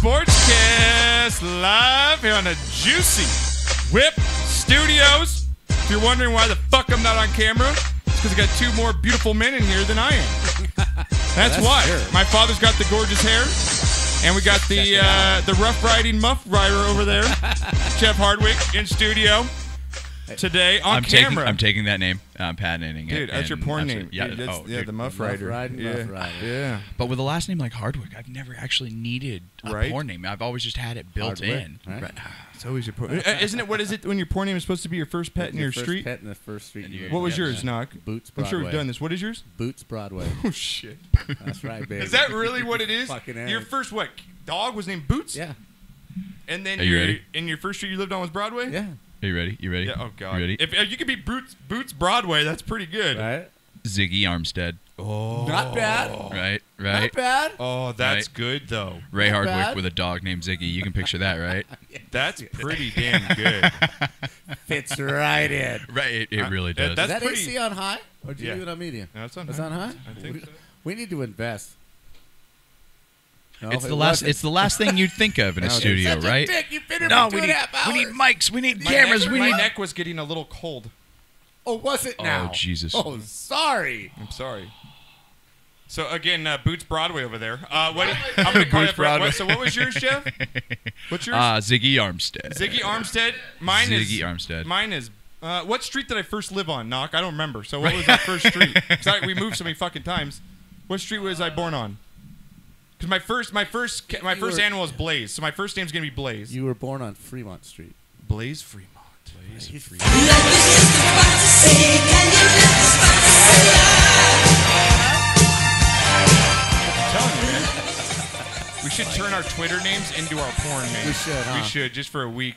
Sportscast live here on the Juicy Whip Studios. If you're wondering why the fuck I'm not on camera, it's because I got two more beautiful men in here than I am. That's why. Sure. My father's got the gorgeous hair, and we got the rough riding muff rider over there, Jeff Hardwick, in studio today on camera. I'm taking that name. I'm patenting it. Dude, that's your porn name. Yeah, the Muff Rider. Yeah. But with a last name like Hardwick, I've never actually needed a porn name. I've always just had it built in. Right. It's always your porn. Isn't it? What is it when your porn name is supposed to be your first pet in your street? Pet in the first street. What was yours, Knock? Boots Broadway. I'm sure we've done this. What is yours? Boots Broadway. Oh shit. That's right, baby. Is that really what it is? Fucking your first what? Dog was named Boots. Yeah. And then Are you ready? In your first street you lived on was Broadway. Yeah. Are you ready? You ready? Yeah. Oh god. You ready? If you could be Boots Broadway, that's pretty good. Right. Ziggy Armstead. Oh. Not bad. Right. Not bad. Oh, that's good though. Ray Not Hardwick bad. with a dog named Ziggy. You can picture that, right? That's pretty damn good. Fits right in. Right. It really does. Is that AC on high? Or do you do it on medium? No, it's on high. It's on high? I think so. We need to invest. No, It's the last thing you'd think of in a studio, Such right? A dick. You've been here No, for we 2.5 hours. need mics. We need cameras. My neck was getting a little cold. Oh, was it now? Oh, Jesus. Oh, sorry. I'm sorry. So again, Boots Broadway over there. I'm gonna call Boots it Broadway. So what was yours, Jeff? What's yours? Ziggy Armstead. Ziggy Armstead. Ziggy Armstead. Mine is. What street did I first live on? Knock. I don't remember. So what was that first street? Sorry, we moved so many fucking times. What street was I born on? Because my first animal is Blaze. So my first name's gonna be Blaze. You were born on Fremont Street. Blaze Fremont. I'm telling you, man. We should turn our Twitter names into our porn names. We should, huh? We should, just for a week.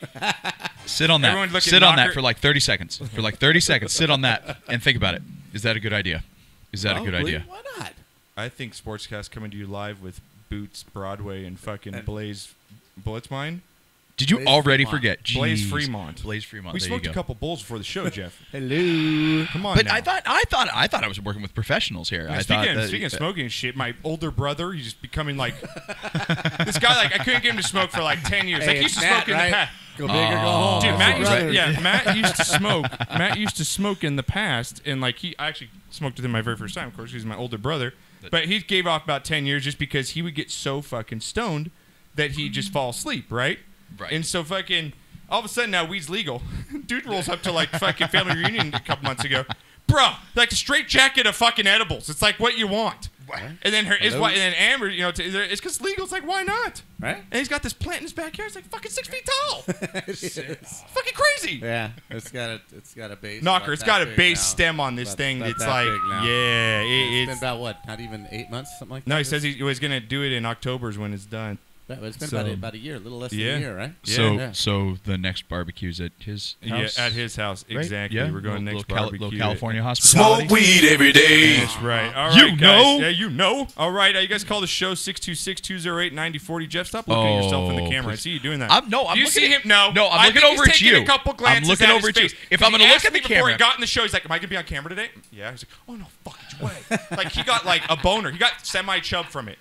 Sit on that. Everyone look at Sit on Knocker. that for like 30 seconds. For like 30 seconds. Sit on that and think about it. Is that a good idea? Is that a good idea? Why not? I think Sportscast coming to you live with Boots Broadway and fucking Blaze Blitzmine. Did you Blaze already Fremont. forget? Jeez. Blaze Fremont. Blaze Fremont. We there smoked you a go. couple bowls before the show, Jeff. Hello. Come on, But now. I thought I was working with professionals here. Yeah, speaking of smoking shit, my older brother, he's just becoming like this guy. Like I couldn't get him to smoke for like 10 years. Hey, like he used to it's smoke Matt, in right? the past. Go big or go home. Dude, That's Matt used to smoke. Matt used to smoke in the past, and like I actually smoked with him my very first time. Of course, he's my older brother, but he gave off about 10 years just because he would get so fucking stoned that he'd just fall asleep, right? Right. And so fucking all of a sudden now weed's legal. Dude rolls up to like fucking family reunion a couple months ago, bro. Like a straight jacket of fucking edibles. It's like what you want. What? And then his wife, and then Amber, you know, it's because legal. It's like why not? Right? And he's got this plant in his backyard. It's like fucking 6 feet tall. It is. It's fucking crazy. Yeah, it's got a base. Knocker, about it's that got a big base now. stem on this About- thing. about It's that like, big now. yeah, It's been it's. about what? Not even 8 months, something like that. No, he says he was gonna do it in October is when it's done. But it's been So- about a year, a little less than Yeah. a year, right? So the next barbecue's at his house. Yeah, at his house, right? exactly. Yeah. We're going next little barbecue. California hospitality. Smoke weed every day. That's right. All right, You guys. know? Yeah, you know. All right, you guys call the show 626-208-9040. Jeff, stop looking at yourself in the camera. I please. see you doing that. I'm Do you looking see at- him? No. No, I'm I looking think he's over at taking you. A couple I'm glances looking at over his at you. face. If I'm He gonna look asked at me the before he camera- got in the show, he's like, "Am I gonna be on camera today?" Yeah. He's like, "Oh no, fucking way!" Like he got like a boner. He got semi-chub from it.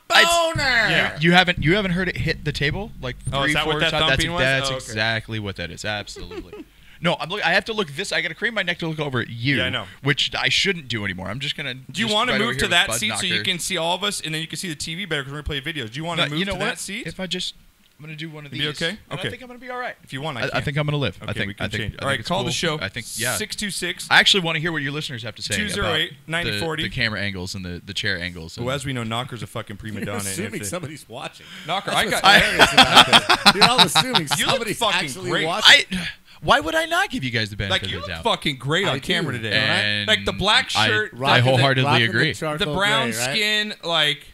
Boner. Yeah. You haven't heard it hit the table like Oh, is 3, that 4 what that times? thumping was? That's Oh, okay. exactly what that is. Absolutely. No, I have to look this. I got to crane my neck to look over at you. Yeah, I know. Which I shouldn't do anymore. I'm just gonna. Do you want to move to that seat so you can see all of us, and then you can see the TV better because we're gonna play videos? Do you want to move to that seat? If I just, I'm gonna do one of these. Be okay? And Okay. I think I'm gonna be all right. If you want, I think I'm gonna live. Okay, I think we can I think, change. I think All right, it's call cool. the show. I think 626. I actually want to hear what your listeners have to say 208-9040. the camera angles and the chair angles. Well, as we know, Knocker's a fucking prima You're donna. assuming somebody's watching. Knocker, That's I what's got. hilarious about this. You're all assuming You look somebody's fucking actually great. watching. Why would I not give you guys the benefit Like you of the look doubt? fucking great on I camera do. today, And right? Like the black shirt, I wholeheartedly Rocking agree. The, charcoal the brown gray, right? skin, like,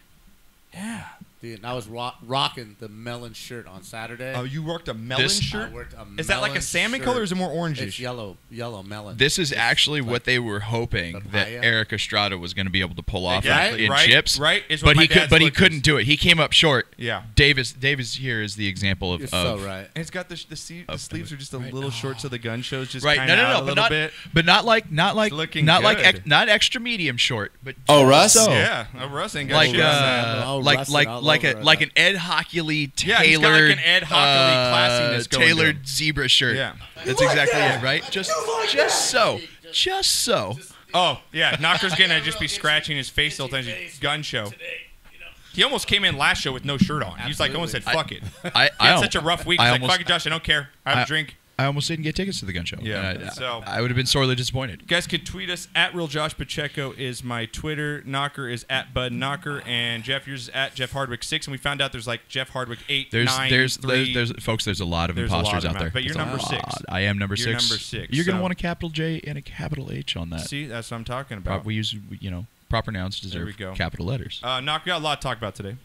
yeah. Dude, and I was rocking the melon shirt on Saturday. Oh, you worked a melon This- shirt? I worked a Is that like a melon salmon shirt. color or is it more It's orangish? yellow melon. This is It's actually like what they were hoping that papaya. Eric Estrada was going to be able to pull off Exactly. in Right, chips. right, is what But my he dad's but he look couldn't is. do it. He came up short. Yeah. Davis here is the example of You're so right. And it's got the sleeves are just a Right. little short, so the gun shows just right. kind of No, a little bit. but not like looking not like good. not extra medium short, but Oh, Russ? so, Yeah, Russ ain't got like shit on that. Oh, like Russ like and all like an Ed Hockley Yeah, he's got tailored, like an Ed Hockley classiness going to him. tailored zebra shirt. Yeah. That's exactly it, right? Just so. Oh, yeah. Knocker's going to just be scratching his face the whole time he's gun show. He almost came in last show with no shirt on. He was like, almost said, fuck it. He had such a rough week. He's like, fuck it, Josh, I don't care. I have a drink. I almost didn't get tickets to the gun show. Yeah. So I would have been sorely disappointed. You guys could tweet us at @RealJoshPacheco is my Twitter. Knocker is @BudKnocker. And Jeff, yours is @JeffHardwick6. And we found out there's like Jeff Hardwick 8, 9, 3. Folks, there's a lot of imposters out there. But you're number 6. I am number 6. You're number 6. You're going to want a capital J and a capital H on that. See, that's what I'm talking about. We use, proper nouns deserve capital letters. Knocker, we got a lot to talk about today.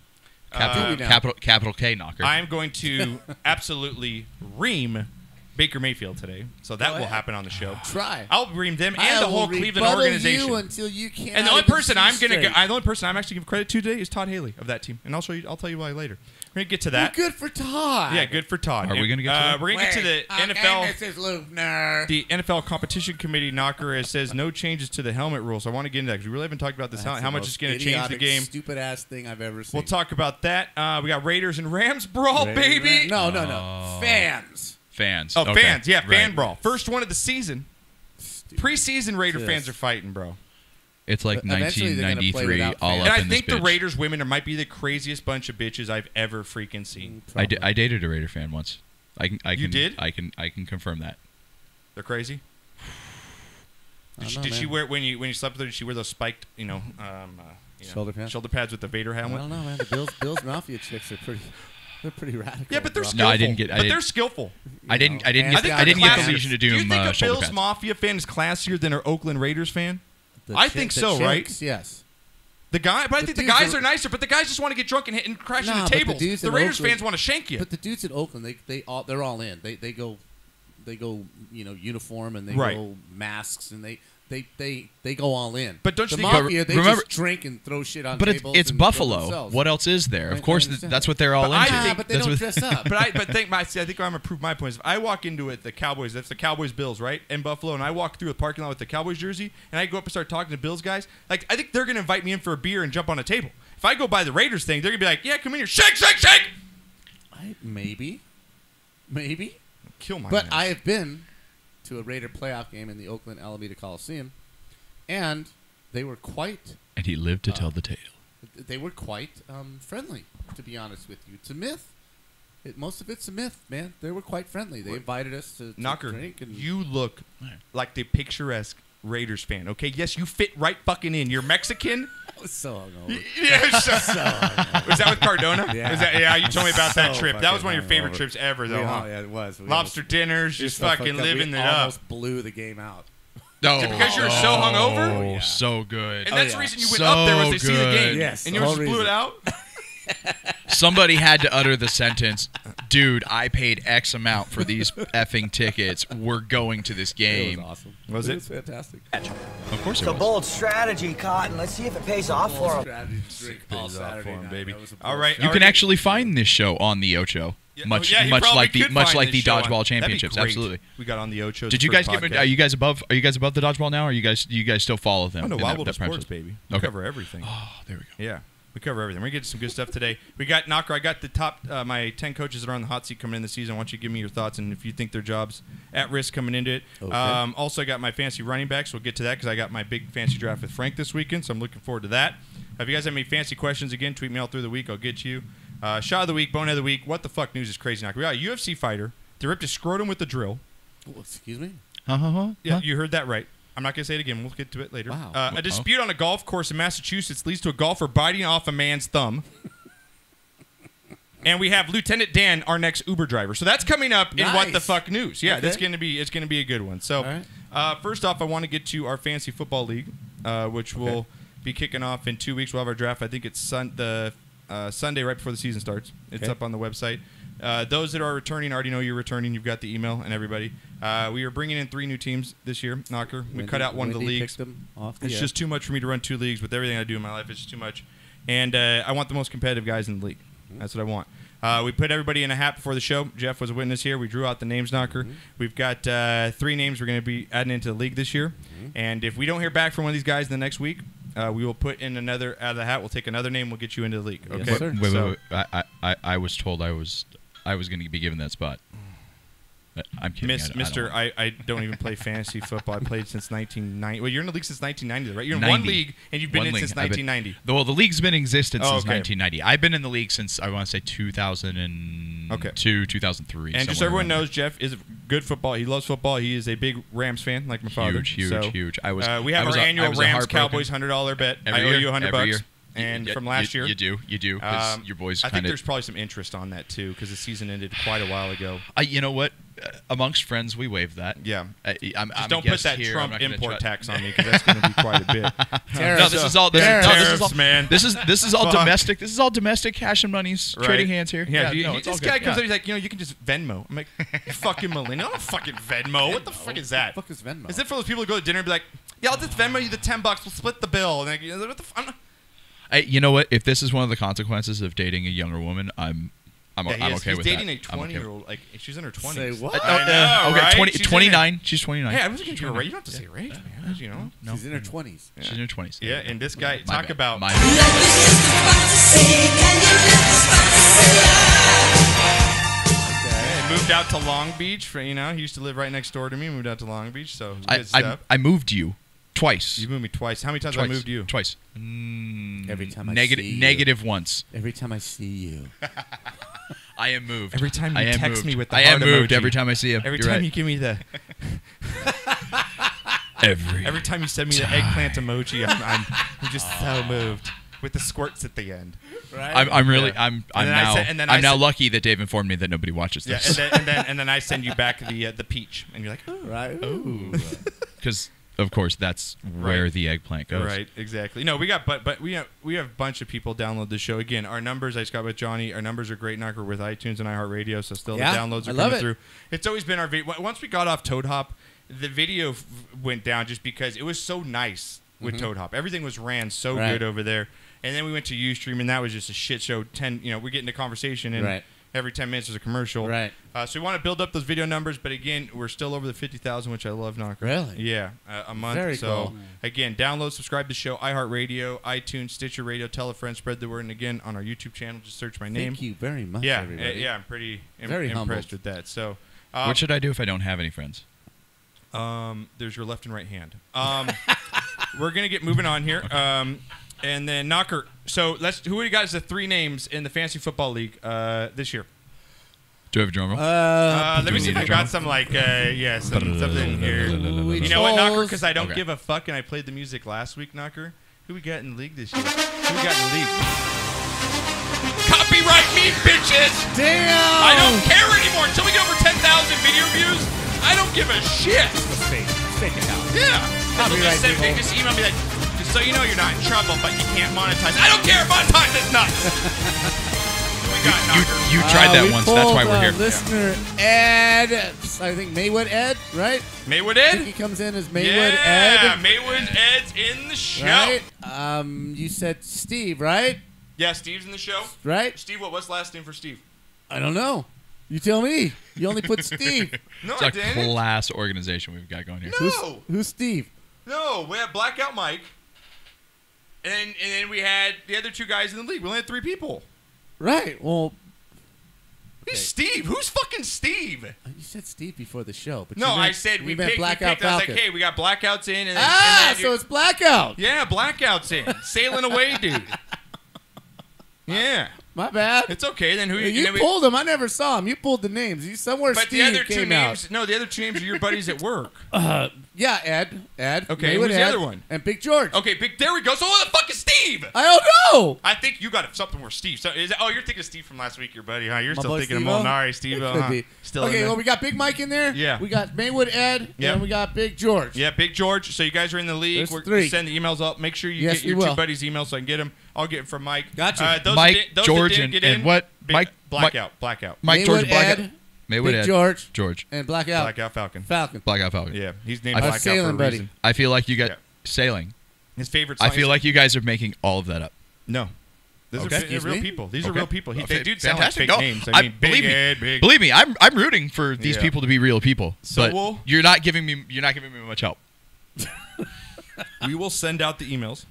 Capital K Knocker. I'm going to absolutely ream Baker Mayfield today, so that will happen on the show. Try. I'll ream them and the whole Cleveland organization. You until you can't. And the only person I'm actually give credit to today is Todd Haley of that team, and I'll tell you why later. We're gonna get to that. Well, good for Todd. Yeah, good for Todd. Are we gonna get to that? We're gonna get to the NFL. This is Lubner. The NFL competition committee Knocker says no changes to the helmet rules. I want to get into that because we really haven't talked about this. How much it's going to change the game? Stupid ass thing I've ever seen. We'll talk about that. We got Raiders and Rams brawl, baby. No. Fans. Oh, Okay. fans. Yeah, fan Right. brawl. First one of the season. Preseason Raider fans are fighting, bro. It's like Eventually they're gonna play 1993 without all fans. up And I in this think the bitch. Raiders women might be the craziest bunch of bitches I've ever freaking seen. I dated a Raider fan once. You did? I can confirm that. They're crazy. Did she wear when you slept with her? Did she wear those spiked, Shoulder pads with the Vader I helmet? don't know, man. The Bills Mafia chicks are pretty radical. Yeah, but they're bro. skillful. No, I didn't get- I But didn't- they're skillful. I didn't and get they're the classier. Legion of Do you Doom think a shoulder Bills pads. Mafia fan is classier than an Oakland Raiders fan? The I think so, right? chicks, yes. But I think the dudes guys are- are nicer. But the guys just want to get drunk and hit and crash into Nah, but the tables. dudes The in Raiders Oakland- fans want to shank you. But the dudes in Oakland, they're all in. They go, uniform and they Right. go masks and they go all in. But don't you the think- Mafia? They remember- just drink and throw shit on But tables. it's and kill Buffalo. themselves. What else is there? Of I course, understand. that's what they're all But I into. think- But they That's don't what- dress up. I think I'm gonna prove my point. If I walk into it, the Cowboys, that's the Cowboys Bills, right, in Buffalo, and I walk through a parking lot with the Cowboys jersey, and I go up and start talking to Bills guys, like I think they're gonna invite me in for a beer and jump on a table. If I go by the Raiders thing, they're gonna be like, "Yeah, come in here, shake." Maybe. Kill my. But ass. I have been to a Raider playoff game in the Oakland Alameda Coliseum, and they were quite. And he lived to tell the tale. They were quite friendly, to be honest with you. It's a myth. Most of it's a myth, man. They were quite friendly. They invited us to Knocker, drink. And you look like the picturesque Raiders fan. Okay, yes, you fit right fucking in. You're Mexican. I was so hungover. Yeah, was that with Cardona? Yeah. You told me about that So trip. That was one of your fucking favorite hungover. trips ever, though, huh? Yeah, it was. We Lobster dinners, just fucking living it up. almost blew the game out. No, Because you're so hungover? Oh, yeah. so good. And that's yeah. the reason you went So up there was to see the good. game. Yes, And you the just whole blew it reason. out? Somebody had to utter the sentence, "Dude, I paid X amount for these effing tickets. We're going to this It game." was awesome. Was it? was fantastic. Of course It's it a was. bold strategy, Cotton. Let's see if it pays off for him. Strategy to drink all Pays off Saturday for 'em, night. baby. That was a All right. You can actually find this show on the Ocho, much you like probably the could find this show on- dodgeball that'd be championships. great. Absolutely. We got on the Ocho. Did you guys get? Are you guys above? Are you guys above the dodgeball now? Or do you guys still follow them? Oh, no, in Wild World that of prime Sports, time? baby. We Okay. cover everything. Oh, there we go. Yeah. We cover everything. We're going to get to some good stuff today. We got Knocker. I got the top, my 10 coaches that are on the hot seat coming in the season. I want you to give me your thoughts and if you think their job's at risk coming into it. Okay. Also, I got my fancy running backs. We'll get to that because I got my big fancy draft with Frank this weekend, so I'm looking forward to that. If you guys have any fancy questions, again, tweet me all through the week. I'll get to you. Shot of the week, bonehead of the week. What the fuck news is crazy, Knocker? We got a UFC fighter. They ripped his scrotum with the drill. Oh, excuse me? Yeah, you heard that right. I'm not going to say it again. We'll get to it later. Wow. A dispute on a golf course in Massachusetts leads to a golfer biting off a man's thumb. And we have Lieutenant Dan, our next Uber driver. So that's coming up in What the Nice. Fuck News. Yeah, Okay. that's going to be it's going to be a good one. So, All right. first off, I want to get to our fantasy football league, which will be kicking off in 2 weeks. We'll have our draft. I think it's Sunday right before the season starts. It's Okay. up on the website. Those that are returning already know you're returning. You've got the email and everybody. We are bringing in 3 new teams this year, Knocker. We cut out one of the Wendy leagues. picked them off the It's air. just too much for me to run 2 leagues. With everything I do in my life, it's just too much. And I want the most competitive guys in the league. That's what I want. We put everybody in a hat before the show. Jeff was a witness here. We drew out the names, Knocker. We've got 3 names we're going to be adding into the league this year. And if we don't hear back from one of these guys in the next week, we will put in another out of the hat. We'll take another name. We'll get you into the league. Okay. Yes, sir. Wait. I was told I was going to be given that spot. I'm kidding. Mister, I don't even play fantasy football. I played since 1990. Well, you're in the league since 1990, right? You're in 90. one league, and you've been in since 1990. Well, the league's been in existence since okay. 1990. I've been in the league since, I want to say, 2002, 2003. And just so everyone knows, Jeff is good football. He loves football. He is a big Rams fan, like my father. Huge. We have our annual Rams Cowboys $100 bet. I owe you $100. And from last year, you do, because your boys. I think there's probably some interest on that too, because the season ended quite a while ago. You know what? Amongst friends, we waive that. Yeah. I'm don't put that here. Trump import tax on me, because that's going to be quite a bit. No, this is all. Man. This is all domestic. This is all domestic cash and money's trading hands here. Yeah. This guy comes up, he's like, you can just Venmo. I'm like, you fucking millennial. I don't fucking Venmo. What the fuck is that? What the fuck is Venmo? Is it for those people who go to dinner and be like, yeah, I'll just Venmo you the $10. We'll split the bill. And like, what the fuck? You know what? If this is one of the consequences of dating a younger woman, I'm okay with that. He's dating a 20-year-old. Like, she's in her 20s. Say what? I know, right? 29. She's 29. Hey, I wasn't going to her age. You don't have to say her age, man. You know? No. She's in her 20s. She's in her 20s. Yeah, and this guy, My talk bad. about... My He moved out to Long Beach. He used to live right next door to me. Moved out to Long Beach, so good stuff. I moved you twice. You moved me twice. How many times have I moved you? Twice. Every time I see you. Negative once. Every time I see you. I am moved. Every time you text me with the I am heart moved emoji. every time I see him. Every You're time right. you give me the... Every time you send me the eggplant emoji, I'm just so moved. With the squirts at the end. Right? I'm now lucky that Dave informed me that nobody watches Yeah, this. and then I send you back the peach, and you're like, oh. Right? Ooh. Because of course that's where the eggplant goes. Right, exactly. No, we got but we have a bunch of people download the show. Again, our numbers I just got with Johnny. Our numbers are great, Knocker, with iTunes and iHeartRadio. So still the downloads are coming through. It's always been our video. Once we got off Toad Hop, the video went down just because it was so nice with Toad Hop. Everything was ran so good over there. And then we went to Ustream, and that was just a shit show. We get into conversation, and every 10 minutes there's a commercial. Right. So we want to build up those video numbers, but again, we're still over the 50,000, which I love, Knocker. Really? Yeah, a month. Very so cool. Again, download, subscribe to the show, iHeartRadio, iTunes, Stitcher Radio, tell a friend, spread the word, and again on our YouTube channel, just search my name. Thank you very much, Yeah, everybody. I'm pretty Very impressed humbled. with that. So, What should I do if I don't have any friends? there's your left and right hand. We're gonna get moving on here. And then Knocker. So who do you got as the three names in the Fantasy Football League this year? Do I have a drum roll? Let me see if I got some something here. You know what, Knocker? Because I don't give a fuck, and I played the music last week, Knocker. Who we got in the league this year? Who we got in the league? Copyright me, bitches! Damn! I don't care anymore until we get over 10,000 video views. I don't give a shit. Fake account. Yeah. Copyright They just email me like, just so you know, you're not in trouble, but you can't monetize. I don't care. Monetize is nuts. We got Knocker. You tried that once. That's why we're here. Listener Ed, I think Maywood Ed, right? Maywood I think he Ed. comes in as Maywood Yeah, Ed. Maywood Ed's in the show. Right? You said Steve, right? Yeah, Steve's in the show. Right? Steve, what's the last name for Steve? I don't know. You tell me. You only put Steve. No, It's I a didn't. class organization we've got going here. No. Who's Steve? No, we had Blackout Mike. And then we had the other two guys in the league. We only had three people. Right. Well, Who's Steve? Who's fucking Steve? you said Steve before the show, but No, you meant, I said we meant picked. Blackout I was Falcon. like, hey, we got Blackouts in. And then, So it's Blackout. yeah, Blackouts in. Sailing away, dude. Yeah. My bad. It's okay. Then who You and then we- pulled them. I never saw them. You pulled the names. You somewhere But Steve the other two came names, out. no, the other two names are your buddies at work. Yeah, Ed. Okay, Maywood who's the Ed, other one? And Big George. Okay, there we go. So who the fuck is Steve? I don't know. I think you got something where Steve. So you're thinking of Steve from last week, your buddy, huh? You're My still boy thinking Steve-O? of Molinari, Steve. Could be. Still in Okay, there. well, we got Big Mike in there. Yeah. We got Maywood Ed. Yep. And we got Big George. Yeah, Big George. So you guys are in the league. There's We're three. send the emails up. Make sure you Yes, get your we two will. buddies' emails so I can get them. I'll get them from Mike. Gotcha. Those Mike, that George, didn't and- get and in, what? Mike, Blackout. Mike, Maywood George, Blackout. Ed, Maywood Big Ed. George. George. And Blackout. Blackout Falcon. Falcon. Blackout Falcon. Yeah, he's named I- Blackout for a Sailing buddy. reason. I feel like you got Yeah. sailing. His favorite song I feel is- like you guys are making all of that up. No. These Okay. are Excuse real me? people. These are Okay. real people. They Okay, do sound like fantastic. fake No, names. I mean, Big believe me, Ed, Big... Believe me, I'm rooting for these Yeah. people to be real people. So but we'll- you're not giving me much help. We will send out the emails.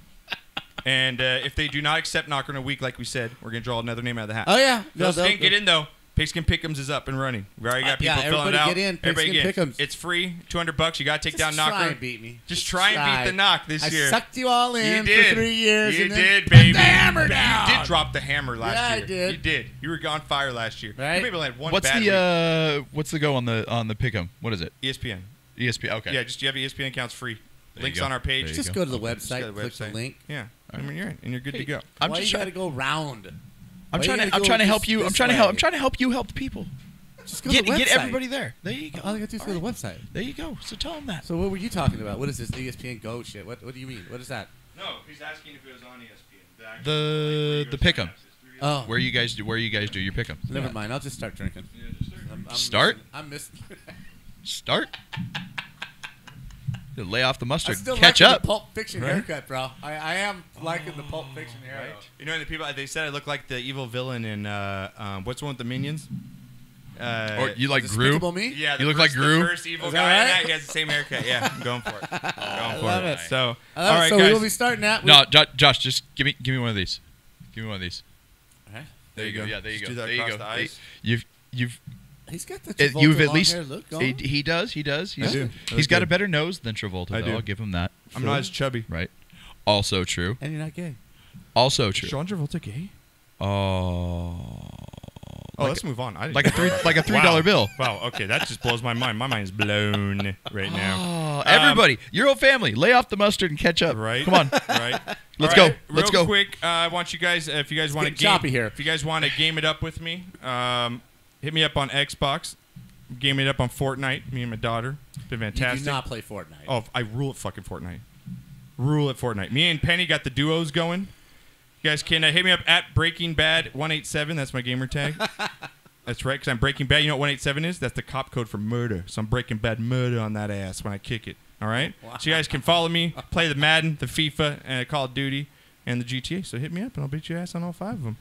And if they do not accept Knocker in a week, like we said, we're going to draw another name out of the hat. Oh, yeah. Those didn't get in, though. Pigskin Pick'ems is up and running. We already got people filling it out. Get in. Everybody Pigskin get in. Pick'ems. It's free. $200. You got to take down Knocker. Just try and beat me. Just try and beat the Knock this year. I sucked you all in You did. for 3 years. You and did, then baby. put the hammer down. You did drop the hammer last year. Yeah, I did. You did. You were on fire last year. Right? You maybe only had one What's bad week. what's the go on the Pick'em? What is it? ESPN. ESPN. Okay. Yeah, just you have ESPN accounts free. There Links you go. on our page. There you Just go. go to the Just website, go to the click the website. link. Yeah. I mean, you're in, and you're good to go. I'm Why just you got to go round? I'm Why trying you to. gotta I'm go trying to help this- you. I'm this trying to way? help. I'm trying to help you help the people. Just go to the website. Get everybody there. There you go. All you got to do is go to the website. There you go. So tell them that. So what were you talking about? What is this ESPN Go shit? What do you mean? What is that? No, he's asking if it was on ESPN. The Pick'em. Oh, Where you guys do your Pick'em? never mind. I'll just start drinking. I'm Start? I'm missing. Start. Lay off the I mustard. still Catch liking up. the Pulp Fiction Right? haircut, bro. I am liking the Pulp Fiction haircut. You know, the people they said I look like the evil villain in what's the one with the minions? Or you like Gru? Despicable Me? Yeah, You look like Gru? The first evil Is that guy. right? Yeah, he has the same haircut. Yeah, I'm going for it. Going for love it. it. So, I all love it. right, So guys. we'll be starting at. No, Josh, just give me one of these. Give me one of these. Alright. There you go. Yeah, there you Just go. do that There you across go. the eyes. You've He's got the Travolta you've at long least hair look going. he does. I do. He's got a good. better nose than Travolta. I Though. do. I'll give him that. I'm not as chubby. Right. Also true. And you're not gay. Also Is true. John Travolta gay? Oh. Oh, let's move on. I didn't Like a know $3 that. $3 bill. Wow. Okay, that just blows my mind. My mind's blown right now. Oh, everybody, your whole family, lay off the mustard and catch up. Right. Come on. Right. Let's All go. Real Let's go. quick, I want you guys, if you guys want to getting choppy here. if you guys want to game it up with me, hit me up on Xbox. Game it up on Fortnite. Me and my daughter. It's been You fantastic. do not play Fortnite. Oh, I rule at fucking Fortnite. Rule at Fortnite. Me and Penny got the duos going. You guys can hit me up at Breaking Bad 187. That's my gamer tag. That's right, because I'm Breaking Bad. You know what 187 is? That's the cop code for murder. So I'm Breaking Bad murder on that ass when I kick it. All right? Wow. So you guys can follow me, play the Madden, the FIFA, and Call of Duty, and the GTA. So hit me up, and I'll beat your ass on all 5 of them.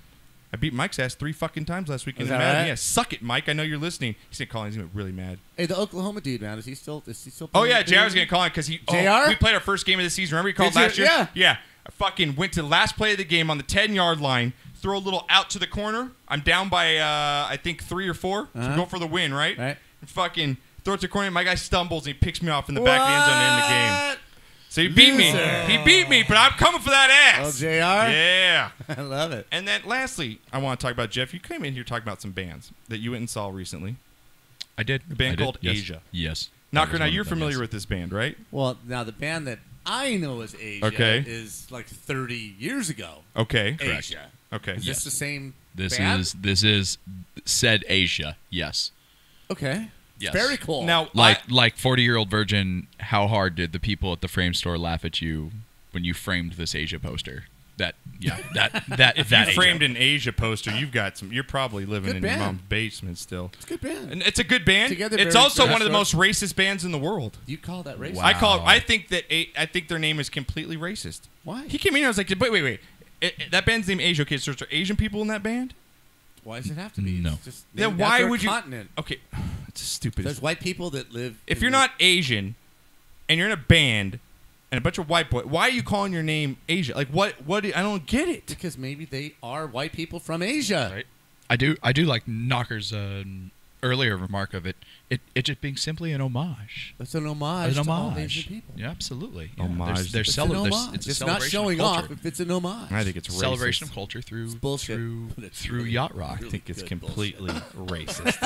I beat Mike's ass 3 fucking times last week in Is the that Madden. right? Yeah, suck it, Mike. I know you're listening. He's going to call in. He's going to be really mad. Hey, the Oklahoma dude, man, is he still Oh, playing yeah, video JR's going to call in because he. JR? We played our first game of the season. Remember he called Did you? last year? Yeah. Yeah. I fucking went to the last play of the game on the 10-yard line, throw a little out to the corner. I'm down by, I think, 3 or 4. So Uh-huh. go for the win, right? Right. And fucking throw it to the corner. My guy stumbles and he picks me off in the back of the end zone to end the game. What? So he beat me. Loser. He beat me, but I'm coming for that Oh, ass. JR? Yeah. I love it. And then lastly, I want to talk about, Jeff, you came in here talking about some bands that you went and saw recently. I did. A band I did. called Yes. Asia. Yes. Knocker, That now was one you're of them, familiar yes. with this band, right? Well, now the band that I know as Asia Okay. is like 30 years ago. Okay. Asia. Okay. Is Yes. this the same This band? is said Asia. Yes. Okay. Yes. Very cool. Now, Like 40-year-old virgin. How hard did the people at the frame store laugh at you when you framed this Asia poster? That if you Asia. framed an Asia poster, you've got some. You're probably living Good in band. your mom's basement still. it's a good band. And it's a good band. Together It's very also one of the racist. most racist bands in the world. You call that racist? Wow. I call. I think that. I think their name is completely racist. Why? He came in. I was like, wait. That band's name Asia. Okay, so are there Asian people in that band? Why does it have to be? No. It's just Then named why after a would you? continent. Okay, it's stupid. There's white people that live. If in you're the- not Asian, and you're in a band, and a bunch of white boys, why are you calling your name Asia? Like what? I don't get it. because maybe they are white people from Asia. Right. I do like Knocker's earlier remark of it just being simply an homage. It's an homage. An to all homage. Asian people. Yeah, absolutely. Yeah. Homage. They're It's an homage. it's a It's not celebration showing of off culture. if it's an homage. I think it's racist. Celebration of culture through bullshit. through, But it's through really- yacht rock. I think it's good completely racist.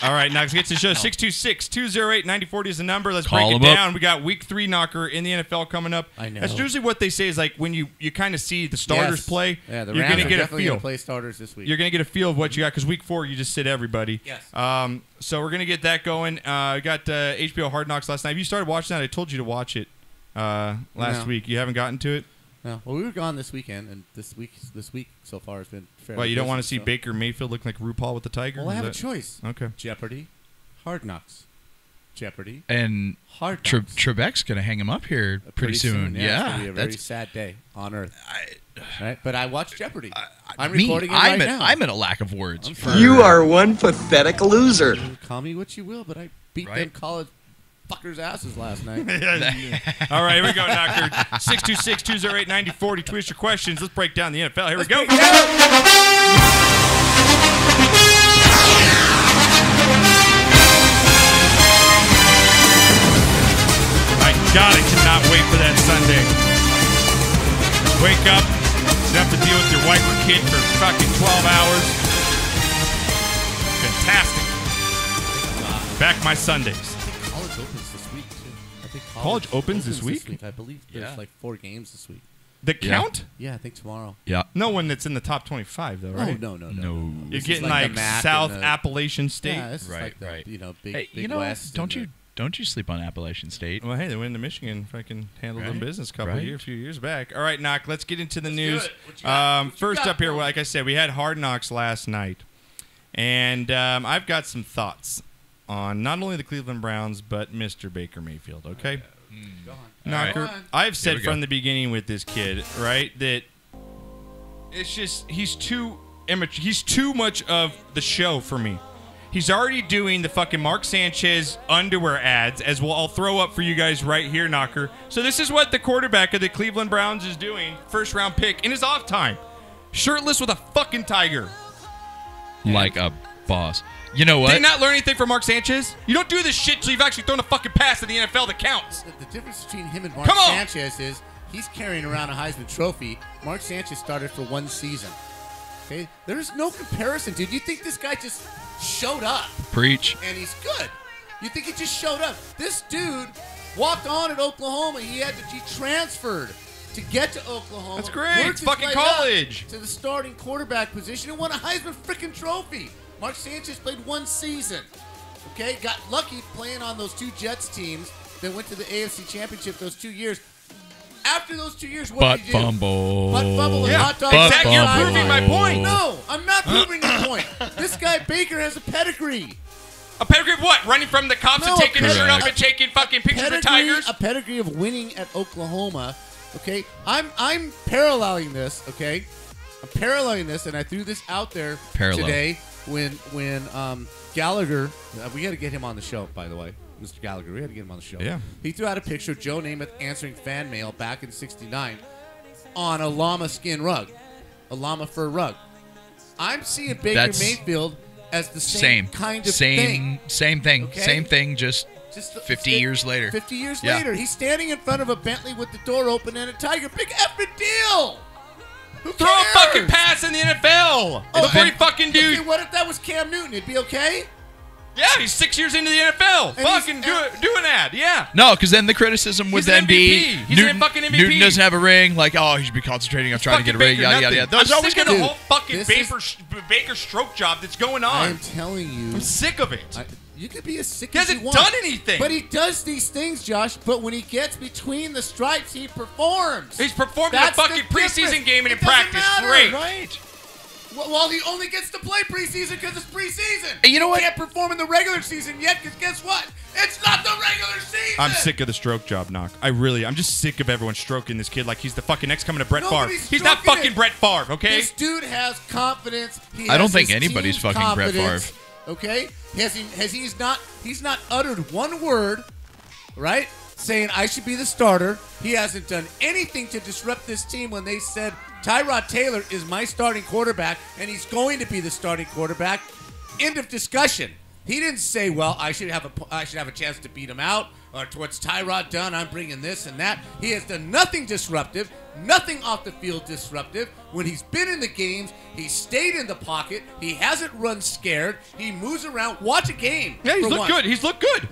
All right, now let's get to the show. 626-208-9040 is the number. Let's Call break it 'em up. down. We got week 3 Knocker in the NFL coming up. I know. That's usually what they say is like when you kind of see the starters Yes. play, Yeah, the you're Rams going to are get a definitely feel. gonna play starters this week. You're going to get a feel of what you got because week 4 you just sit everybody. Yes. So we're going to get that going. We got HBO Hard Knocks last night. Have you started watching that? I told you to watch it last No. week. You haven't gotten to it? No. Well, we were gone this weekend, and this week so far has been fairly Well, you don't busy, want to see so- Baker Mayfield looking like RuPaul with the tiger? Well, I Is have a that- choice. Okay. Jeopardy, Hard Knocks. Jeopardy, And Hard Knocks. Trebek's going to hang him up here pretty soon. Yeah, it's gonna be a very that's sad day on Earth. Right? But I watched Jeopardy. I'm me. recording it right now. I'm at a lack of words. I'm for- sorry. You are one pathetic loser. Call me what you will, but I beat Right. them college fuckers' asses last night. All right, here we go, Knocker. 626-208-9040. Tweet us your questions. Let's break down the NFL. Here we go. My God, I cannot wait for that Sunday. Wake up, you have to deal with your wife or kid for fucking 12 hours. Fantastic. Back my Sundays. College opens this week, too. I think College opens this week? I believe there's like 4 games this week. The count? Yeah, I think tomorrow. Yeah. No one that's in the top 25, though, right? Oh, no. You're This is getting like like the MAC South and the- Appalachian State. Yeah, this is Right, like the, right. big, Hey, big you know, West. don't you sleep on Appalachian State? Well, hey, they went to Michigan, fucking handled them Right, business a few years back. All right, Knock, let's get into the Let's news. do it. What you got? What you First got up here, for me? like I said, we had Hard Knocks last night. And I've got some thoughts on not only the Cleveland Browns, but Mr. Baker Mayfield, okay? Go on. Knocker, Go on. I've said we go. from the beginning with this kid, right, that it's just he's too immature. He's too much of the show for me. He's already doing the fucking Mark Sanchez underwear ads, as well. I'll throw up for you guys right here, Knocker. So this is what the quarterback of the Cleveland Browns is doing, first round pick in his off time, shirtless with a fucking tiger. Like a boss. You know what? Did you not learn anything from Mark Sanchez? You don't do this shit till you've actually thrown a fucking pass in the NFL that counts. The difference between him and Mark Come on. Sanchez is he's carrying around a Heisman Trophy. Mark Sanchez started for 1 season. Okay, there's no comparison, dude. You think this guy just showed up Preach. and he's good? You think he just showed up? This dude walked on at Oklahoma. He transferred to get to Oklahoma. That's great. worked It's his fucking way college. up to the starting quarterback position and won a Heisman freaking Trophy. Mark Sanchez played 1 season. Okay, got lucky playing on those 2 Jets teams that went to the AFC Championship those 2 years. After those 2 years, what Butt did he do? fumble. Butt fumble and Yeah, hot dog. exactly. You're fumble. proving my point. No, I'm not proving your point. This guy Baker has a pedigree. A pedigree of what? Running from the cops and No, taking his shirt correct. off and taking fucking pictures of tigers? A pedigree of winning at Oklahoma. Okay, I'm paralleling this. Okay, I'm paralleling this, and I threw this out there Parallel. today when Gallagher. We got to get him on the show, by the way, Mr. Gallagher. We had to get him on the show. Yeah. He threw out a picture of Joe Namath answering fan mail back in '69 on a llama skin rug, a llama fur rug. I'm seeing Baker That's- Mayfield as the same kind of same thing. Same thing. Okay? Same thing. Just Just 50 years later. 50 years Yeah. later. He's standing in front of a Bentley with the door open and a tiger. Big effing deal. Who Throw a cares? fucking pass in the NFL. It's Okay. pretty fucking dude. Okay, what if that was Cam Newton? It'd be okay? Yeah, he's 6 years into the NFL. And Fucking doing that. Yeah. no, because then the criticism would He's then an be MVP. He's a fucking MVP. Newton doesn't have a ring. Like, oh, he should be concentrating on trying to get a ring. Baker, Yada yada nothing. yada. There's I'm always sick of gonna the whole fucking this Baker stroke job that's going on. I'm telling you. I'm sick of it. You could be as sick He as you hasn't want. done anything. But he does these things, Josh. But when he gets between the stripes, he performs. He's performed That's in a the fucking preseason difference. game and in It doesn't practice. matter, Great. right. Well, he only gets to play preseason because it's preseason. And you know what? He can't perform in the regular season yet because guess what? It's not the regular season. I'm sick of the stroke job, Knock. I'm just sick of everyone stroking this kid like he's the fucking next coming to Brett Favre. Nobody's He's not stroking fucking it. Brett Favre, okay? This dude has confidence. He I don't has think his anybody's team's fucking Brett confidence, Okay? He's not uttered one word, right? Saying I should be the starter. He hasn't done anything to disrupt this team when they said Tyrod Taylor is my starting quarterback and he's going to be the starting quarterback. End of discussion. He didn't say, "Well, I should have a chance to beat him out," or "What's Tyrod done? I'm bringing this and that." He has done nothing disruptive, nothing off the field disruptive. When he's been in the games, he stayed in the pocket. He hasn't run scared. He moves around. Watch a game. Yeah, he's for looked once. good. He's looked good.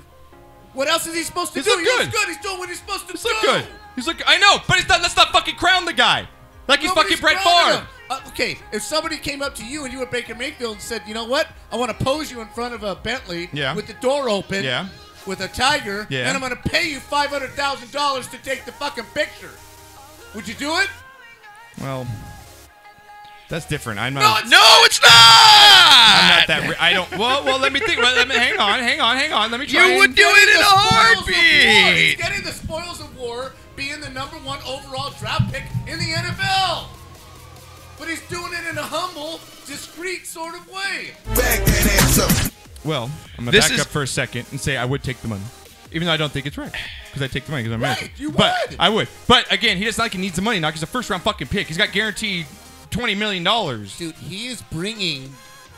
What else is he supposed to He's do? looked good. He's good. He's doing what he's supposed to He's do. looked good. I know, but let's not fucking crown the guy. Like he's Nobody's fucking Brett crowning Favre. him. Okay, if somebody came up to you and you were Baker Mayfield and said, "You know what? I want to pose you in front of a Bentley Yeah. with the door open, Yeah. with a tiger, Yeah. and I'm going to pay you $500,000 to take the fucking picture," would you do it? Well, that's different. I'm No, not. it's not. I'm not that. I don't. Well, let me think. Hang on. Let me try. You would do it in a He's heartbeat. getting the spoils of war, being the #1 overall draft pick in the NFL. But he's doing it in a humble, discreet sort of way. Back that ass up. Well, I'm gonna This back is- up for a second and say I would take the money. Even though I don't think it's right. Because I take the money because I'm Right, you But would. I would. But again, he doesn't like he needs the money now because he's a first-round fucking pick. He's got guaranteed $20 million. Dude, he is bringing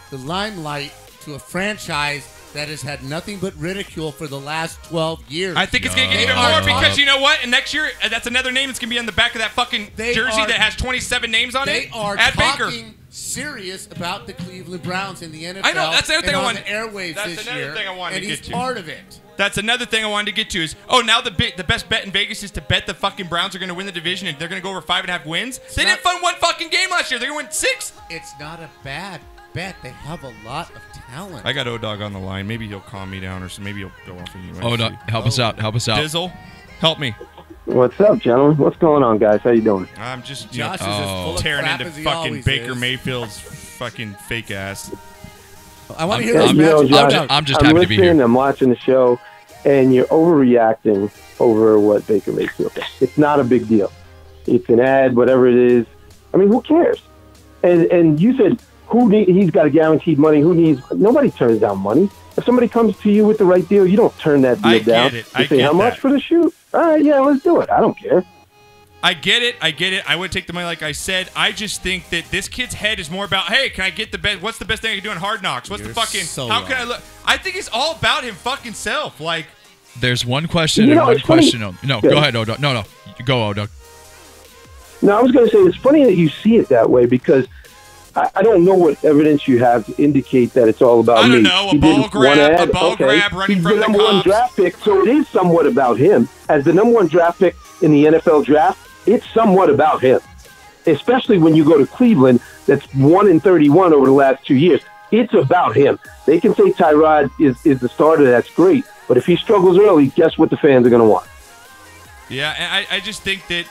the limelight to a franchise that has had nothing but ridicule for the last 12 years. I think it's going to get They even are more because talking- you know what? And next year, that's another name that's going to be on the back of that fucking jersey that has 27 names on They it. are at Baker. talking serious about the Cleveland Browns in the NFL. I know, that's another thing and I on wanted- the airwaves that's this another year, thing I wanted and to he's get to. part of it. That's another thing I wanted to get to is, now the best bet in Vegas is to bet the fucking Browns are going to win the division and they're going to go over 5.5 wins. They didn't fund one fucking game last year. They're going to win 6. It's not a bad bet. They have a lot of talent. I got O-Dawg on the line. Maybe he'll calm me down or maybe he'll go off anyway. O-Dawg, help us out. Help us out. Dizzle, help me. What's up, gentlemen? What's going on, guys? How you doing? I'm just Josh is as full of tearing crap into as he fucking always Baker is. Mayfield's fucking fake ass. I want to I'm- hear his I'm- magic. Josh, I'm just happy to be listening, here. I'm watching the show, and you're overreacting over what Baker Mayfield does. It's not a big deal. It's an ad, whatever it is. I mean, who cares? And you said he's got a guaranteed money. Nobody turns down money. If somebody comes to you with the right deal, you don't turn that deal I down. get it. You I say, get how much that. for the shoot? All right, yeah, let's do it. I don't care. I get it. I would take the money like I said. I just think that this kid's head is more about, hey, can I get the best? What's the best thing I can do in Hard Knocks? What's You're the fucking, so how can I wrong. look? I think it's all about him fucking self. Like, There's one question You and know, one it's funny- question only. No, Yeah. go ahead, O-Dawg. No. Go, O-Dawg. No, I was going to say, it's funny that you see it that way because I don't know what evidence you have to indicate that it's all about I don't me. know, a He did ball one grab, ad, a ball okay. grab running He's from the the number one cops. draft pick, so it is somewhat about him. As the number one draft pick in the NFL draft, it's somewhat about him. Especially when you go to Cleveland, that's 1-31 over the last 2 years. It's about him. They can say Tyrod is the starter, that's great. But if he struggles early, guess what the fans are going to want? yeah, and I just think that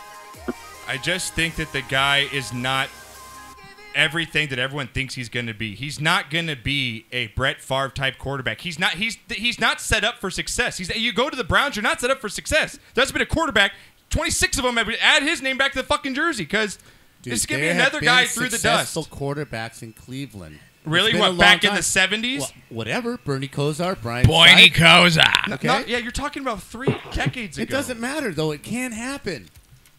the guy is not everything that everyone thinks he's going to be. He's not going to be a Brett Favre type quarterback. He's not set up for success. You go to the Browns, you're not set up for success. There's been a quarterback, 26 of them have add his name back to the fucking jersey because it's going to be there another have guy been through the dust. successful quarterbacks in Cleveland. Really? It's been What, a long back in time. the 70s? Well, whatever. Bernie Kosar, Brian Boiny Sykes. Koza. Okay. Yeah, you're talking about 3 decades ago. It doesn't matter, though. It can happen.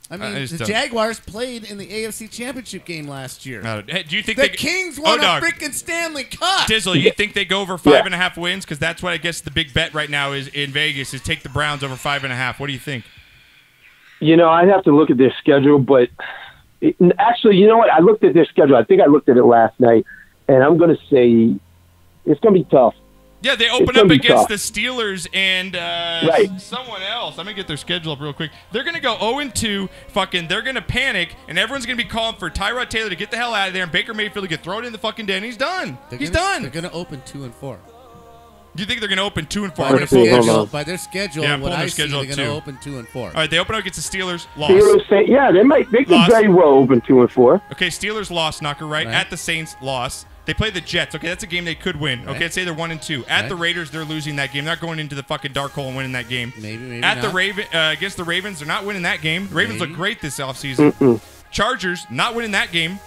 I mean, I just the don't- Jaguars played in the AFC Championship game last year. Hey, do you think The they Kings won a O-Dawg, freaking Stanley Cup. Dizzle, you think they go over 5.5 wins? Because that's what I guess the big bet right now is in Vegas is take the Browns over 5.5. What do you think? You know, I'd have to look at their schedule, but actually, you know what? I looked at their schedule. I think I looked at it last night, and I'm going to say it's going to be tough. Yeah, they It's open gonna up be against tough. the Steelers and Right. someone else. I'm going to get their schedule up real quick. They're going to go 0-2. Fucking, they're going to panic, and everyone's going to be calling for Tyrod Taylor to get the hell out of there and Baker Mayfield to get thrown in the fucking den. He's done. He's done. They're going to open 2-4. Do you think they're going to open 2-4? By I'm their going to pull hold schedule, on. by their schedule, Yeah, I'm what pulling I their see, schedule they're up, going to too. open 2-4. All right, they open up against the Steelers. Lost. Steelers say, yeah, they could Lost. very well open 2-4. Okay, Steelers lost, Knocker, right? Right. At the Saints, lost. They play the Jets. Okay, that's a game they could win. Right. Okay, let's say they're 1-2. At Right. the Raiders, they're losing that game. They're not going into the fucking dark hole and winning that game. Maybe At the not. against the Ravens, they're not winning that game. The Ravens Maybe. look great this offseason. Chargers, not winning that game.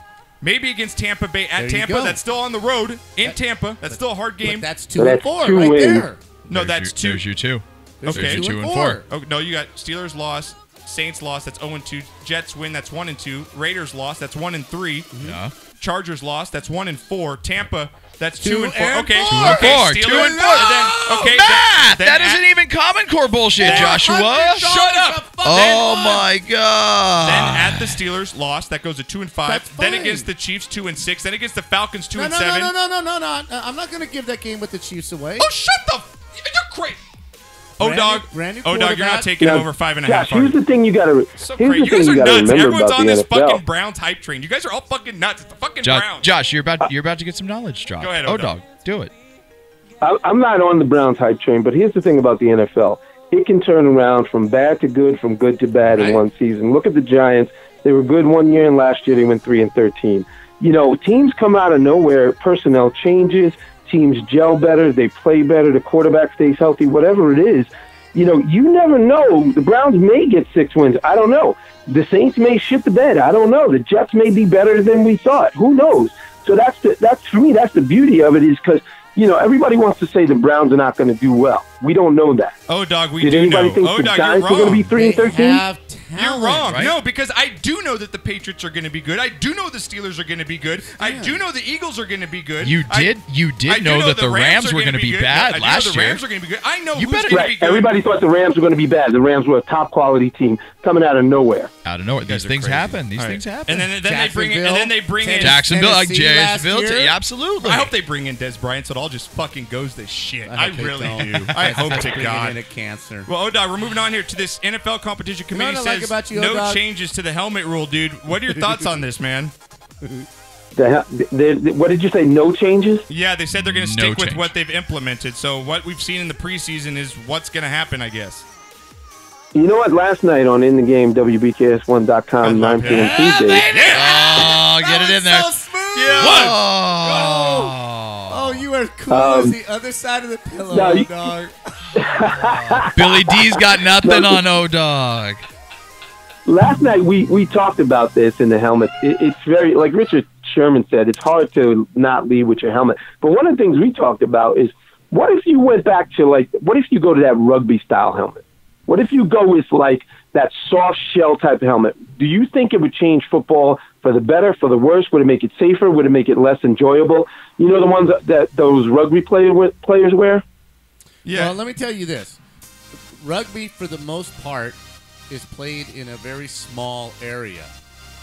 Maybe against Tampa Bay at There you Tampa. go. That's still on the road in Tampa. That's still a hard game. But that's So that's 2-4 two right wins. there. No, that's two. There's you two. There's Okay. There's you 2 and 2-4. 4. Oh, no, you got Steelers loss, Saints loss. That's 0-2. Jets win. That's 1-2. Raiders loss. That's 1-3. Yeah. Chargers lost. That's 1-4. Tampa. That's 2 2-4. and Okay, 4. 2 and 4. Steelers, 2 and 4. Okay, Matt, then that at- isn't even Common Core bullshit, Joshua. Shut up. Oh my God. Then at the Steelers lost. That goes to 2-5. That's Then fine. against the Chiefs 2-6. Then against the Falcons 2-7. No. I'm not going to give that game with the Chiefs away. Oh, shut the! You're crazy. O-Dawg, brand new O-Dawg, you're not quarterback. taking Now, him over 5.5. Josh, are here's you? the thing you got to So here's crazy. the You guys thing are you got to nuts. remember Everyone's about on the this NFL. fucking Browns hype train. You guys are all fucking nuts. It's the fucking Browns. Josh, you're about to get some knowledge drop. Go ahead, O-Dawg, do it. I'm not on the Browns hype train, but here's the thing about the NFL. It can turn around from bad to good, from good to bad in Right. one season. Look at the Giants. They were good one year, and last year they went 3-13. You know, teams come out of nowhere, personnel changes, teams gel better, they play better, the quarterback stays healthy, whatever it is. You know, you never know. The Browns may get 6 wins. I don't know. The Saints may shit the bed. I don't know. The Jets may be better than we thought. Who knows? So that's for me, that's the beauty of it is because, you know, everybody wants to say the Browns are not going to do well. We don't know that. O-Dawg, we Did do anybody know. think the O-Dawg, Giants you're were going to wrong. be 3-13? They have You're talent. wrong. Right? No, because I do know that the Patriots are going to be good. I do know the Steelers are going to be good. I do know the Eagles are going to be good. You did I do know that the Rams were going to be good. bad I do last know the year. Rams are going to be good. I know You who's better- going to be Right. good. Everybody thought the Rams were going to be bad. The Rams were a top quality team coming out of nowhere. Out of nowhere, these are things crazy. happen. These All right. things happen. And then they bring in Jacksonville, like Tennessee last Jacksonville. year. Yeah, absolutely. I hope they bring in Des Bryant so it all just fucking goes to shit. I hope they really don't. do. I hope to Bringing God. in a cancer. Well, O-Dawg, we're moving on here to this NFL competition committee what I like says about you, no O-Dawg? changes to the helmet rule, dude. What are your thoughts on this, man? What did you say? No changes? Yeah, they said they're going to No stick with change. what they've implemented. So what we've seen in the preseason is what's going to happen, I guess. You know what? Last night on In the Game, WBKS1.com, 9 p.m. Tuesday. Oh, get it in there. So smooth. Oh. Oh, you are cool as the other side of the pillow, No, you- dog. Billy D's got nothing on O-Dawg. Last night we talked about this in the helmet. It's very, like Richard Sherman said, it's hard to not lead with your helmet. But one of the things we talked about is, what if you went back to what if you go to that rugby style helmet? What if you go with like that soft shell type of helmet? Do you think it would change football for the better, for the worse? Would it make it safer? Would it make it less enjoyable? You know, the ones that those rugby players wear? Yeah. Well, let me tell you this. Rugby, for the most part, is played in a very small area.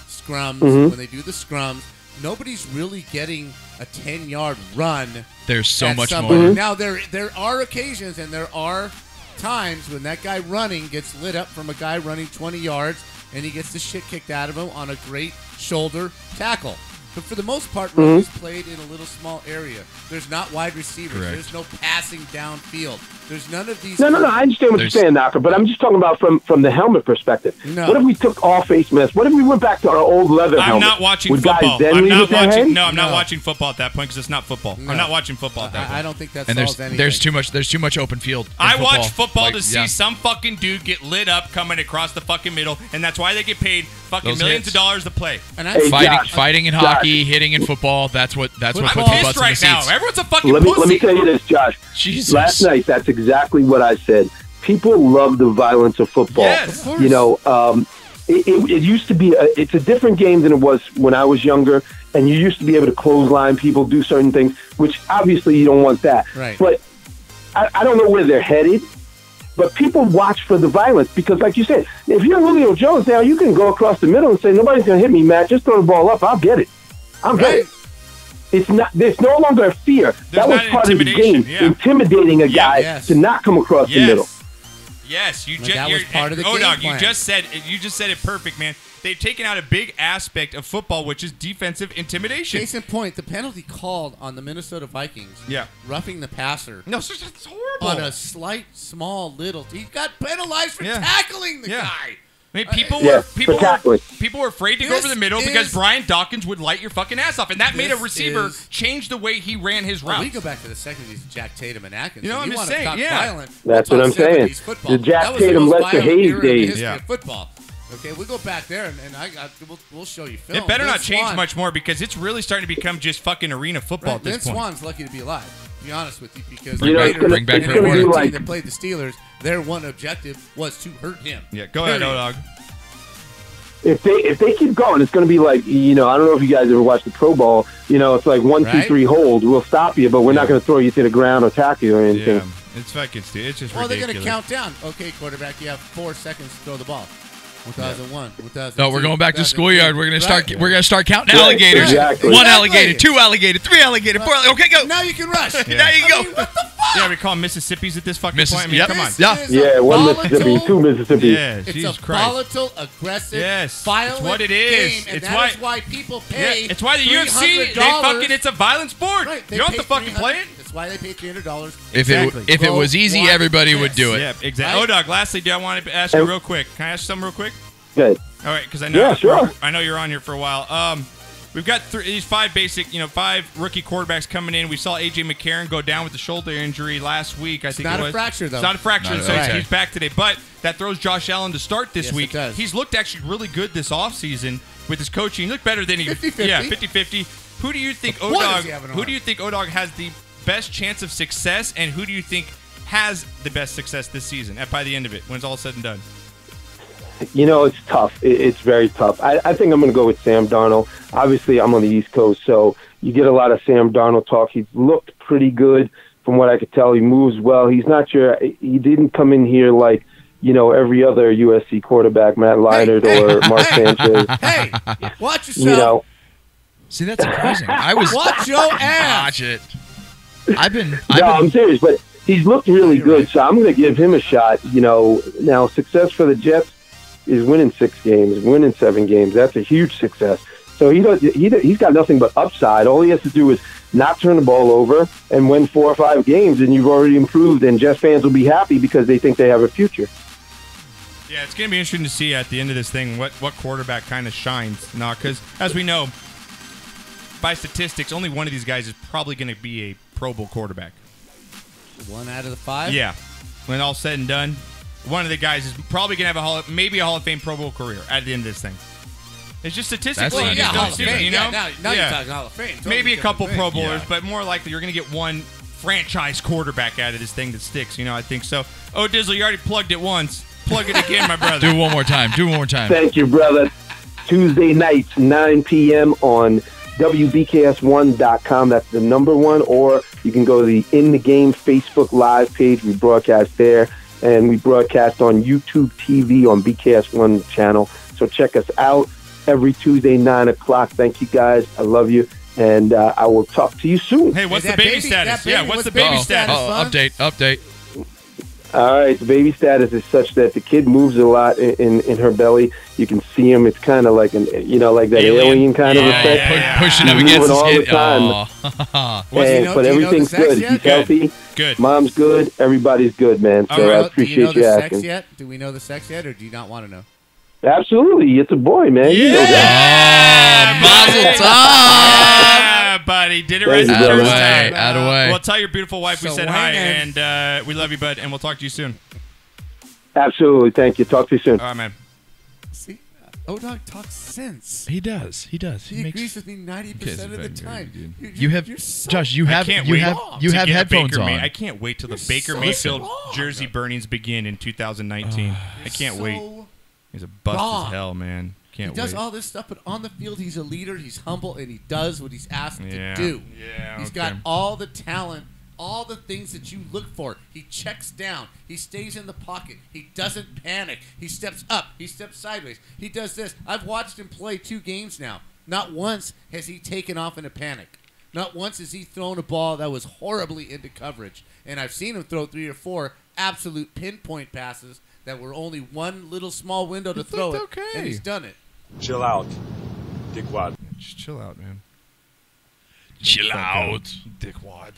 Scrums, when they do the scrums, nobody's really getting a 10-yard run. There's so at much somebody. more. Now, there are occasions and there are times when that guy running gets lit up from a guy running 20 yards and he gets the shit kicked out of him on a great shoulder tackle. But for the most part, rugby's played in a little small area. There's not wide receivers. Correct. There's no passing downfield. There's none of these. No. I understand what you're saying, Knocker, but I'm just talking about from the helmet perspective. No. What if we took all face masks? What if we went back to our old leather I'm helmet? not watching Would football. guys then I'm leave not with their watching. head? No, I'm not No. watching football at that point because it's not football. No. I'm not watching football at that point. I don't think that And solves there's anything. too much open field. in I watch football Like, to see yeah. some fucking dude get lit up coming across the fucking middle, and that's why they get paid fucking Those millions hits. of dollars to play. And I, Hey, Fighting, Josh, fighting in Josh. hockey, hitting in football. That's what I'm puts the pissed butts in the right now. seats. Everyone's a fucking Let pussy. me tell you this, Josh. Jesus. Last night, that's exactly what I said. People love the violence of football. Yes. Of course. You know, it used to be, it's a different game than it was when I was younger, and you used to be able to clothesline people, do certain things, which obviously you don't want that. Right. But I don't know where they're headed, but people watch for the violence because, like you said, if you're Julio Jones now, you can go across the middle and say, nobody's going to hit me, Matt. Just throw the ball up. I'll get it. I'll get it. It's not. There's no longer a fear. That was not an part of the intimidation, game, yeah. intimidating a guy Yes. to not come across the middle. Yes, you Like, just that was part of the game O-Dawg, plan. you just said it perfect, man. They've taken out a big aspect of football, which is defensive intimidation. case in point, the penalty called on the Minnesota Vikings, Yeah. roughing the passer No, it's horrible. on a slight, small, little. He got penalized for Yeah. tackling the Yeah. guy. I mean, people Yeah, were for tackling. afraid to go over the middle because is- Brian Dawkins would light your fucking ass off, and that made a This receiver is- change the way he ran his Well, routes. we go back to the 70s, Jack Tatum and Atkins. You know, If I'm just wanna saying, talk yeah. violent, That's we'll what I'm talk saying. 70s football. The Jack That was the Tatum, most Lester violent Hayes era in the days. history Yeah. of football. Okay, we go back there, and we'll show you film. It better not Vince change Swan- much more because it's really starting to become just fucking arena football Right, at this Vince point. Swan's lucky to be alive. To be honest with you, because Bring back- Raiders- bring back and Kurt every Warner. team Like- that played the Steelers, their one objective was to hurt him. Yeah, go ahead, Period. O-Dawg. If they keep going, it's going to be like, you know, I don't know if you guys ever watched the Pro Bowl. You know, it's like 1, 2, Right. 3 hold. We'll stop you, but we're not going to throw you to the ground or tackle you or anything. Yeah, it's fucking stupid. It's just Well, they're ridiculous. going to count down. Okay, quarterback, you have 4 seconds to throw the ball. 1001, 1002. No, we're going back to 1003. schoolyard. We're gonna start. Right. We're gonna start counting Right, alligators. exactly. One Exactly. alligator, 2 alligator, 3 alligator, 4. Okay, go. Now you can rush. Now you I go. mean, what the fuck? Yeah, we call them Mississippi's at this fucking point. I mean, Yep. come on. This Yeah. is Yeah, a 1 volatile- Mississippi, 2 Mississippi. Yeah, It's Jesus a Christ. volatile, aggressive, Yes, violent it's what it is. game, and It's that is why- why people Yeah, pay. it's why the UFC, $300. it's a violent sport. Right, they you don't have pay to fucking play it. $300. That's why they pay $300. If Exactly. it Go was easy, watch everybody this. would do it. Yeah, exactly. Right? O-Dawg, lastly, I want to ask you real quick. Can I ask you something real quick? Good. All right, because I know, Yeah, sure. I know you're on here for a while. We've got these 5 basic, 5 rookie quarterbacks coming in. We saw A.J. McCarron go down with the shoulder injury last week. I think not it a was. fracture, though. It's not a fracture, Not so a- okay. he's back today. But that throws Josh Allen to start this Yes, week. it does. He's looked actually really good this offseason with his coaching. He looked better than he 50-50. Yeah, 50-50. Who do you think What is O-Dawg? he having Who on? do you think O-Dawg has the best chance of success, and who do you think has the best success this season by the end of it, when it's all said and done? It's tough. It's very tough. I think I'm going to go with Sam Darnold. Obviously, I'm on the East Coast, so you get a lot of Sam Darnold talk. He's looked pretty good from what I could tell. He moves well. He didn't come in here like, every other USC quarterback, Matt Leinart or Mark Sanchez. Hey, watch yourself. See, that's surprising. Watch your ass. Watch it. I'm serious, but he's looked really good, so I'm going to give him a shot. Now success for the Jets is winning 6 games, winning 7 games. That's a huge success. So he's got nothing but upside. All he has to do is not turn the ball over and win 4 or 5 games, and you've already improved, and Jets fans will be happy because they think they have a future. Yeah, it's going to be interesting to see at the end of this thing what quarterback kind of shines. Because, as we know, by statistics, only one of these guys is probably going to be a Pro Bowl quarterback. 1 out of the 5? Yeah. When all's said and done, one of the guys is probably going to have maybe a Hall of Fame Pro Bowl career at the end of this thing. It's just statistically, Well, you just Hall don't of see Fame. it, Now you're talking Hall of Fame. Totally maybe a couple different Pro thing. Bowlers, but more likely you're going to get one franchise quarterback out of this thing that sticks. I think so. Oh, Dizzle, you already plugged it once. Plug it again, my brother. Do it one more time. Thank you, brother. Tuesday nights, 9 p.m. on WBKS1.com. That's the number 1. Or you can go to the In the Game Facebook Live page. We broadcast there. And we broadcast on YouTube TV on BKS1 channel. So check us out every Tuesday, 9 o'clock. Thank you, guys. I love you. And I will talk to you soon. Hey, what's the baby status? Yeah, what's the baby status? Update. All right, the baby status is such that the kid moves a lot in her belly. You can see him. It's kind of like like that alien kind of effect. Pushing him He's against moving his all skin. the time. But everything's good. He's healthy. Good. Mom's good. Everybody's good, man. So I appreciate you asking. Do we know the sex yet, or do you not want to know? Absolutely, it's a boy, man. You know that. Mazel tov. Yeah, buddy. Did it right the Thank you, first brother. time. Atta-way. Well, tell your beautiful wife we So said hi, winging. and we love you, bud, and we'll talk to you soon. Absolutely. Thank you. Talk to you soon. All right, man. See, O-Dawg talks sense. He does. He He agrees with me 90% of the time. You have, You're so Josh. You have can't you wait have to have get a headphones Baker on. I can't wait till the Baker so Mayfield wrong. jersey burnings begin in 2019. I can't wait. He's a bust wrong. as hell, man. Can't He does wait. all this stuff, but on the field, he's a leader. He's humble, and he does what he's asked Yeah. to do. Yeah, He's okay. got all the talent, all the things that you look for. He checks down. He stays in the pocket. He doesn't panic. He steps up. He steps sideways. He does this. I've watched him play 2 games now. Not once has he taken off in a panic. Not once has he thrown a ball that was horribly into coverage. And I've seen him throw 3 or 4 absolute pinpoint passes that were only one little small window to throw it, okay. and he's done it. Chill out, dickwad. Just chill out, man. Chill out. Dickwad.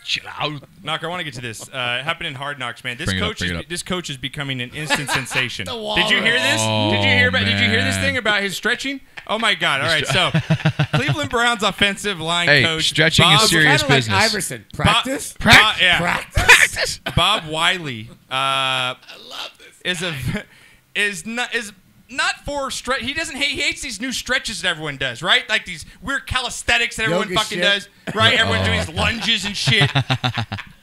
Chill out. Knock, I want to get to this. It happened in Hard Knocks, man. Bring it up. This coach is becoming an instant sensation. The Did you hear this? Did you hear this man. thing about his stretching? Oh my God! All right, so Cleveland Browns offensive line Hey, coach stretching is Bob, serious Kind of business. like Iverson. Practice? Practice. Bob Wiley. I love this. Is not for stretch. He doesn't hate. He hates these new stretches that everyone does, right? Like these weird calisthenics that everyone Yoga fucking shit. does, right? Everyone doing these lunges and shit.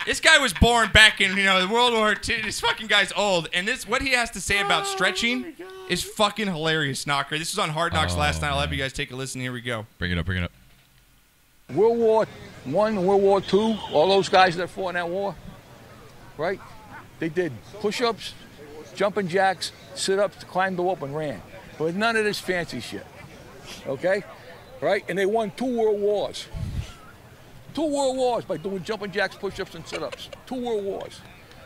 This guy was born back in World War II. This fucking guy's old, and what he has to say about stretching is fucking hilarious, Knocker. This was on Hard Knocks last night. I'll have you guys take a listen. Here we go. Bring it up. World War I, World War II, all those guys that fought in that war, right? They did push-ups, jumping jacks, sit-ups, climbed the rope and ran. But none of this fancy shit, okay? Right? And they won 2 world wars. 2 world wars by doing jumping jacks, push-ups, and sit-ups. 2 world wars.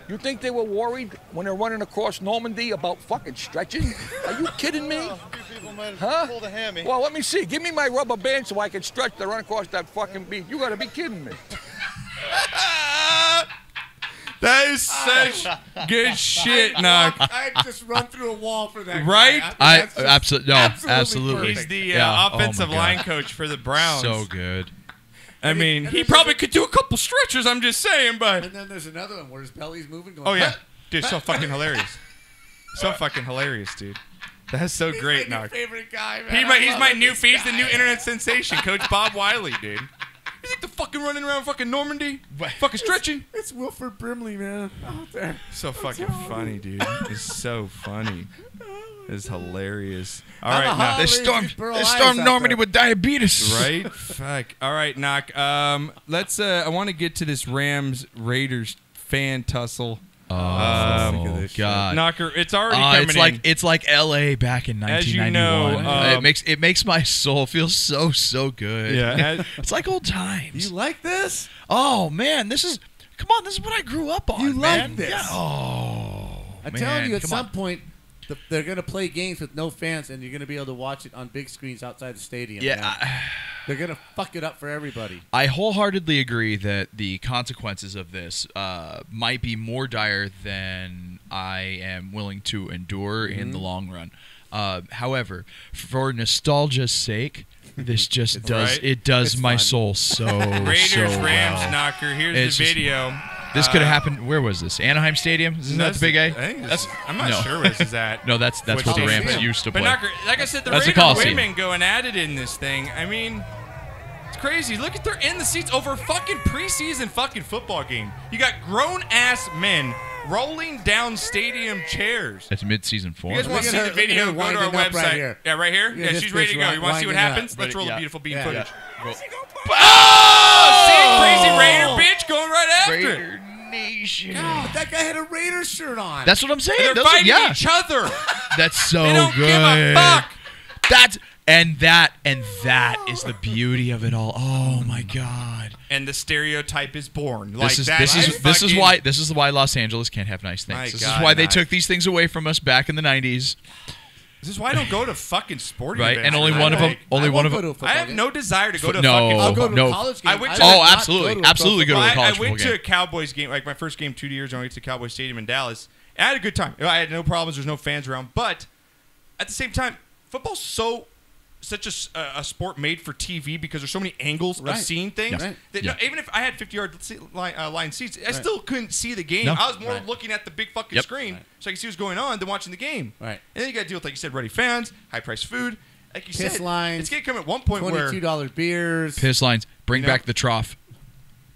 You think they were worried when they're running across Normandy about fucking stretching? Are you kidding me? Huh? Well, let me see. Give me my rubber band so I can stretch to run across that fucking beach. You gotta be kidding me. That is such good shit, Knock. I'd just run through a wall for that Right? guy. That's just Absolutely. He's the Yeah. Oh offensive my God. line coach for the Browns. So good. I mean, he probably could do a couple stretches. I'm just saying, but And then there's another one where his belly's moving. Going, oh yeah, "Huh?" dude, so fucking hilarious. So fucking hilarious, dude. That's so He's great, like your Knock. favorite guy, man. He's my new. He's the new internet sensation, Coach Bob Wiley, dude. You think they're fucking running around fucking Normandy? Fucking stretching? It's Wilford Brimley, man. Out there. So fucking funny, dude. It's so funny. It's hilarious. All I'm right, a now. They stormed Normandy with diabetes. Right? Fuck. All right, Knock. Let's. I want to get to this Rams Raiders fan tussle. Oh God, Knocker! It's already coming in. It's like L.A. back in 1991. As you know, it makes my soul feel so good. Yeah, it's like old times. You like this? Oh man, this is what I grew up on. You man. like this? Yeah. Oh, I'm man. telling you, at Come some on. point, they're going to play games with no fans, and you're going to be able to watch it on big screens outside the stadium. Yeah. man. They're going to fuck it up for everybody. I wholeheartedly agree that the consequences of this might be more dire than I am willing to endure in the long run. However, for nostalgia's sake, this just does right. it does It's my fun. soul so Raiders so Rams well. Knocker. Here's It's the just- video. This could have happened. Where was this? Anaheim Stadium? Isn't that the Big A? I think I'm not sure where this is at. No, that's Which where the stadium? Rams used to But play. Knocker, like I said, the That's the Raiders Coliseum. women going at it in this thing. I mean, it's crazy. Look at they're in the seats over a fucking preseason fucking football game. You got grown ass men rolling down stadium chairs. That's mid-season four. You guys want to Look see at the her- video? look Go at to her our winding up website. right here. Yeah, right here. Yeah, Yeah, this she's ready to bitch go. You want to see what winding up. happens? Let's roll the Yeah. beautiful bean Ready, footage. yeah. Oh, see, crazy Raider bitch going right after it. Raider Nation. God, that guy had a Raiders shirt on. That's what I'm saying. They're Those are- fighting yeah. each other. That's so They don't good. give a fuck. That is the beauty of it all. Oh my God. And the stereotype is born. Like This is that. this is why Los Angeles can't have nice things. My This God, is why they Knock. took these things away from us back in the 90s, This is why I don't go to fucking sporting right? events. And only I one of them. like- Only I one of won't go them. to a I football have game. no desire to go to a No. fucking. I'll go to no. a college game. I went I to- would Oh, not absolutely. go to a Absolutely go to a Well, college I went football to a game. Cowboys game, like my first game 2 years ago. I went to Cowboys Stadium in Dallas. And I had a good time. I had no problems. There's no fans around. But at the same time, football's such a sport made for TV because there's so many angles of Right. seeing things. Yeah. Right. That, Yeah. no, even if I had 50-yard line seats, I still couldn't see the game. No. I was more Right. looking at the big fucking Yep. screen so I could see what's going on than watching the game. Right. And then you got to deal with, like you said, ready fans, high-priced food. Like you Piss said, lines, it's going to come at one point where $22 beers. Piss lines. Bring You know? back the trough.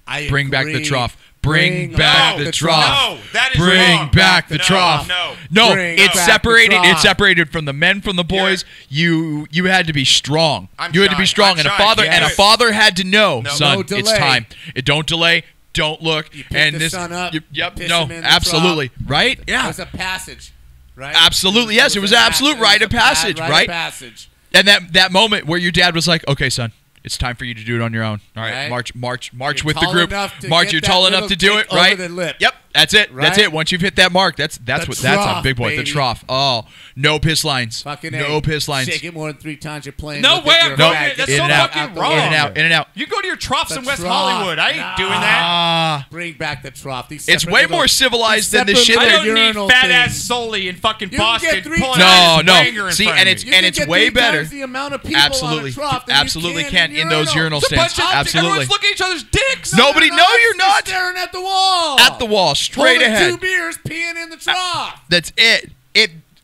I Bring back the agree. trough. Bring back the trough. No, that is Bring wrong. back the No, trough. no. No, Bring it's back separated. the trough. It's separated from the men from the boys. You had to be strong. I'm You had to be shy. strong, I'm and a shy. father Yes. and a father had to know, No. son, No it's delay. time. Don't delay. Don't look. You pick and the this, son up, yep. piss No, him in the absolutely. trough. Right? It Yeah. was a passage, right? Absolutely, yes, it was a absolute rite of passage, rite right? of passage. And that moment where your dad was like, "Okay, son, it's time for you to do it on your own. All right, Right. march You're with the tall group. enough to March. get You're that tall enough little to do it, dick over right? the lip. Yep, that's it. That's Right? it. Once you've hit that mark, that's The a trough, big boy. baby. The trough. Oh, no piss lines. Fucking no A. piss lines. Shake it more than 3 times. You're playing. No with way it, I'm you're going fat. there. Get That's the so in and out, fucking the wrong. In and out. In and out. You go to your troughs The in West trough. Hollywood. I ain't doing that. Ah. Bring back the trough. These It's separate way little- more civilized these than the separate shit I little that don't need urinal fat things. ass Sully in fucking You can Boston get 3 pulling times- out his No. wanger in See, front and of it's me. You can it's get way 3 better. times the amount of people Absolutely, on a trough than absolutely you can in those urinals. urinal It's a bunch stands. of Absolutely. Everyone's looking at each other's dicks. Nobody. No, you're You're not. staring at the wall. At the wall, straight Holding ahead. 2 beers, peeing in the trough. That's it.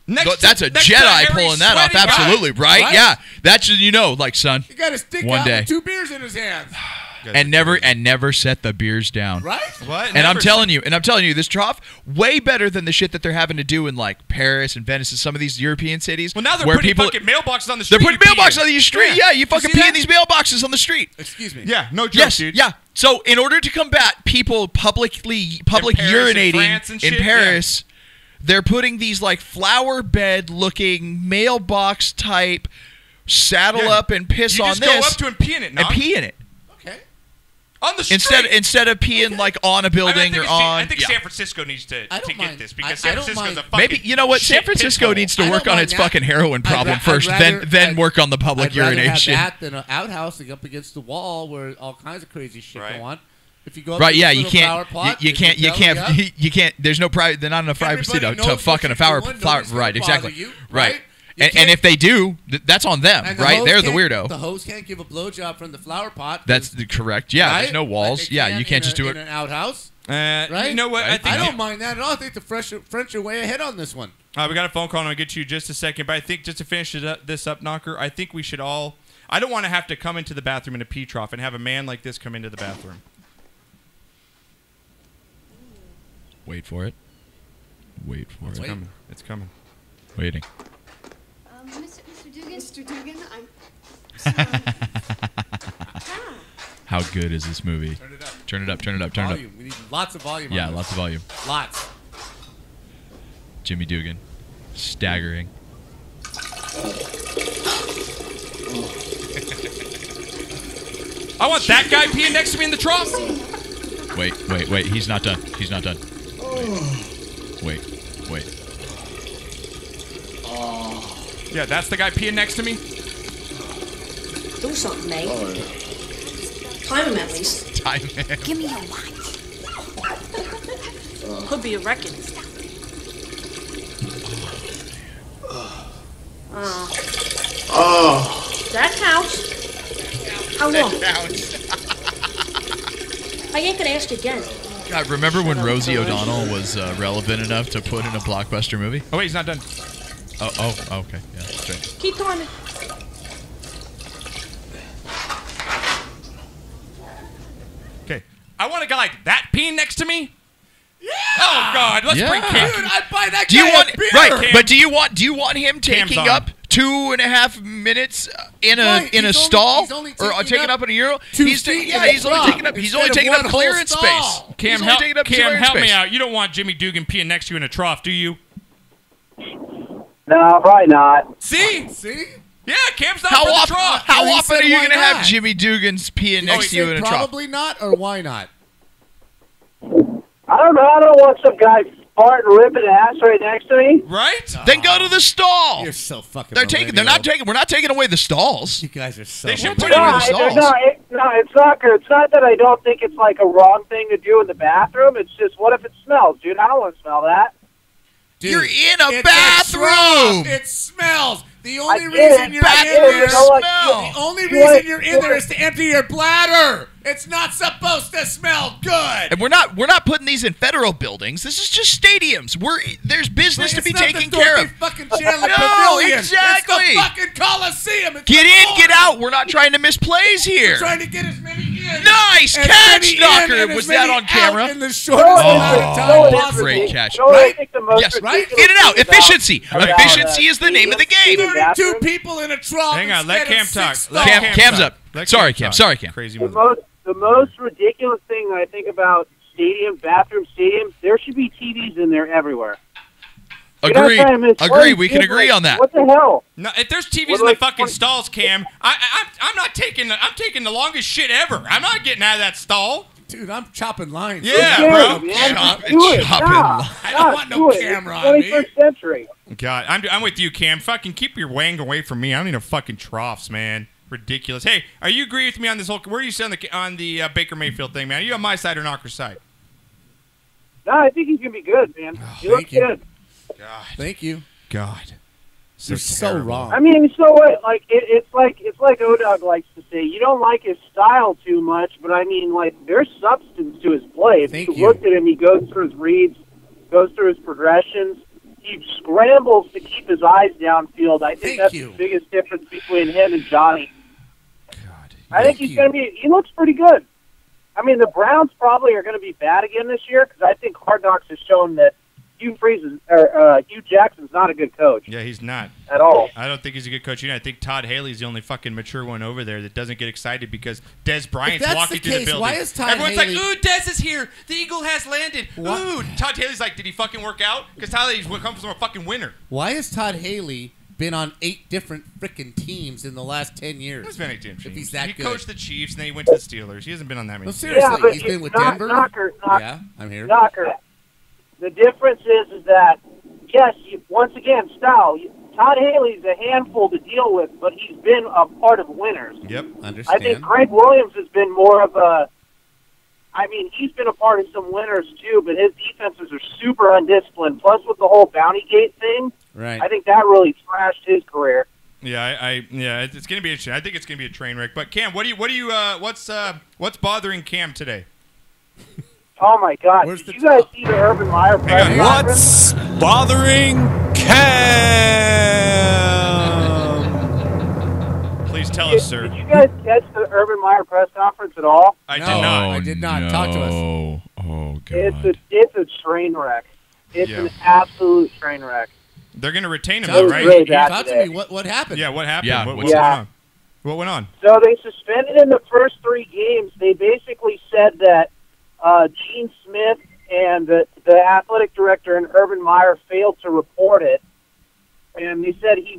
Next That's to- a next to Jedi hairy, pulling that off. sweaty guy. Absolutely, right? Right? Yeah. That's like, son, He got his stick One out day. with 2 beers in his hands. and never set the beers down. Right? What? And I'm Never- telling you, this trough way better than the shit that they're having to do in like Paris and Venice and some of these European cities. Well, now they're where putting people fucking mailboxes on the they're street. putting you pee mailboxes in. on the street. Yeah, you fucking see pee in that? these mailboxes on the street. Excuse me. Yeah, no joke, Yes, dude. yeah. So in order to combat people public Paris and France urinating and in shit, Paris, they're putting these like flower bed looking mailbox type saddle Yeah. up and piss You on just this go up to and pee in it, and Nog. pee in it Okay. on the street. instead of peeing like on a building or on. I think yeah. San Francisco needs to I don't get mind. this because I San don't Francisco's mind. a fucking Maybe you know what? San shit Francisco pithole. needs to I work don't on mind its that. fucking heroin problem I'd first, rather- then I'd- work on the public I'd rather urination. have that than an outhouse like up against the wall where all kinds of crazy shit Right. go on. If you go up Right? to this Yeah, you little flower can't. pot, You they can't. can You belly up. can't. You can't. There's no private. There's not enough privacy Everybody to knows fucking what a you're flower. doing. Nobody's gonna Right? bother Exactly. you, Right. right? You And can't- if they do, that's on them, And the right? hose They're the can't- weirdo. The hose can't give a blowjob from the flower pot. That's correct. Yeah. right? There's no walls. Like they Yeah. can You can't in just do in it. an outhouse. Right? You know what? Right. I think I don't mind that at all. I think the French are way ahead on this one. we got a phone call, and I'll get to you in just a second. But I think just to finish this up, Knocker, I think we should all. I don't want to have to come into the bathroom in a pee trough and have a man like this come into the bathroom. Wait for it. Wait for it. It's coming. It's coming. Waiting. Mr. Dugan? Mr. Dugan, I'm... How good is this movie? Turn it up. Turn it up, turn it up, turn it up. Volume. We need lots of volume. Yeah, on this. lots of volume. Lots. Jimmy Dugan. Staggering. I want that guy peeing next to me in the trough. Wait. He's not done. He's not done. Wait. Yeah, that's the guy peeing next to me. Do something, mate. Time him at least. Time. Give me your watch. Could be a wrecking. That counts. How long? I ain't gonna ask again. God, remember when Rosie O'Donnell was relevant enough to put in a blockbuster movie? Oh, wait, he's not done. Oh, okay. Yeah, that's right. Keep timing. Okay. I want a guy like that peeing next to me. Yeah. Oh, God. Let's bring Cam. Dude, I'd buy that Do you guy want a beer. right? Cam. But do you want him Cam's taking on. up 2.5 minutes in a Right, in a he's stall only or taking taking up up in a euro? 2 He's feet yeah, in a he's only trough taking up instead of taking up one whole clearance space. stall. Cam, He's only taking up Cam, clearance help me space. out. You don't want Jimmy Dugan peeing next to you in a trough, do you? No, probably not. See? See? Yeah, Cam's not How for the often? trough. How He often said are you why going to have not? Jimmy Dugan's peeing next to you in a trough? Probably not, or why not? I don't know. I don't want some guy farting, ripping ass right next to me. Right? Then go to the stall. You're so fucking. They're not taking. We're not taking away the stalls. You guys are so. They should We're put taking him away in the the stalls. It's not good. It's not that I don't think it's like a wrong thing to do in the bathroom. It's just, what if it smells, dude? I don't want to smell that. Dude, You're in a it's bathroom. trough. It smells. The I only get reason it. you're Bathroom in there. smell. The only reason you're in there is to empty your bladder. It's not supposed to smell good. And we're not putting these in federal buildings. This is just stadiums. There's business to be taken care of. Fucking Chandler No, Pavilion. exactly. It's the fucking Coliseum. It's Get the in, Forum. get out. We're not trying to miss plays We're here. trying to get as many in. Nice as catch, many in Knocker. and as Was that many on camera? out in the shortest amount of time Oh, possible. great catch. You know what I Right? think the most Yes, ridiculous get it out. thing about- Efficiency. about, Efficiency is the name of the game. 32 people in a trough. Hang on, let instead Cam of talk. 6 Let stalls. Cam's talk. up. Let Sorry, Cam Cam. talk. Sorry, Cam. Crazy The mother. most ridiculous thing that I think about bathroom stadiums, there should be TVs in there everywhere. You're not Agreed. trying to miss Agree. plays, We can dude. agree on that. What the hell? No, if there's TVs What in the like fucking 20 stalls, Cam, I'm not taking. I'm taking the longest shit ever. I'm not getting out of that stall. Dude, I'm chopping lines. Yeah, Yeah, bro. man. Chop- Do it. chopping Nah, line. I don't want no do it. camera It's on me. 21st century. God, I'm with you, Cam. Fucking keep your wang away from me. I don't need no fucking troughs, man. Ridiculous. Hey, are you agree with me on this whole? Where are you on the Baker Mayfield thing, man? Are you on my side or Knocker's side? No, I think he's gonna be good, man. He looks thank you. good. God, Thank you. God, You're so terrible. wrong. I mean, so what? Like it's like O-Dawg likes to say. You don't like his style too much, but I mean, like there's substance to his play. If Thank you you. look at him, he goes through his reads, goes through his progressions. He scrambles to keep his eyes downfield. I think Thank that's you. the biggest difference between him and Johnny. God. I think Thank he's you. going to be. He looks pretty good. I mean, the Browns probably are going to be bad again this year because I think Hard Knocks has shown that Hugh Jackson's not a good coach Yeah, he's not. at all. I don't think he's a good coach. I think Todd Haley's the only fucking mature one over there that doesn't get excited because Des Bryant's that's walking the through the case, building. why is Todd Everyone's Haley- like, "Ooh, Des is here. The Eagle has landed." What? Ooh, Todd Haley's like, "Did he fucking work out?" Because Todd Haley's comes from a fucking winner. Why has Todd Haley been on 8 different freaking teams in the last 10 years? He's been a team. If he's that he good. coached the Chiefs, and then he went to the Steelers. He hasn't been on that many. No, teams. seriously, Yeah, but he's been with it's Denver. Knocker. Yeah, I'm here. Knocker. The difference is that, yes, once again, style. Todd Haley's a handful to deal with, but he's been a part of winners. Yep. I Understand. think Greg Williams has been more of a. I mean, he's been a part of some winners too, but his defenses are super undisciplined. Plus, with the whole bounty gate thing, Right. I think that really trashed his career. Yeah, yeah, it's going to be interesting. I think it's going to be a train wreck. But Cam, what's bothering Cam today? Oh my God! Where's Did the you guys top? see the Urban Meyer press Hang on. conference? What's bothering Cam? Please tell us, sir. Did you guys catch the Urban Meyer press conference at all? I did not. I did not. Talk to us. Oh, God. It's a train wreck. It's an absolute train wreck. They're going to retain him, It though, was right? really bad Talk today. to me. What happened? Yeah, what happened? Yeah, What what's went on? What went on? So they suspended in the first 3 games. They basically said that Gene Smith and the athletic director and Urban Meyer failed to report it. And they said he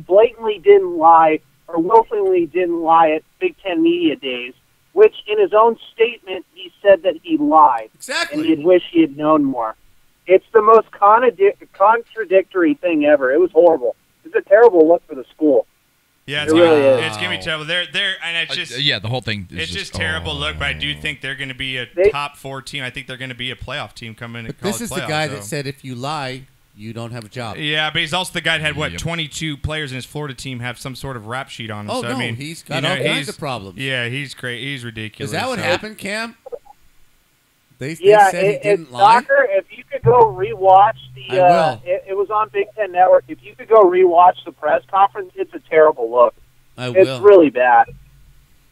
blatantly didn't lie or willfully didn't lie at Big Ten Media Days, which in his own statement he said that he lied. Exactly. And he'd wish he had known more. It's the most contradictory thing ever. It was horrible. It's a terrible look for the school. Yeah, It really is. it's gonna be terrible. They're and it's just yeah, the whole thing is it's just terrible look. But I do think they're going to be a top 4 team. I think they're going to be a playoff team coming in. But this is the guy so. that said if you lie, you don't have a job. Yeah, but he's also the guy that had, what, Yep. 22 players in his Florida team have some sort of rap sheet on him. Oh, so, no, I mean, he's got all kinds of problems. Yeah, he's great. He's ridiculous. Is that what so. happened, Cam? They Yeah, said he didn't it's lie? soccer. If you could go rewatch I will. it was on Big Ten Network. If you could go rewatch the press conference, it's a terrible look. I It's will. really bad.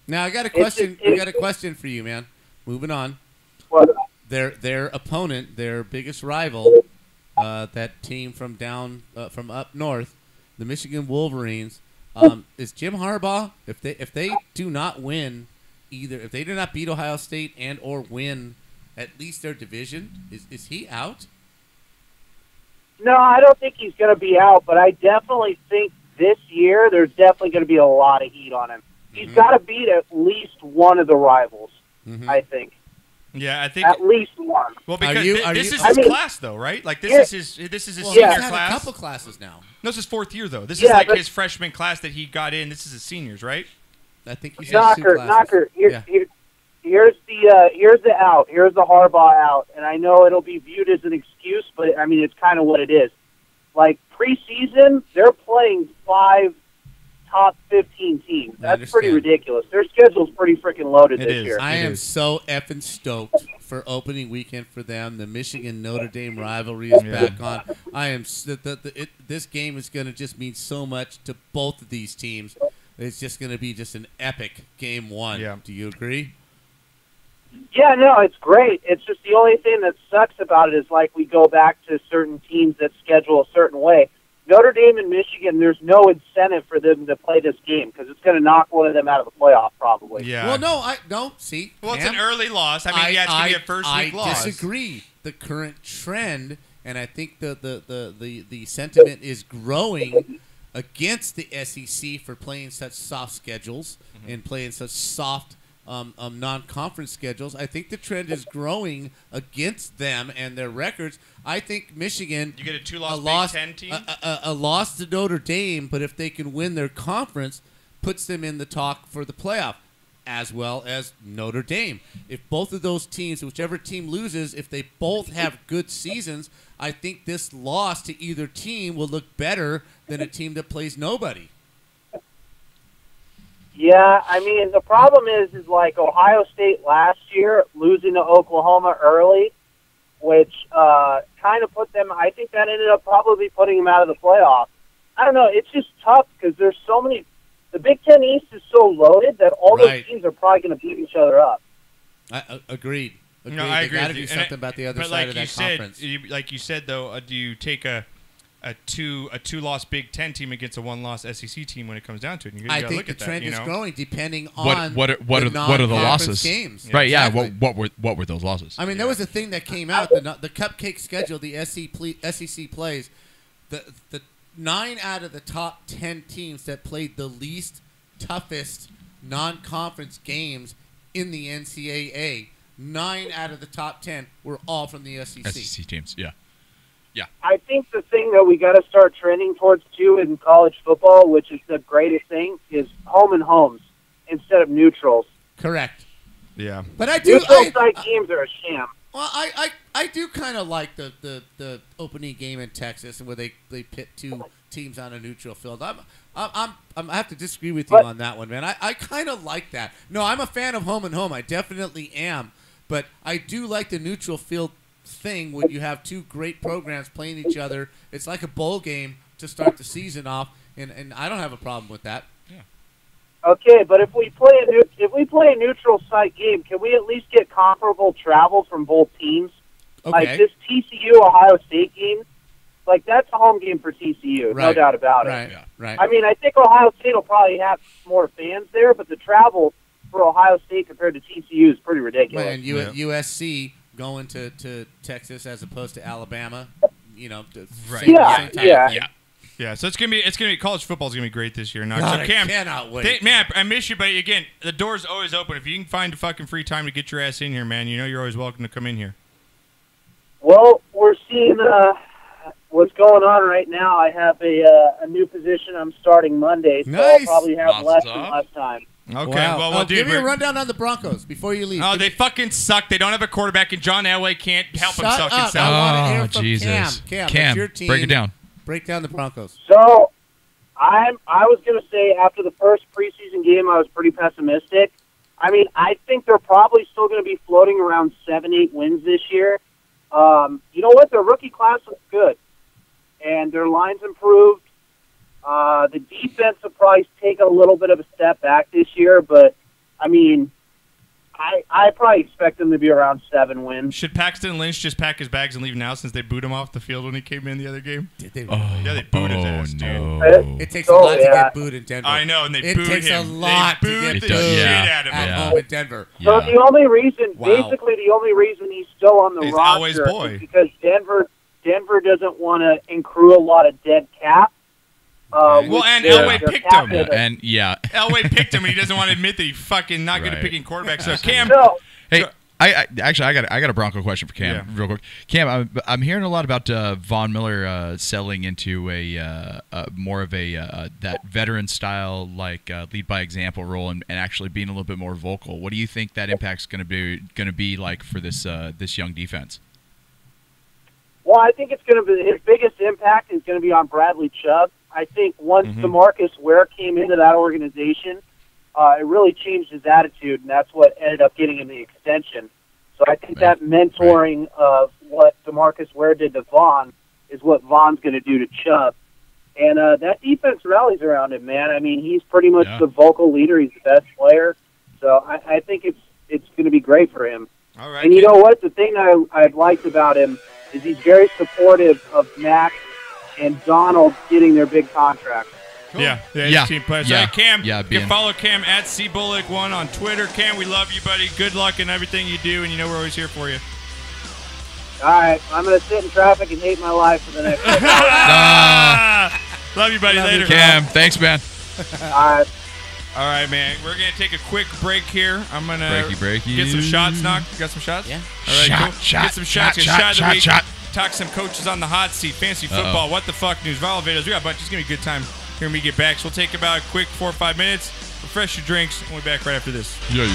Now, I got a question. I got a question for you, man. Moving on. What? Their opponent, their biggest rival, that team from from up north, the Michigan Wolverines, is Jim Harbaugh. If they do not win, if they do not beat Ohio State and or win at least their division, is he out? No, I don't think he's going to be out, but I definitely think this year there's definitely going to be a lot of heat on him. He's got to beat at least one of the rivals, I think. Yeah, I think At least one. Well, because this is I his mean, class, though, right? Like this yeah. is his Well, senior he's had class. a couple classes now. No, this is 4th year though. This Yeah, is like but- his freshman class that he got in. This is his seniors, right? I think he's had 2 classes. Knocker. Yeah. Here's the out. Here's the Harbaugh out, and I know it'll be viewed as an excuse, but I mean it's kind of what it is. Like preseason, they're playing 5 top 15 teams. That's pretty ridiculous. Their schedule's pretty freaking loaded this year. I am so effing stoked for opening weekend for them. The Michigan Notre Dame rivalry is back on. I am. This game is going to just mean so much to both of these teams. It's just going to be just an epic game 1. Yeah. Do you agree? Yeah, no, it's great. It's just the only thing that sucks about it is like we go back to certain teams that schedule a certain way. Notre Dame and Michigan, there's no incentive for them to play this game because it's going to knock one of them out of the playoff probably. Yeah. Well, no. See, Well, it's Cam, an early loss. I mean, yeah, it's going to be a first week loss. I disagree. The current trend, and I think the sentiment is growing against the SEC for playing such soft schedules and playing such soft non-conference schedules. I think the trend is growing against them and their records. I think Michigan, You get a 2-loss Big Ten team? a loss to Notre Dame, but if they can win their conference, puts them in the talk for the playoff, as well as Notre Dame. If both of those teams, whichever team loses, if they both have good seasons, I think this loss to either team will look better than a team that plays nobody. Yeah, I mean, the problem is like Ohio State last year losing to Oklahoma early, which kind of put them, I think that ended up probably putting them out of the playoff. I don't know, it's just tough because there's so many, the Big Ten East is so loaded that all those teams are probably going to beat each other up. Agreed. No, I agree. They got to with you. do something about the other but side like of you that said, conference. Like you said, though, do you take a 2-loss Big Ten team against a 1-loss SEC team when it comes down to it? You I gotta think look the at trend that, you is know? growing depending on What are the non-conference losses? games. Right? Yeah. Exactly. What were those losses? I mean, there was a thing that came out, the cupcake schedule the SEC plays. The 9 out of the top 10 teams that played the least toughest non-conference games in the NCAA, 9 out of the top 10 were all from the SEC. SEC teams, yeah. I think the thing that we got to start trending towards, too, in college football, which is the greatest thing, is home and homes instead of neutrals. Correct. Yeah. But I do. Neutral site games are a sham. Well, I do kind of like the opening game in Texas, where they pit 2 teams on a neutral field. I have to disagree with you on that one, man. I kind of like that. No, I'm a fan of home and home. I definitely am. But I do like the neutral field thing when you have 2 great programs playing each other. It's like a bowl game to start the season off, and I don't have a problem with that. Yeah. Okay, but if we play a neutral site game, can we at least get comparable travel from both teams? Okay. Like this TCU Ohio State game, like that's a home game for TCU, no doubt about it. Right, right. I mean, I think Ohio State will probably have more fans there, but the travel for Ohio State compared to TCU is pretty ridiculous. And USC going to Texas as opposed to Alabama, Right. same type of thing. Yeah, so it's gonna be college football's gonna be great this year. Now, God, so Cam, I cannot wait. Man, I miss you, but again, the door's always open. If you can find fucking free time to get your ass in here, man, you're always welcome to come in here. Well, we're seeing what's going on right now. I have a new position I'm starting Monday, so I'll probably have less time. Okay, Wow. well, dude, give me a rundown on the Broncos before you leave. Oh, they fucking suck. They don't have a quarterback, and John Elway can't help Shut himself. up. I want to hear from Jesus. Cam, Cam, it's your team. break it down. Break down the Broncos. So, I was going to say after the first preseason game, I was pretty pessimistic. I mean, I think they're probably still going to be floating around 7-8 wins this year. You know what? Their rookie class looks good, and their line's improved. The defense will probably take a little bit of a step back this year, but, I mean, I probably expect them to be around 7 wins. Should Paxton Lynch just pack his bags and leave now since they booed him off the field when he came in the other game? Did they? Yeah, they booed his ass, dude. It takes a lot to get booed in Denver. I know, and they booed him. It takes a lot they to booed get the booed shit out of him. at home in Denver. So the only reason, Wow. basically the only reason he's still on the He's roster Elway's boy. is because Denver doesn't want to accrue a lot of dead cap. Well, and Elway picked him. And Elway picked him, and he doesn't want to admit that he fucking not good at picking quarterbacks. So Cam, hey, I got a Bronco question for Cam, real quick. Cam, I'm hearing a lot about Von Miller settling into a more of a that veteran style, like lead by example role, and actually being a little bit more vocal. What do you think that impact's going to be like for this young defense? Well, I think it's going to be his biggest impact is going to be on Bradley Chubb. I think once DeMarcus Ware came into that organization, it really changed his attitude, and that's what ended up getting him the extension. So I think that mentoring of what DeMarcus Ware did to Vaughn is what Vaughn's going to do to Chubb. And that defense rallies around him, man. I mean, he's pretty much the vocal leader. He's the best player. So I think it's going to be great for him. All right, and you know what? The thing I've liked about him is he's very supportive of Mac and Donald getting their big contracts. Cool. Yeah, team players. Yeah. All right, Cam, Yeah, you can follow Cam at CBullock1 on Twitter. Cam, we love you, buddy. Good luck in everything you do, and you know we're always here for you. All right, I'm going to sit in traffic and hate my life for the next Love you, buddy. Later. Cam, thanks, man. All right, man. We're going to take a quick break here. I'm going to Breaky. get some shots knocked. You got some shots? Yeah. All right, Shot, cool. shot, Get some shots. shot, Get shot of the week. shot. Talk some coaches on the hot seat. Fancy football. What the fuck news. Viral videos. We got a bunch. It's going to be a good time here when we get back. So we'll take about a quick 4 or 5 minutes. Refresh your drinks. And we'll be back right after this. Yeah.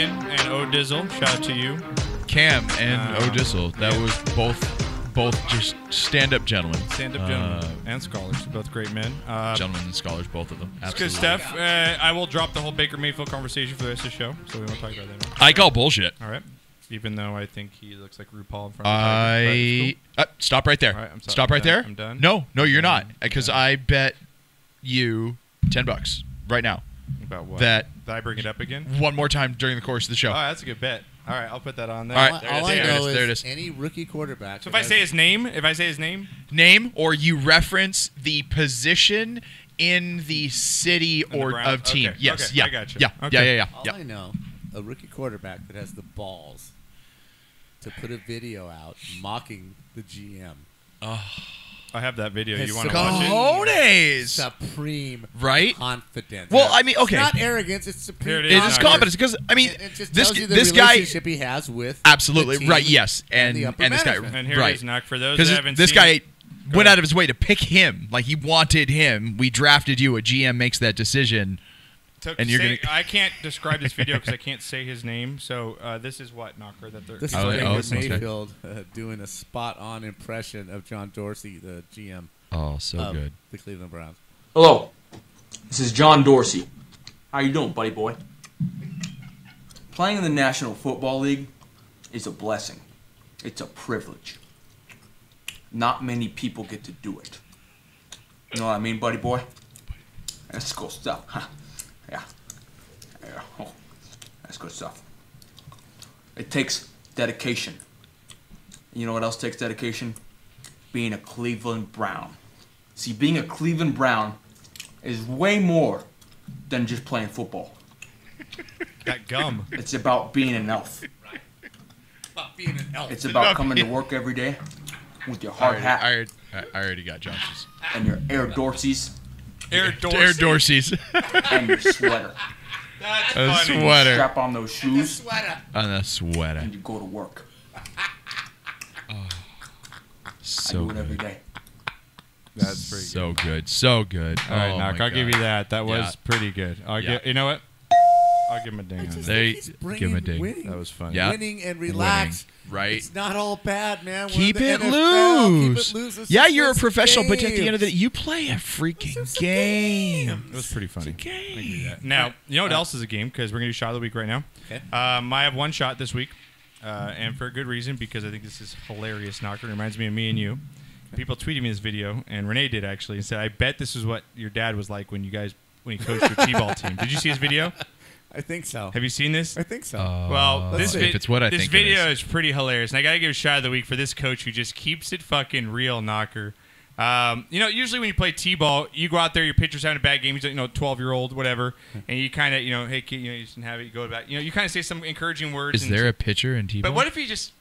Duggan and O-Dizzle. Shout out to you. Cam and O-Dizzle. That was both just stand-up gentlemen. Stand-up gentlemen and scholars. Both great men. Gentlemen and scholars, both of them. It's Absolutely. good stuff. I will drop the whole Baker Mayfield conversation for the rest of the show, so we won't talk about that anymore. I call bullshit. All right. Even though I think he looks like RuPaul in front of the stop right there. All right, I'm sorry. Stop right there. I'm done. No, you're not. Because I bet you $10 right now. About what? That I bring it up again? One more time during the course of the show. Oh, that's a good bet. All right, I'll put that on there. All right, All I know there it is is. any rookie quarterback. So if I say his name, name, or you reference the position in the city or of team. Okay, Yes, okay, yeah, I got you. yeah, Okay. yeah. All I know, a rookie quarterback that has the balls to put a video out mocking the GM. I have that video. His You want to watch it? Cojones. Supreme Right? confidence. Well, I mean, okay. It's not arrogance. It's supreme. It is confidence because I mean, it just this tells you the this guy relationship he has with absolutely the team right. Yes, and the upper this guy management. And here right. it is, Knock, for those that haven't this seen guy it. went out of his way to pick him. Like he wanted him. We drafted you. A GM makes that decision. And you're gonna. I can't describe this video because I can't say his name. So this is what Knocker that they're. This is Baker Mayfield doing a spot-on impression of John Dorsey, the GM. Oh, so good. The Cleveland Browns. Hello, this is John Dorsey. How you doing, buddy boy? Playing in the National Football League is a blessing. It's a privilege. Not many people get to do it. You know what I mean, buddy boy? That's cool stuff. Huh. Yeah. Oh, that's good stuff. It takes dedication. You know what else takes dedication? Being a Cleveland Brown. See, being a Cleveland Brown is way more than just playing football. Got gum. It's about being an elf. About being an elf. It's about coming to work every day with your hard hat. I already got Johnson's. And your Air Dorseys. Air Dorseys. And your sweater. That's a funny. Sweater. Strap on those shoes. On a sweater. And you go to work. So I do it every day. That's pretty so good. So good. All right, Oh Knock, my I'll give God. you that. That was Yeah. pretty good. You know what? I'll give him a ding on that. Give him a ding. Winning. That was fun. Yeah. Winning and relax. Winning. Right. It's not all bad, man. We're Keep in the it NFL. loose. Keep it loose. Let's Yeah, just you're a win some professional, but at the end of the day, games. you play a freaking game. It was pretty funny. It's a game. I can do that. Now, you know what else is a game? Because we're going to do shot of the week right now. Okay. I have one shot this week, and for a good reason, because I think this is hilarious, Knocker. It reminds me of me and you. People tweeted me this video, and Renee did actually, and said, I bet this is what your dad was like when he coached your T-ball team. Did you see his video? I think so. Have you seen this? I think so. Well, if it's what I this think video it is pretty hilarious, and I gotta give a shot of the week for this coach who just keeps it fucking real, Knocker. Usually when you play T-ball, you go out there, your pitcher's having a bad game, he's 12-year-old, whatever, and you kind of, hey kid, you just have it, you go back, you kind of say some encouraging words. Is there a pitcher in T-ball? But what if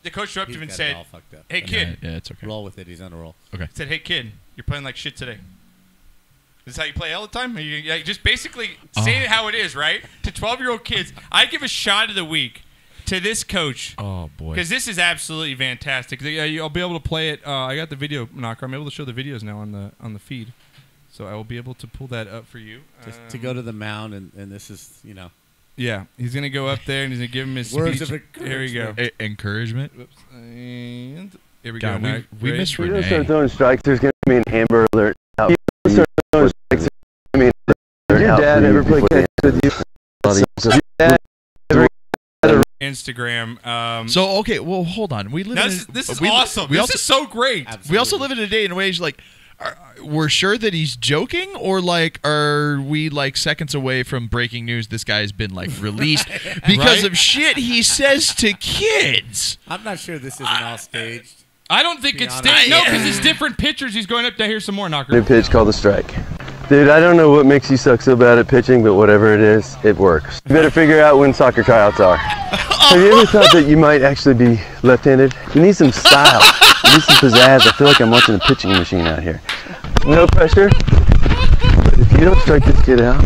the coach showed up to him and He's got it said, all fucked up. "Hey kid, Yeah, it's okay. Roll with it. He's on a roll. Okay. said, hey kid, you're playing like shit today. This is how you play all the time? Just basically saying it how it is, right? To 12-year-old kids. I give a shot of the week to this coach. Oh, boy. Because this is absolutely fantastic. I'll be able to play it. I got the video, Knocker. I'm able to show the videos now on the feed. So I will be able to pull that up for you. Just to go to the mound, and this is, Yeah, he's going to go up there, and he's going to give him his Words speech. of Here we go. Encouragement? Whoops. And here we God, go. Knock. we Ready? miss We're going to Renee. start throwing strikes. There's going to be an Amber Alert out. Start throwing strikes. Did your dad ever play catch with you? Your dad ever Instagram. So, okay, well, hold on. We live This is awesome. This is so great. We also live in a day and age like we're sure that he's joking, or like are we like seconds away from breaking news this guy has been like released because of shit he says to kids. I'm not sure this isn't all staged. I don't think it's honest. staged. No, because it's different pictures. He's going up to hear some more, Knocker. New pitch called a strike. Dude, I don't know what makes you suck so bad at pitching, but whatever it is, it works. You better figure out when soccer tryouts are. Have you ever thought that you might actually be left-handed? You need some style. You need some pizzazz. I feel like I'm watching a pitching machine out here. No pressure. But if you don't strike this kid out,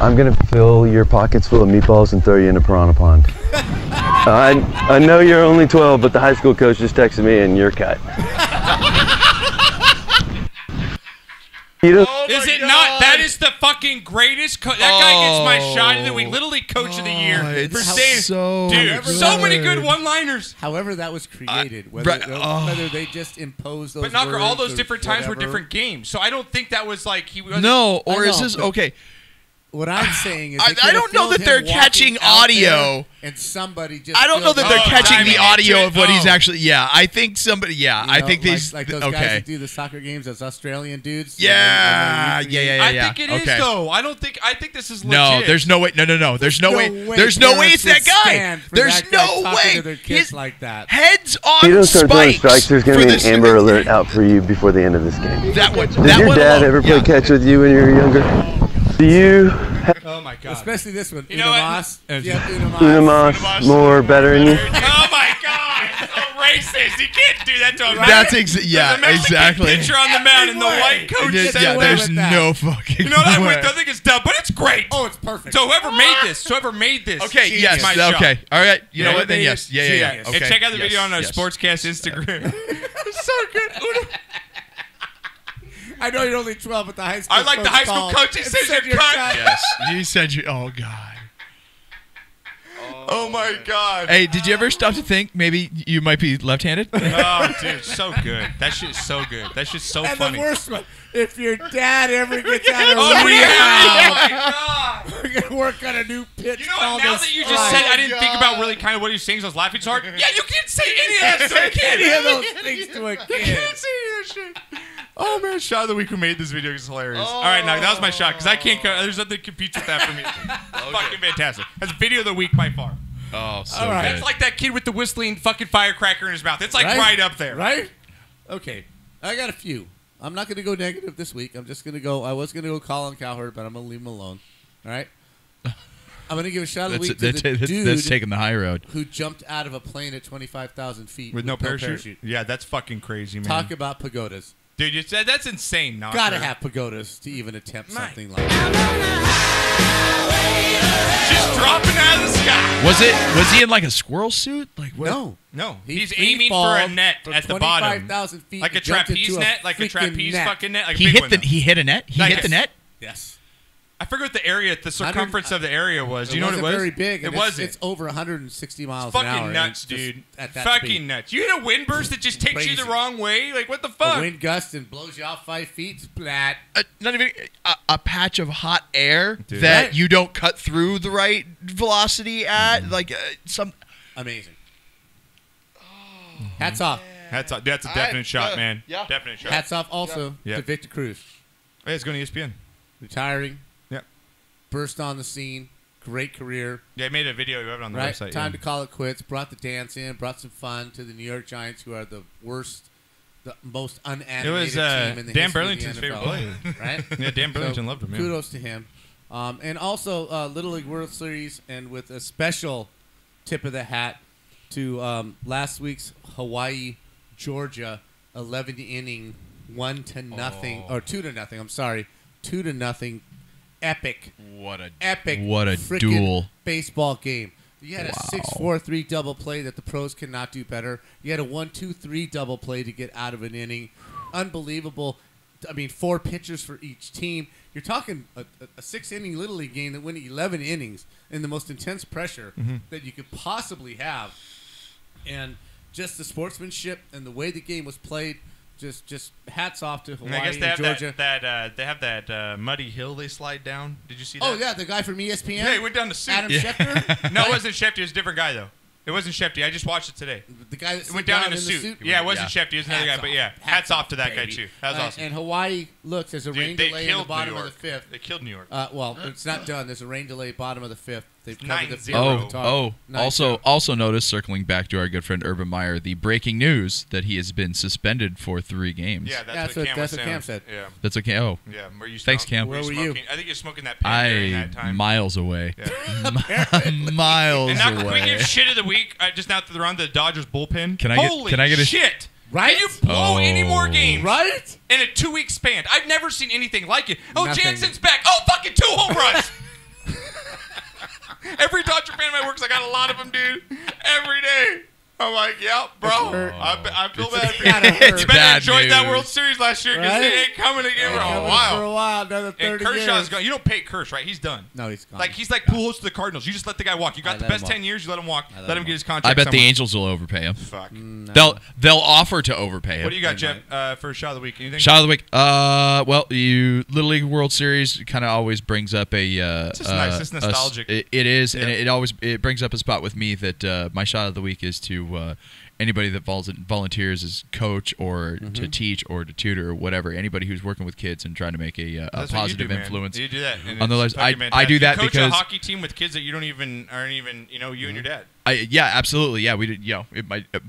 I'm going to fill your pockets full of meatballs and throw you in a piranha pond. I know you're only 12, but the high school coach just texted me and you're cut. Is it not? That is the fucking greatest. That guy gets my shot of the week. Literally coach of the year for saying, dude, so many good one-liners. However, that was created. Whether they just imposed those. But Knocker, all those words different or times were whatever. different games. So I don't think that was like he was. No, or is this okay? What I'm saying is, I don't know that they're catching audio. And somebody just. I don't know that they're catching the audio of what he's actually. Yeah, I think somebody. Yeah, You I know, think these. like those guys that do the soccer games, those Australian dudes. Yeah. I think it is though. I think this is legit. No, there's no way. No. There's no way. There's no way it's that guy. There's no way. His like that. Heads on If you don't start throwing strikes, spikes. there's going to be an Amber Alert out for you before the end of this game. That one. Did your dad ever play catch with you when you were younger? Do you? Oh my god. Especially this one. You know what? Una Mas more better than you? Oh my god. So racist. He can't do that to a That's There's a Mexican exactly. pitcher on the mound and the white coach. Yeah, there's no fucking. You know what? way. I think it's dumb, but it's great. Oh, it's perfect. So whoever made this. Okay, is yes, my shot. okay, all right. You know Yeah, what? Then they yes, is yeah. genius. Okay, And check out the video on our yes. Sportscast Instagram. It's so good. I know you're only 12, but the high school. I like the high school coach. He says you're cut. Yes, he said you. Oh god. Oh my god. Hey, did you ever stop to think maybe you might be left-handed? Oh, dude, so good. That shit is so good. That shit's so And funny. the worst one, if your dad ever gets out of Oh, rehab, yeah. we're gonna work on a new pitch. You know called what? Now the that you just strike. said, I didn't think about really kind of what he was saying. So I was laughing so hard. Yeah, you can't say any of that to a kid. Any of those things to a You kid. can't say any of that shit. Oh man, shot of the week who made this video is hilarious. All right, now that was my shot because I can't. There's nothing that competes with that for me. Fucking fantastic. That's video of the week by far. Oh, so All right. good. That's like that kid with the whistling fucking firecracker in his mouth. It's like right up there. Right? Okay. I got a few. I'm not going to go negative this week. I'm just going to go. I was going to go Colin Cowherd, but I'm going to leave him alone. All right? I'm going to give a shot of the week to the dude That's taking the high road. who jumped out of a plane at 25,000 feet With no parachute? Yeah, that's fucking crazy, man. Talk about pagodas. Dude, you said that's insane. Knocker. Gotta have pagodas to even attempt something like that. Just dropping out of the sky. Was he in like a squirrel suit? Like what? No. He He's free aiming for a falled net from at the bottom. 25,000 feet. Like a and jumped trapeze into net? Like a freaking trapeze net. fucking net? Like a He big hit one, the though. he hit a net. He Like hit the net. Yes. I forget what the area, the circumference of the area was. Do you know what it was? Very big. It and wasn't. It's over 160 miles It's an hour. fucking and nuts, it's just dude. At that Fucking speed. nuts. You hit a wind burst that just takes you the Crazy. wrong way? Like, what the A fuck? wind gust and blows you off 5 feet. Splat. Not even a patch of hot air Dude. that Right. you don't cut through the right velocity at. Like some. Amazing. Hats off. That's a definite shot, man. yeah. Definite shot. Hats off also Yeah. to Victor Cruz. Hey, it's going to ESPN. Retiring. Yep. Burst on the scene. Great career. Yeah, I made a video. You have it on the Right? website. Time yeah. to call it quits. Brought the dance in. Brought some fun to the New York Giants, who are the worst, the most unanimated It was, team in the Dan history Burlington's of the favorite NFL. player. Right? Yeah, Dan Burlington loved him, yeah. Kudos to him. And also Little League World Series, and with a special tip of the hat to last week's Hawaii, Georgia 11-inning 1-0 or 2-0. I'm sorry, 2-0. Epic. What a frickin' duel. baseball game. You had a 6-4-3 double play that the pros cannot do better. You had a 1-2-3 double play to get out of an inning. Unbelievable. I mean, 4 pitchers for each team. You're talking a 6-inning Little League game that went 11 innings in the most intense pressure that you could possibly have. And just the sportsmanship and the way the game was played, just hats off to Hawaii And I guess they and have Georgia. they have that muddy hill they slide down. Did you see that? Oh, yeah, the guy from ESPN? Yeah, he went down to suit. Adam Schefter? No, it wasn't Shefty. It was a different guy, though. It wasn't Shefty. I just watched it today. The guy that It went down in a the suit. suit? Yeah, it wasn't Shefty. It was another guy. Hats But off. yeah, hats off to that guy, baby. too. That was awesome. And Hawaii, look, there's a rain Dude, they delay in the killed bottom New of York. the 5th. They killed New York. Well, it's not done. There's a rain delay bottom of the 5th. They've covered the 9-0. field at the top. 9-0. Also notice, circling back to our good friend Urban Meyer, the breaking news that he has been suspended for 3 games. Yeah, that's what Cam said. Yeah. That's okay. Oh, Yeah. Were you thanks, Cam. Where were you? I think you're smoking that pen during that time. Miles away. Yeah. Miles And now, can we away. give shit of the week just now that they're on the Dodgers bullpen? Can I get- Holy can I get a- shit? Right? Can you blow any more games? Right? In a 2-week span. I've never seen anything like it. Oh, Nothing. Jansen's back. Oh, fucking 2 home runs. Every Dodger fan of my works, I got a lot of them, dude. Every day. I'm like, yeah, bro. I feel bad for It's you. Better bad enjoyed that news. World Series last year because Right? he ain't coming again for a For while. a while, another 30 And Kershaw's years. gone. You don't pay Kersh, right? He's done. No, he's gone. Like he's like Pujols to the Cardinals. You just let the guy walk. You got I the let best him walk. 10 years. You let him walk. I Let him get his contract. I bet the somewhere. Angels will overpay him. Fuck. They'll offer to overpay him. What do you got, Jeff, for shot of the week? Anything? Shot of the week. Well, you Little League World Series kind of always brings up a. It's just nice. It's nostalgic. It is, Yeah. and it brings up a spot with me that my shot of the week is to anybody that volunteers as coach or to teach or to tutor or whatever. Anybody who's working with kids and trying to make a That's what you positive do, man. influence. You do that. And on the it's lives. I fucking do that fantastic. You coach because a hockey team with kids that you aren't even you and your dad. Yeah, absolutely. Yeah, we did.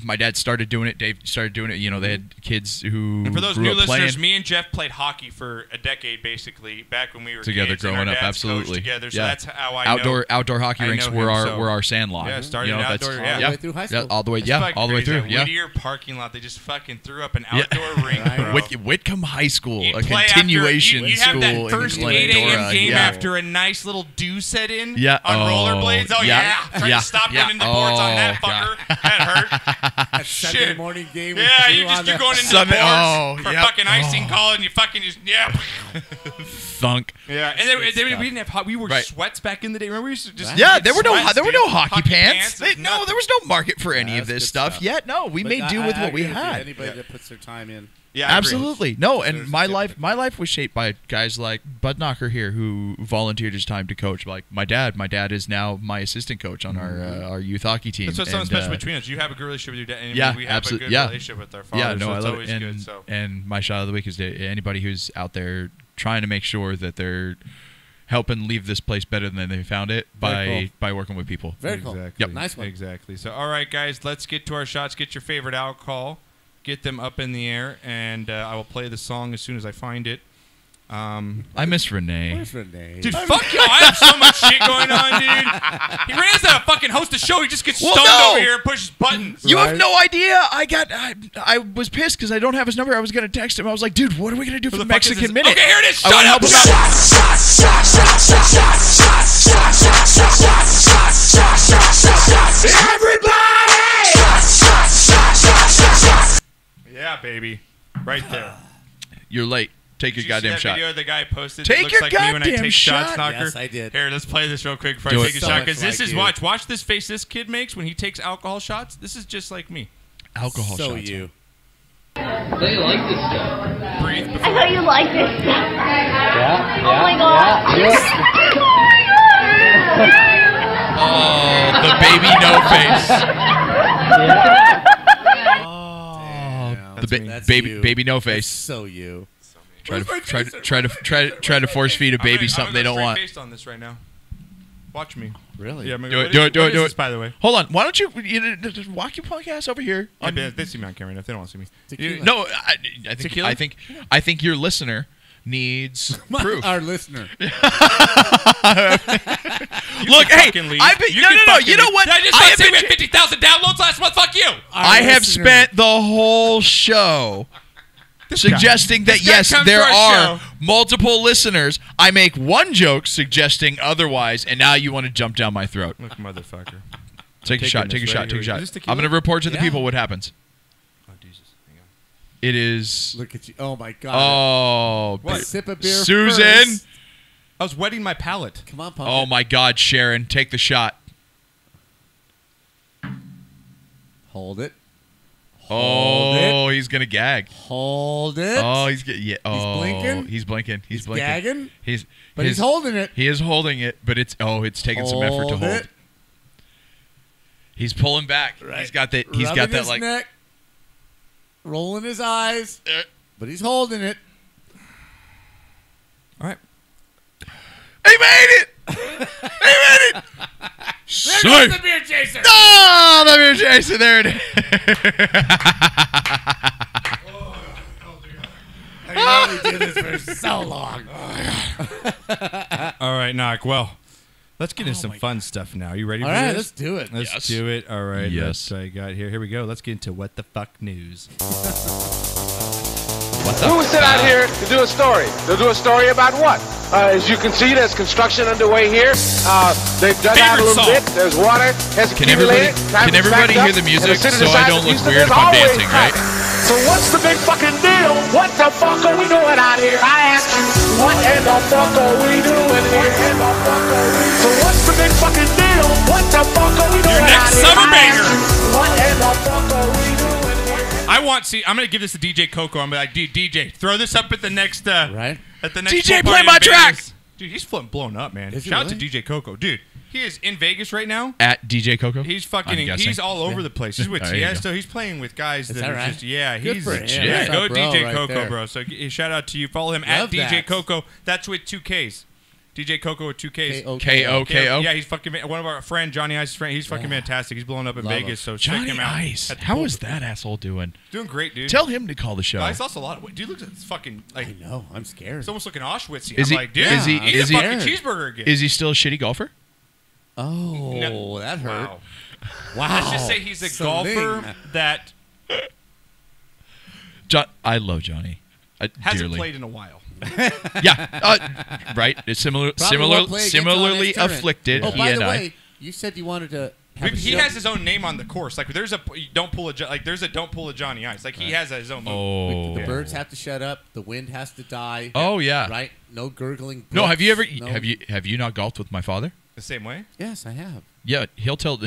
My dad started doing it. Dave started doing it. They had kids who And for those grew new up listeners, playing. me and Jeff played hockey for a decade, basically, back when we were Together kids, and growing our up, dads absolutely. coached together. So Yeah. that's how I know. Outdoor hockey I rinks know were him, our so- were our sandlot. Yeah, started in that's- outdoor. All the way through high school. all the way. It's Yeah, fucking all the way crazy. through. At Yeah. Whittier parking lot, they just fucking threw up an outdoor rink, bro. Whitcomb High School, You'd a play continuation after, you'd school have that first in 8 a.m. Glendora. game Yeah. after a nice little dew set in Yeah. on Oh, rollerblades. Oh, yeah. yeah. Trying Yeah. to stop Yeah. running the boards on that Oh, fucker. That hurt. That Sunday Shit. morning game. Yeah, with you on you're the- going into Sunday- the boards oh, for yep. fucking icing Oh. call, and you fucking just, yeah. Thunk. Yeah, and we didn't have we wore Right. sweats back in the day. Remember we used to just Yeah, get there were no sweats, there were dude. no hockey pants. There's No, nothing. there was no market for any Yeah, of that's this good stuff stuff. yet. No, we But made do with I what we agree with you. had. Anybody that puts their time in. Yeah, I agree. Absolutely. No, and my life was shaped by guys like Bud Knocker here who volunteered his time to coach. Like my dad is now my assistant coach on our youth hockey team. That's what's and, something special between us. You have a good relationship with your dad, and Yeah, we have absolutely. a good Yeah. relationship with our father. Yeah, no, so I it's love always it. And, good. So and my shot of the week is to anybody who's out there trying to make sure that they're helping leave this place better than they found it Very by working with people. Very cool. Exactly. Yep. Nice one. Exactly. So, all right, guys, let's get to our shots. Get your favorite alcohol. Get them up in the air, and I will play the song as soon as I find it. I miss Renee. Where's Renee? Dude, fuck you! I have so much shit going on, dude. He ran out of fucking host a show. He just gets Well, stoned no. over here and pushes buttons. You have Right. no idea. I was pissed because I don't have his number. I was going to text him. I was like, dude, what are we going to do for the the fuck is Mexican this? Minute? Okay, here it is. I want to help him out. Yeah, baby, right there. You're late. Take Did your you see goddamn that shot. video the guy posted? Take it looks your like me when I goddamn take shots, shot. knocker. Yes, I did. Here, let's play this real quick before Do I it. take a So shot. much Because this like is you. watch this face this kid makes when he takes alcohol shots. This is just like me. Alcohol So shots. you. Breathe I before. thought you liked this stuff. Yeah. Oh my god. Oh, the baby no face. Oh, the That's baby you. baby no face. So you. Try to force feed a baby something they don't want. Based on this right now. Watch me. Really? Yeah, I'm gonna Do go- it. what Do is- it. Do what it. is Do this, it. By the way. Hold on. Why don't you walk your podcast over here? Yeah, they see me on camera enough. They don't want to see me. Tequila. No, I think Tequila? I think your listener needs proof. Our listener. Look, hey, Fucking leave. I've been You no. can fucking You know leave. what? Did I just I not have say been we had 50,000 downloads last month? Fuck you. I have listener. spent the whole show suggesting that This guy yes, comes there to our are show. multiple listeners. I make one joke suggesting otherwise, and now you want to jump down my throat. Look, motherfucker. Take a taking shot. this Take a shot. right Take a here. shot. Is this tequila? I'm going to report to the Yeah. people what happens. Oh, Jesus. Hang on. It is. Look at you. Oh my god. Oh, What? Sip a beer Susan. first. I was wetting my palate. Come on, Pumpkin. Oh my God, Sharon, take the shot. Hold it. Oh, he's gonna gag. Hold it. Oh, he's yeah. Oh, blinking? He's blinking. He's blinking. gagging. But He's holding it. He is holding it, but it's taking some effort to Hold hold. it. He's pulling back. Right. He's got that. He's Rubbing got that his like. neck, rolling his eyes, but he's holding it. All right. He made it. He made it. There goes the beer chaser. Oh, the beer chaser. There it is. I only did this for so long. All right, Knock. Well, let's get into some fun stuff now. You ready All for right, this? let's do it. Let's Yes. do it. All right. Yes. Let's, I got here. Here we go. Let's get into what the fuck news. We were sent out here to do a story. To do a story about what? As you can see, there's construction underway here. They've dug out a little bit. There's water. Has accumulated. Can everybody hear the music so I don't look weird if I'm dancing, right? So what's the big fucking deal? What the fuck are we doing out here? I ask you, what in the fuck are we doing here? So what's the big fucking deal? What the fuck are we doing out here? Summer banger. What in the fuck are we doing here? I'm gonna give this to DJ Coco. I'm gonna be like, DJ, throw this up at the next right. At the next DJ, pool play party my in track. Vegas. Dude, he's blown up, man. Is he Shout out really? to DJ Coco, dude. He is in Vegas right now. At DJ Coco? He's fucking. He's all over the place. He's with There you go. Tiesto. He's playing with guys that that are right? just He's for him. yeah. That's Go a bro DJ right Coco, there. bro. So shout out to you. Follow him Love at DJ that. Coco. That's with 2 Ks. DJ Coco with 2 Ks. K-O-K-O? Yeah, he's fucking one of our friend Johnny Ice's friend. He's fucking fantastic. He's blowing up in Love Vegas. him. So check Johnny him out. Ice. at the How pool. is that asshole doing? Doing great, dude. Tell him to call the show. Ice lost a lot of weight. Dude looks like it's fucking like. I know. I'm scared. It's almost looking Auschwitz-y. Is I'm he- like, dude, is he- eat is a he- fucking cheeseburger again. Is he still a shitty golfer? Oh, No. that hurt. Wow. Wow. Let's just say he's a Celine. golfer that I love Johnny. hasn't Dearly. played in a while. Yeah, right. It's Probably won't play against similarly on next tournament. afflicted. Oh, he by and the I. way, you said you wanted to. Have a He show. has his own name on the course. Like there's a don't pull a Johnny Ice. Like he has his own. Oh. The birds have to shut up. The wind has to die. Oh yeah. Right. No gurgling. No, have you ever brooks, no- have you not golfed with my father? The same way. Yes, I have. Yeah, he'll tell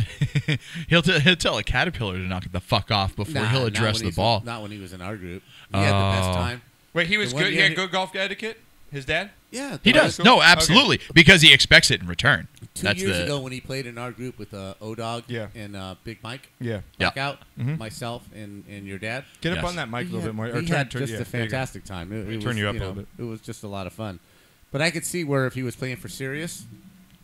he'll tell a caterpillar to knock it the fuck off before Nah, he'll not address when the he's- ball. Not when he was in our group. He had the best time. Wait, he was The one good. He year had good golf etiquette. His dad. Yeah, He does. No, absolutely, because he expects it in return. 2 That's years the ago when he played in our group with O-Dawg and Big Mike. Yeah. Blackout, Mhm. myself, and your dad. Get up on that mic a little bit more. Or He turn- had turn- just yeah, a there you go. fantastic time. It Turn was, you up a know, little bit. It was just a lot of fun. But I could see where if he was playing for serious,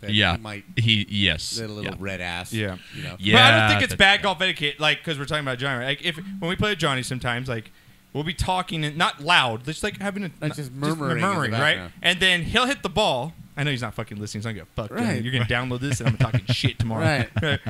that Yeah. he might yes. get a little Yeah. red ass. Yeah. You know? But I don't think it's bad golf etiquette. Like because we're talking about Johnny. Like if when we play with Johnny, sometimes like. We'll be talking and not loud, just like having a Like just murmuring in the right? background. And then he'll hit the ball. I know he's not fucking listening. So I'm gonna fuck. Right. You're gonna download this, and I'm talking shit tomorrow. Right.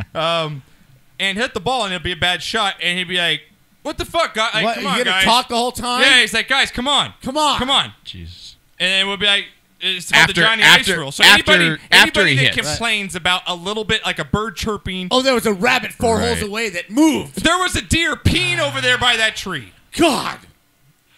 And hit the ball, and it'll be a bad shot, and he'd be like, "What the fuck, guys? Like, What, come you on, gonna guys." talk the whole time? Yeah, he's like, "Guys, come on, Come on. come on." Jesus. And then we'll be like, "It's called the After- Johnny after- Ice rule." So after- anybody after he that hits. complains about a little bit, like a bird chirping. Oh, there was a rabbit 4 Right. holes away that moved. There was a deer peeing over there by that tree. God.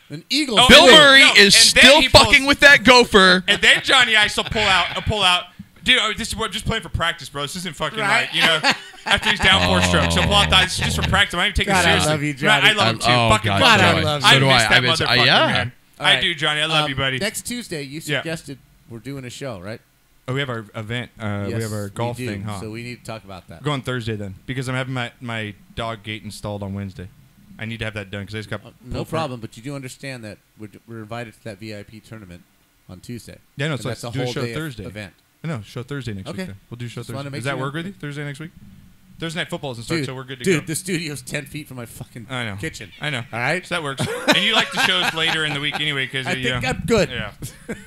An eagle. Oh, Bill and then- Murray no, is and then still he pulls- fucking with that gopher. And then Johnny Ice will pull out. Dude, this is what just playing for practice, bro. This isn't fucking Right. like, after he's down 4 strokes, he'll pull out that. It's just for practice. I'm not even taking God, it I seriously. love you, Johnny. I love him too. Oh, Fucking God, love so Johnny. do I. I So do miss I. that I miss- motherfucker, yeah. man. All I right. do, Johnny. I love you, buddy. Next Tuesday, you Yeah. suggested we're doing a show, right? Oh, we have our event. We Yes, have our golf do. thing, huh? So we need to talk about that. Go on Thursday then, because I'm having my dog gate installed on Wednesday. I need to have that done because I just got No pulled for- problem, but you do understand that we're invited to that VIP tournament on Tuesday. Yeah, no, And so that's a let's do a whole show day Thursday. event. No, show Thursday next Okay. week. Then. We'll do show Just wanted to Thursday. make Does that sure work you with know. you? Thursday next week? Thursday night football doesn't start, Dude, so we're good to dude, go. the studio's 10 feet from my fucking I know. kitchen. I know. All right? So that works. And you like the shows later in the week anyway because I think I'm good. Yeah.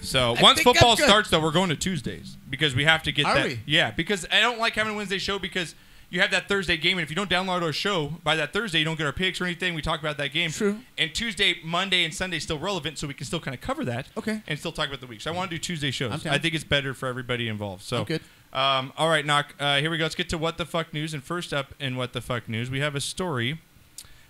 So I once think I'm football good. starts, though, we're going to Tuesdays because we have to get Are that. we? Yeah, because I don't like having a Wednesday show because you have that Thursday game, and if you don't download our show by that Thursday, you don't get our picks or anything. We talk about that game. True. And Tuesday, Monday, and Sunday is still relevant, so we can still kind of cover that. Okay. And still talk about the week. So I want to do Tuesday shows. I'm down. I think it's better for everybody involved. So I'm good. All right, Knock. Here we go. Let's get to What the Fuck News. And first up in What the Fuck News, we have a story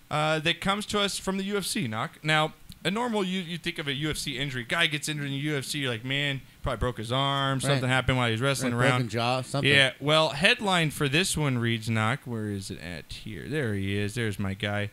that comes to us from the UFC, Knock. Now, a normal, you think of a UFC injury. Guy gets injured in the UFC, you're like, man, probably broke his arm. Right. Something happened while he was wrestling Broken around. jaw, something. Yeah, well, headline for this one reads, Knock. Where is it at here? There he is. There's my guy.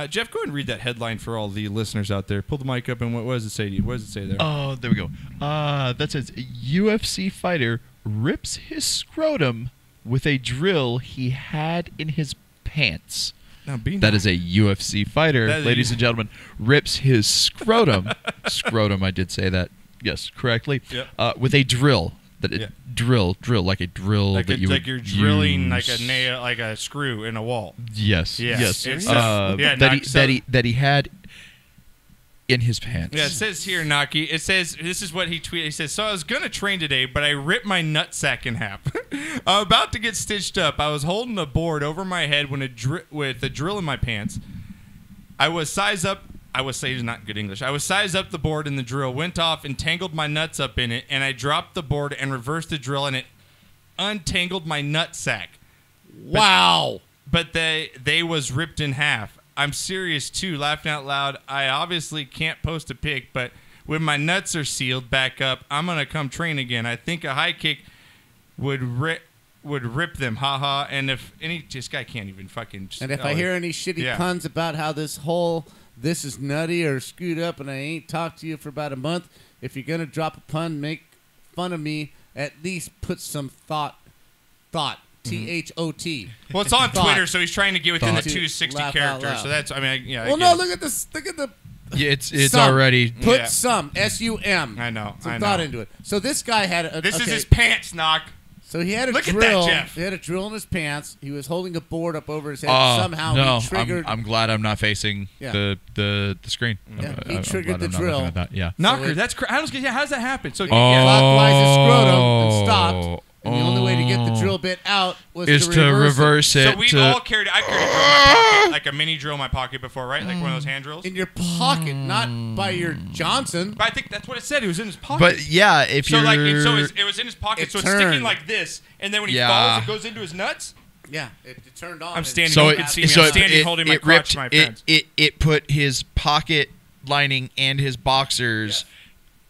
Jeff, go ahead and read that headline for all the listeners out there. Pull the mic up, and what does it say to you? What does it say there? Oh, there we go. That says UFC fighter rips his scrotum with a drill he had in his pants. Now, be That nice. is a UFC fighter, That is- ladies and gentlemen, rips his scrotum. Scrotum, I did say that. Yes, correctly. Yep. With a drill. Yeah. Drill, like a drill Like, that you like would you're drilling use. like a nail, like a screw in a wall. Yes, Yeah. yes. It's, Uh, yeah, that, Knock, he, so- that he had in his pants. Yeah, it says here, Naki. It says, this is what he tweeted. He says, so I was going to train today, but I ripped my nutsack in half. I'm about to get stitched up. I was holding a board over my head when with a drill in my pants. I was sized up I was saying not good English. I was sized up the board in the drill, went off, entangled my nuts up in it, and I dropped the board and reversed the drill, and it untangled my nut sack. Wow. But they was ripped in half. I'm serious, too, laughing out loud. I obviously can't post a pic, but when my nuts are sealed back up, I'm going to come train again. I think a high kick would rip them, haha. And if this guy can't even fucking. And if I hear any shitty puns about how this is nutty or screwed up, and I ain't talked to you for about a month, if you're gonna drop a pun, make fun of me. At least put some thought. THOT. Well, it's on Thought. Twitter, so he's trying to get within the To 260 laugh out characters. loud. So that's, I mean, yeah. Well, no, look at this. Look at the. Yeah, it's Some. already. Put some SUM. I know. Some I thought know. into it. So this guy had a. This is okay. his pants, Knock. So he had a Look drill. at that, Jeff. He had a drill in his pants. He was holding a board up over his head. Somehow no, he triggered. I'm glad I'm not facing the screen. Yeah, he I'm triggered glad the I'm not drill. looking at that. Yeah. Knocker, that's how does that happen? So clockwise his scrotum and stopped. And the only way to get the drill bit out was to reverse it. So we all carried. I carried a drill in my pocket, like a mini drill in my pocket before, right? Like one of those hand drills. In your pocket, not by your Johnson. But I think that's what it said. It was in his pocket. But yeah, if so you're it was in his pocket, It so it's turned. sticking like this, and then when he falls, it goes into his nuts. Yeah, it turned on. I'm standing. So you can see me. I'm standing, holding my crotch to my pants. It put his pocket lining and his boxers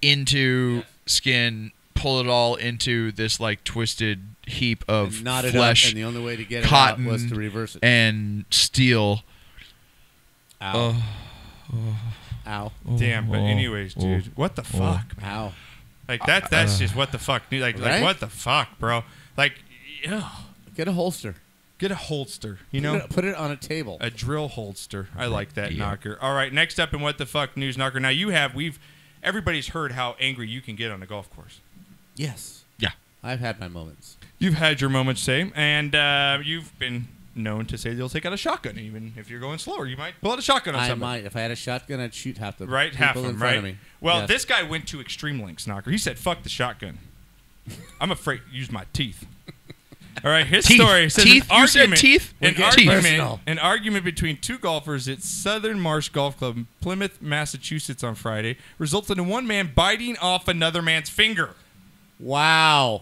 into skin. Pull it all into this like twisted heap of knot it flesh, up, and the only way to get it cotton, out was to reverse it. and steel. Ow. Ow. Damn. But anyways, dude, what the fuck? Ow. Like that's just what the fuck, dude. Like what the fuck, bro? Like, get a holster. Get a holster. You know, Put it on a table. A drill holster. I like that, Knocker. All right, next up in what the fuck news, Knocker. Now everybody's heard how angry you can get on a golf course. Yes. Yeah. I've had my moments. You've had your moments, Sam, and you've been known to say they'll take out a shotgun, even if you're going slower. You might pull out a shotgun on somebody. I might. If I had a shotgun, I'd shoot half the right, people half of in them, front right? of me. Well, Yes. this guy went to extreme lengths, Knocker. He said, "Fuck the shotgun. I'm afraid to use my teeth." All right, his story says teeth. You said teeth. An argument between two golfers at Southern Marsh Golf Club in Plymouth, Massachusetts on Friday resulted in one man biting off another man's finger. Wow.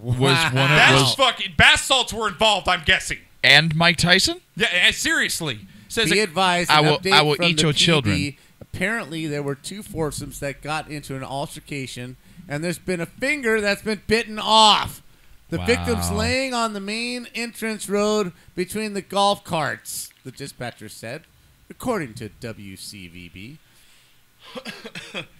That's fucking bath salts were involved, I'm guessing. And Mike Tyson? Yeah, seriously. Says Be advised, I an will update from eat the your PD. children. Apparently, there were two foursomes that got into an altercation, and there's been a finger that's been bitten off. The victim's laying on the main entrance road between the golf carts, the dispatcher said, according to WCVB.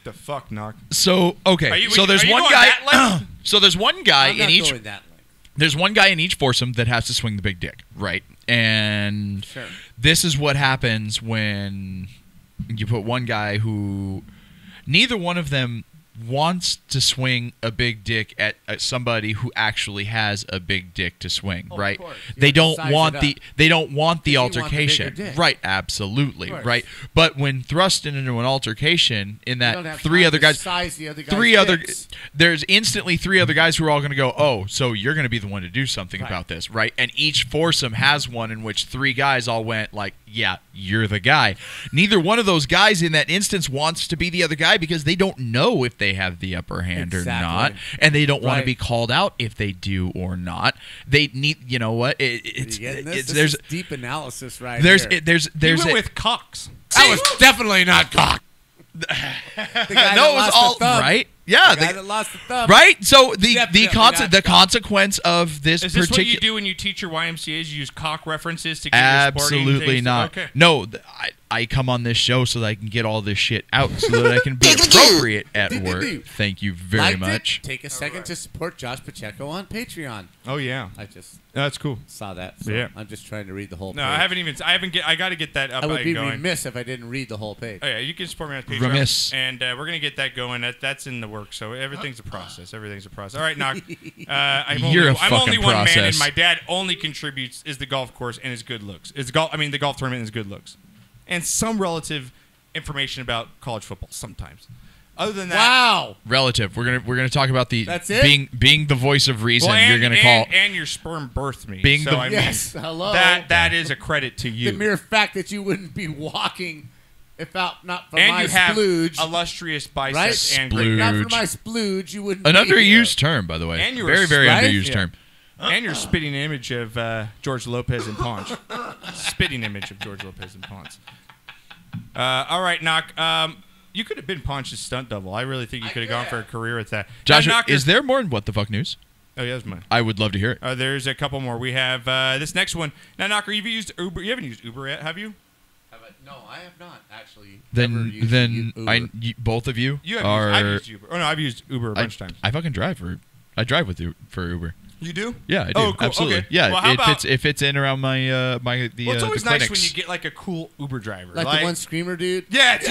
The fuck, Knock. So okay, so there's one guy. So there's one guy I'm not in each. going that length. There's one guy in each foursome that has to swing the big dick, right? And this is what happens when you put one guy who neither one of them wants to swing a big dick at somebody who actually has a big dick to swing, right? They don't want the altercation, right? Absolutely, right? But when thrust into an altercation, in that there's instantly three other guys who are all going to go, oh, so you're going to be the one to do something about this, right? And each foursome has one in which three guys all went like, yeah, you're the guy. Neither one of those guys in that instance wants to be the other guy because they don't know if they have the upper hand or not, and they don't want to be called out if they do or not. They need, you know what? There's deep analysis right here. You went with Cox. That was definitely not Cox. The guy no, it was all right. Yeah, the guy that lost the thumb. Right. So the consequence of this is this particular. What you do when you teach your YMCA's? You use cock references to get absolutely your not. Okay. No, I come on this show so that I can get all this shit out, so that I can be appropriate at work. Thank you very much. Take a second to support Josh Pacheco on Patreon. Oh yeah, that's cool. Saw that. So yeah, I'm just trying to read the whole. No, page. I got to get that up. I would be going. remiss if I didn't read the whole page. Oh yeah, you can support me on Patreon. Remiss. And we're gonna get that going. That's in the works. So everything's a process. Everything's a process. All right, Knock. I'm only one man, and my dad only contributes is the golf course and his good looks. The golf tournament and his good looks, and some relative information about college football sometimes. Other than that, wow, relative. We're gonna talk about the That's it? being the voice of reason. Well, you're gonna call and your sperm birthed me. Being hello. That is a credit to you. The mere fact that you wouldn't be walking If not for and my you have splooge, illustrious biceps right? and Splooge. great. Not for my splooge, you wouldn't. An be underused here. term, by the way. And you very, were very right? underused Yeah. term. And your spitting image of George Lopez and Ponch. Spitting image of George Lopez and Ponch. All right, Knock. You could have been Ponch's stunt double. I really think you could have gone for a career with that. Josh, Now, Knocker- is there more What the Fuck news? Oh, yeah, that's mine. I would love to hear it. There's a couple more. We have this next one. Now, Knocker, you've used Uber. You haven't used Uber yet, have you? No, I have not actually. Then Uber. both of you You have are. used, I've used Uber. Oh, no, I've used Uber a bunch of times. I fucking drive for Uber. You do? Yeah, I do. Oh, cool. Absolutely. Okay. Yeah, Well, how about, if it's in around my the well, it's always the nice clinics. when you get like a cool Uber driver. Like the one screamer dude. Yeah, dude.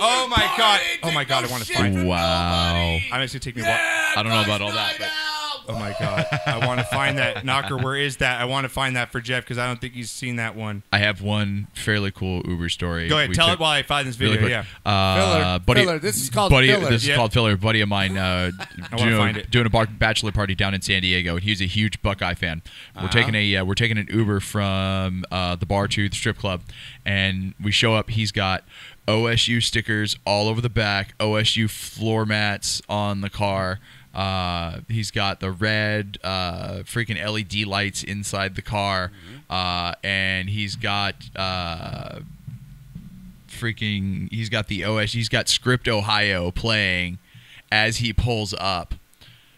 Oh my god. Oh my god. I want to find. Wow. I'm just gonna take me. I don't know about all that, but oh my god. I want to find that. Knocker, where is that? I want to find that for Jeff because I don't think he's seen that one. I have one fairly cool Uber story. Go ahead. Tell it while I find this video. Really Yeah. Filler. This is called filler. This is called filler. Buddy of mine find it. doing a bachelor party down in San Diego, and he's a huge Buckeye fan. We're taking an Uber from the bar to the strip club, and we show up. He's got OSU stickers all over the back, OSU floor mats on the car. He's got the red freaking LED lights inside the car, and he's got the OSU. He's got Script Ohio playing as he pulls up.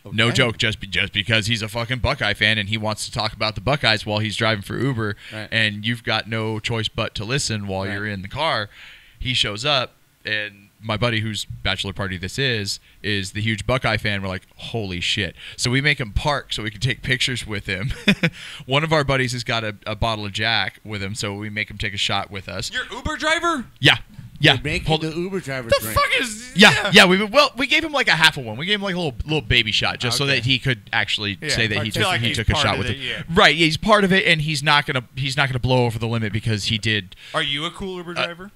Okay. No joke, just because he's a fucking Buckeye fan and he wants to talk about the Buckeyes while he's driving for Uber, and you've got no choice but to listen while you're in the car. He shows up, and my buddy whose bachelor party this is the huge Buckeye fan. We're like, holy shit. So we make him park so we can take pictures with him. One of our buddies has got a bottle of Jack with him, so we make him take a shot with us. Your Uber driver? Yeah. Yeah, making the Uber driver the drink. fuck is? Yeah. We gave him like a half of one. We gave him like a little baby shot just so that he could actually say that he took a shot with it. Yeah. Right, he's part of it, and he's not gonna blow over the limit because he did. Are you a cool Uber driver?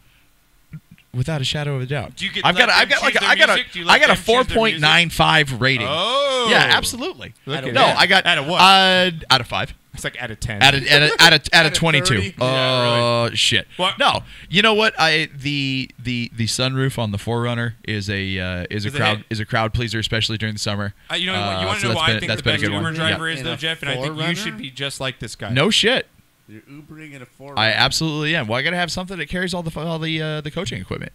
Without a shadow of a doubt. Do you get? I got a 4.95 rating. Oh, yeah, absolutely. I got out of what? Out of 5. It's like out of 10. Out of 22. Yeah, really. Shit. What? No, you know what? The sunroof on the 4Runner is a crowd pleaser, especially during the summer. You want to know why I think the best Uber driver is, though, Jeff? And I think you should be just like this guy. No shit. You're Ubering in a 4Runner. I absolutely am. Well, I got to have something that carries all the coaching equipment.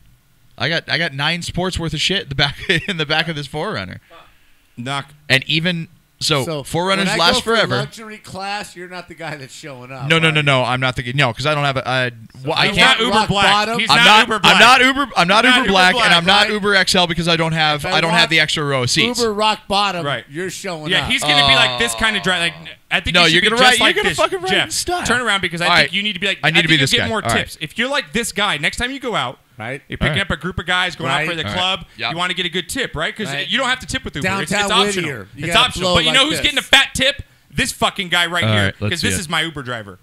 I got 9 sports worth of shit in the back of this 4Runner. And even so 4Runners last forever. Luxury class, you're not the guy that's showing up. No. I'm not the because I don't have I can't. Uber Black. I'm not Uber Black, and I'm not Uber XL because I don't have the extra row of seats. Uber rock bottom. Right. You're showing up. Yeah, he's gonna be like this kind of driver. Like, I think no, you should you're be gonna just write. like You're gonna this. fucking write Jeff, in style. turn around because I think you need to be like. I need to be this guy. Get more All tips. right. If you're like this guy, next time you go out, right? You're picking up a group of guys going out for the club. Yep. You want to get a good tip, right? Because you don't have to tip with Uber. Downtown it's optional. Whittier. It's optional. But you know who's getting a fat tip? This fucking guy right here. Right, Because this is my Uber driver.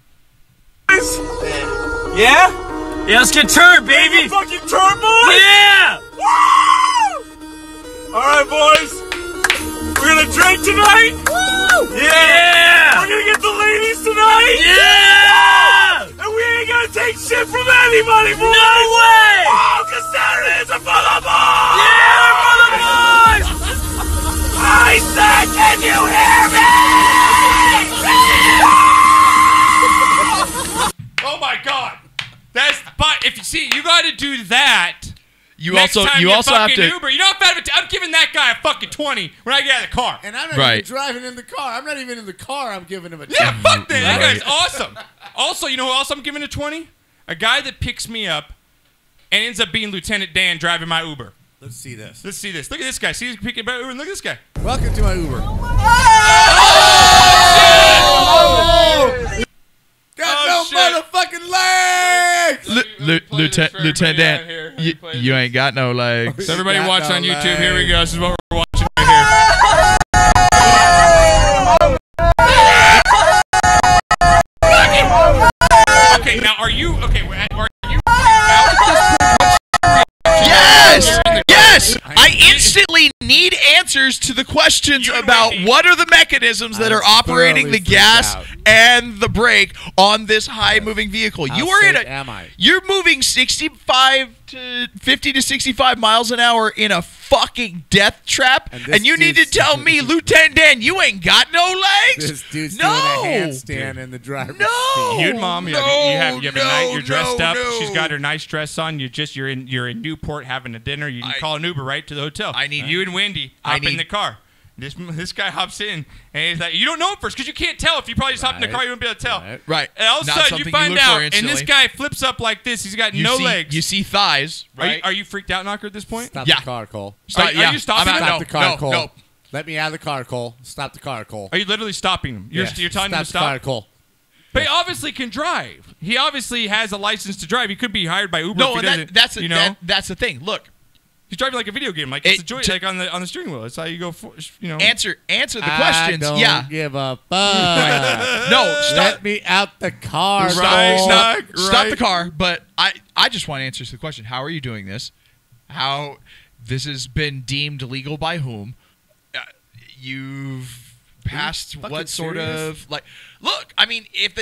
Yeah? Yeah, let's get turned, baby! Fucking turn, boys! Yeah! Woo! Alright, boys. We're gonna drink tonight? Woo! Yeah! We're gonna get the ladies tonight? Yeah! And we ain't gonna take shit from anybody, boys! No way! Oh, because Saturdays are for the boys! Yeah, they're for the boys! I said, can you hear me? Oh my god. But if you see, you got to do that. You Next also time have to. Uber. You know what? I'm giving that guy a fucking 20 when I get out of the car. And I'm not even driving in the car. I'm not even in the car. I'm giving him a 20. Yeah, fuck that. That guy's awesome. Also, you know who else I'm giving a 20? A guy that picks me up and ends up being Lieutenant Dan driving my Uber. Let's see this. Look at this guy. See, he's picking up Uber. Look at this guy. Welcome to my Uber. Got no motherfucking legs! Lieutenant Dan, you ain't got no legs. So everybody watch on YouTube. Here we go. This is what we're watching right here. Okay, now are you Yes! I instantly need answers to the questions about what are the mechanisms that are operating the gas and the brake on this high-moving vehicle. You're moving 65 to 50 to 65 miles an hour in a fucking death trap, and you need to tell me, Lieutenant Dan, you ain't got no legs? This dude's doing a handstand in the driver's seat. You and Mom, you have a night. You're dressed up. She's got her nice dress on. You're in Newport having a dinner. You can call an Uber right to the hotel. I need you and Wendy hop in the car. This guy hops in, and he's like, you don't know it first because you can't tell. If you probably just hop in the car, you wouldn't be able to tell. Right. And all of a sudden, you find out, and this guy flips up like this. He's got no legs. You see thighs, right? Are you freaked out, Knocker, at this point? Stop the car, Cole. Are you stopping him? Stop the car, Cole. No. Let me out of the car, Cole. Stop the car, Cole. Are you literally stopping him? You're telling him to stop? Stop the car, Cole. But he obviously can drive. He obviously has a license to drive. He could be hired by Uber. No, if he that's the thing. Look. He's driving like a video game, like it's a joy, like on the steering wheel. That's how you go. Answer the questions. I don't give a fuck. No, stop. Let me out the car. Stop the car. But I just want answers to the question. How are you doing this? How this has been deemed legal by whom? You've passed what sort of like? Look, I mean, if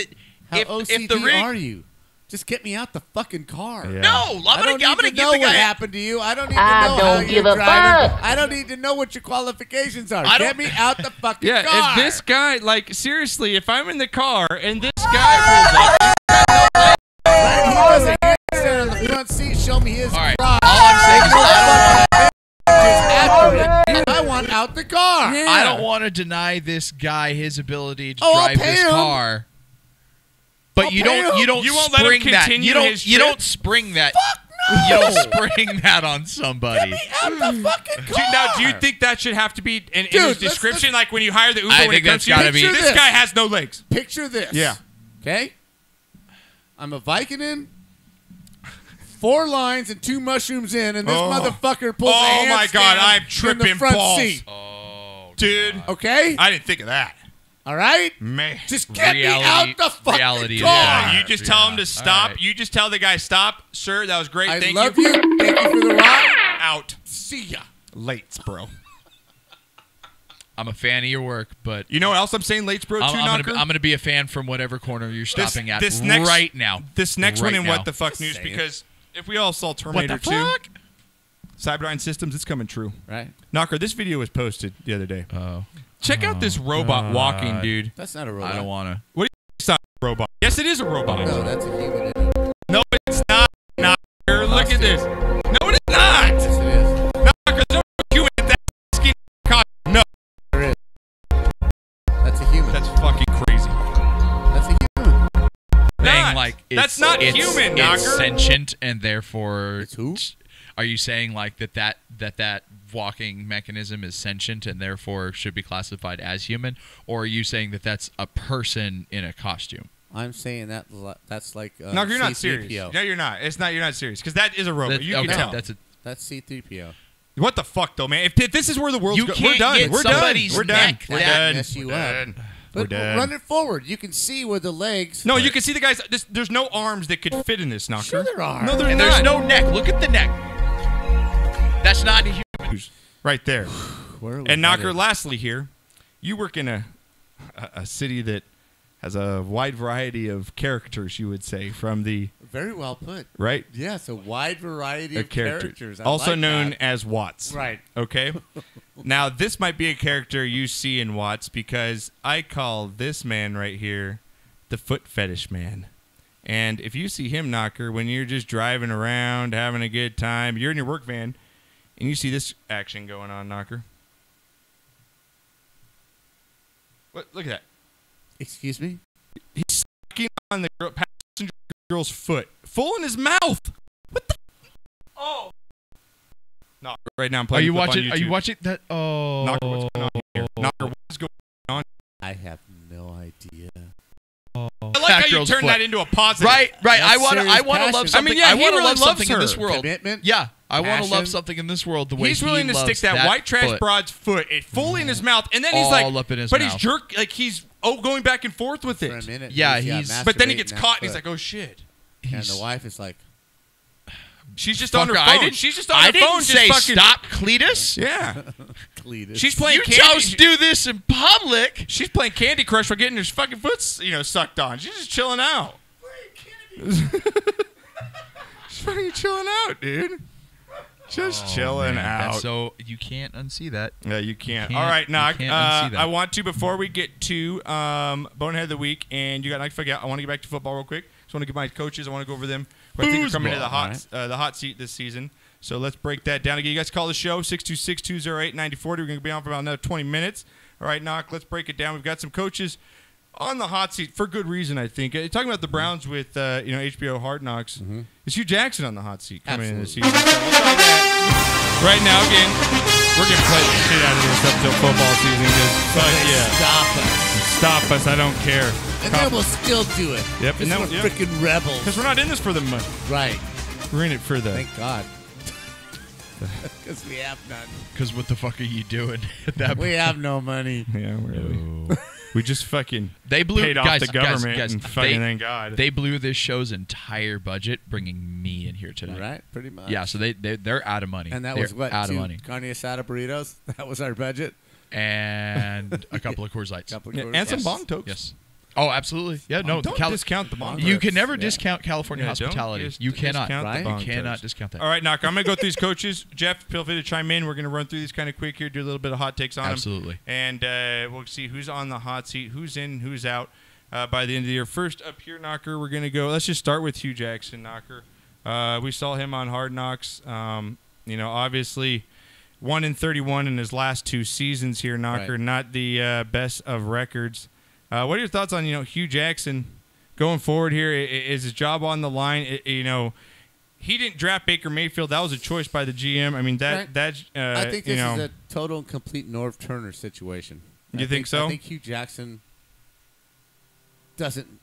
OCD the rig, are you? Just get me out the fucking car. Yeah. No, I'm gonna give the know guy what happened to you. I don't need to know how you're driving. I don't need to know what your qualifications are. Get me out the fucking car. If this guy, like, seriously, if I'm in the car and this guy pulls up, he does a handstand on the front seat. Show me his right. ride. All I'm saying is I want out the car. Yeah. I don't want to deny this guy his ability to drive this car. But you don't spring that. You don't spring that. Fuck no. You don't spring that on somebody. Get me out the fucking car. Now, do you think that should have to be in his description? Like when you hire the Uber, I when think it comes that's to gotta be. This guy has no legs. Picture this. Yeah. Okay. I'm a Vicodin, 4 lines and 2 mushrooms in, and this motherfucker pulls a handstand. Oh my God, I'm in tripping the front balls. seat. Oh, dude. Okay. I didn't think of that. All right? Man. Just get me out the fucking car. Yeah, you just tell him to stop. Right. You just tell the guy, stop. Sir, that was great. I Thank love you. Thank you for the ride. Out. See ya. Lates, bro. I'm a fan of your work, but... You know what else I'm saying, Lates, bro, too, Knocker? I'm going to be a fan from whatever corner you're stopping at right now. This next one in What the Fuck News, because if we all saw Terminator 2... Cyberdyne Systems, it's coming true. Right. Knocker, this video was posted the other day. Oh. Check out this robot walking, dude. That's not a robot. I don't want to. What do you think? It's not a robot. Yes, it is a robot. No, that's a human, isn't it? No, it's not. Knocker, look at this. No, it is not. Yes, it is. Knocker, there's no human in that skinny costume. No. There is. That's a human. That's fucking crazy. That's a human. Saying like that's not human, Knocker. It's sentient, and therefore... It's who? Are you saying like that walking mechanism is sentient and therefore should be classified as human, or are you saying that that's a person in a costume? I'm saying that's like no, you're not serious. No, you're not. It's not. You're not serious because that is a robot. You can tell. That's C-3PO. What the fuck though, man? If this is where the world's going, we're done. We're done. We're done. We're done. Mess you up. We're But done. run it forward. You can see where the legs. No, you can see the guys. There's no arms that could fit in this, Knocker. Sure there are. No, and there's no neck. Look at the neck. That's not a human. Right there. And Knocker, headed? lastly here, you work in a city that has a wide variety of characters, you would say, from the... Very well put. Right? Yes, a wide variety of characters. Also like known that. as Watts. Right. Okay? Now, this might be a character you see in Watts because I call this man right here the foot fetish man. And if you see him, Knocker, when you're just driving around, having a good time, you're in your work van, and you see this action going on, Knocker. What? Look at that. Excuse me? He's sucking on the passenger girl's foot. Full in his mouth. What the? Oh. No, right now I'm playing. Are you watching that? Oh. Knocker, what's going on here? Knocker, what's going on? I have no idea. I like how you turn that into a positive. Right. I want to love something. I mean, yeah, I want to really love something her. in this world. Commitment. Yeah, I want to Passion. love something in this world the way he's willing to loves stick that white trash foot. broad's foot fully in his mouth, and then he's All like, up in his but mouth. he's he's going back and forth with it. For a minute. Yeah, but then he gets masturbating caught, that and he's foot. like, oh shit. And the wife is like, she's just on her phone. I didn't say just fucking, stop, Cletus. Yeah. Cletus. She's playing You Candy. chose to do this in public. She's playing Candy Crush while getting her fucking foot, sucked on. She's just chilling out. Just fucking chilling out, dude. Just chilling out. So you can't unsee that. Yeah, you can't. All right, Knock. Unsee that. I want to, before we get to Bonehead of the Week, and you got Knock, I want to get back to football real quick. Just want to get my coaches. I want to go over them. Who I think are coming to the hot seat this season. So let's break that down again. You guys call the show 626-208-9040. We're going to be on for about another 20 minutes. All right, Knock. Let's break it down. We've got some coaches on the hot seat for good reason, I think. Talking about the Browns with HBO Hard Knocks. Is Hugh Jackson on the hot seat coming into the season? So we'll talk about that. Right now, again, we're going to play the shit out of this up till football season. Stop us. I don't care. And then we'll still do it. Yep. And then we're freaking rebels. Because we're not in this for the money. Right. We're in it for the... Thank God. Because we have none. Because what the fuck are you doing at that point? We have no money. Yeah, we just fucking paid off guys, the government guys, and fucking thank God. They blew this show's entire budget bringing me in here tonight. Right, pretty much. Yeah, so they're out of money. And that they're was what? Out of money. Carne asada burritos? That was our budget? And a couple of Coors Lights. And some bong tokes. Yes. Oh, absolutely. Yeah, no. Don't discount the bong. You can never discount California hospitality. You cannot. Right? You cannot discount that. All right, Knock. I'm going to go through these coaches. Jeff, feel free to chime in. We're going to run through these kind of quick here, do a little bit of hot takes on them. Absolutely. And we'll see who's on the hot seat, who's in, who's out by the end of the year. First up here, Knocker, we're going to go. Let's just start with Hugh Jackson, Knocker. We saw him on Hard Knocks. Obviously 1-31 in his last 2 seasons here, Knocker. Right. Not the best of records. What are your thoughts on Hugh Jackson going forward here? Is his job on the line? He didn't draft Baker Mayfield. That was a choice by the GM. I mean I think this is a total and complete Norv Turner situation. You think so? I think Hugh Jackson doesn't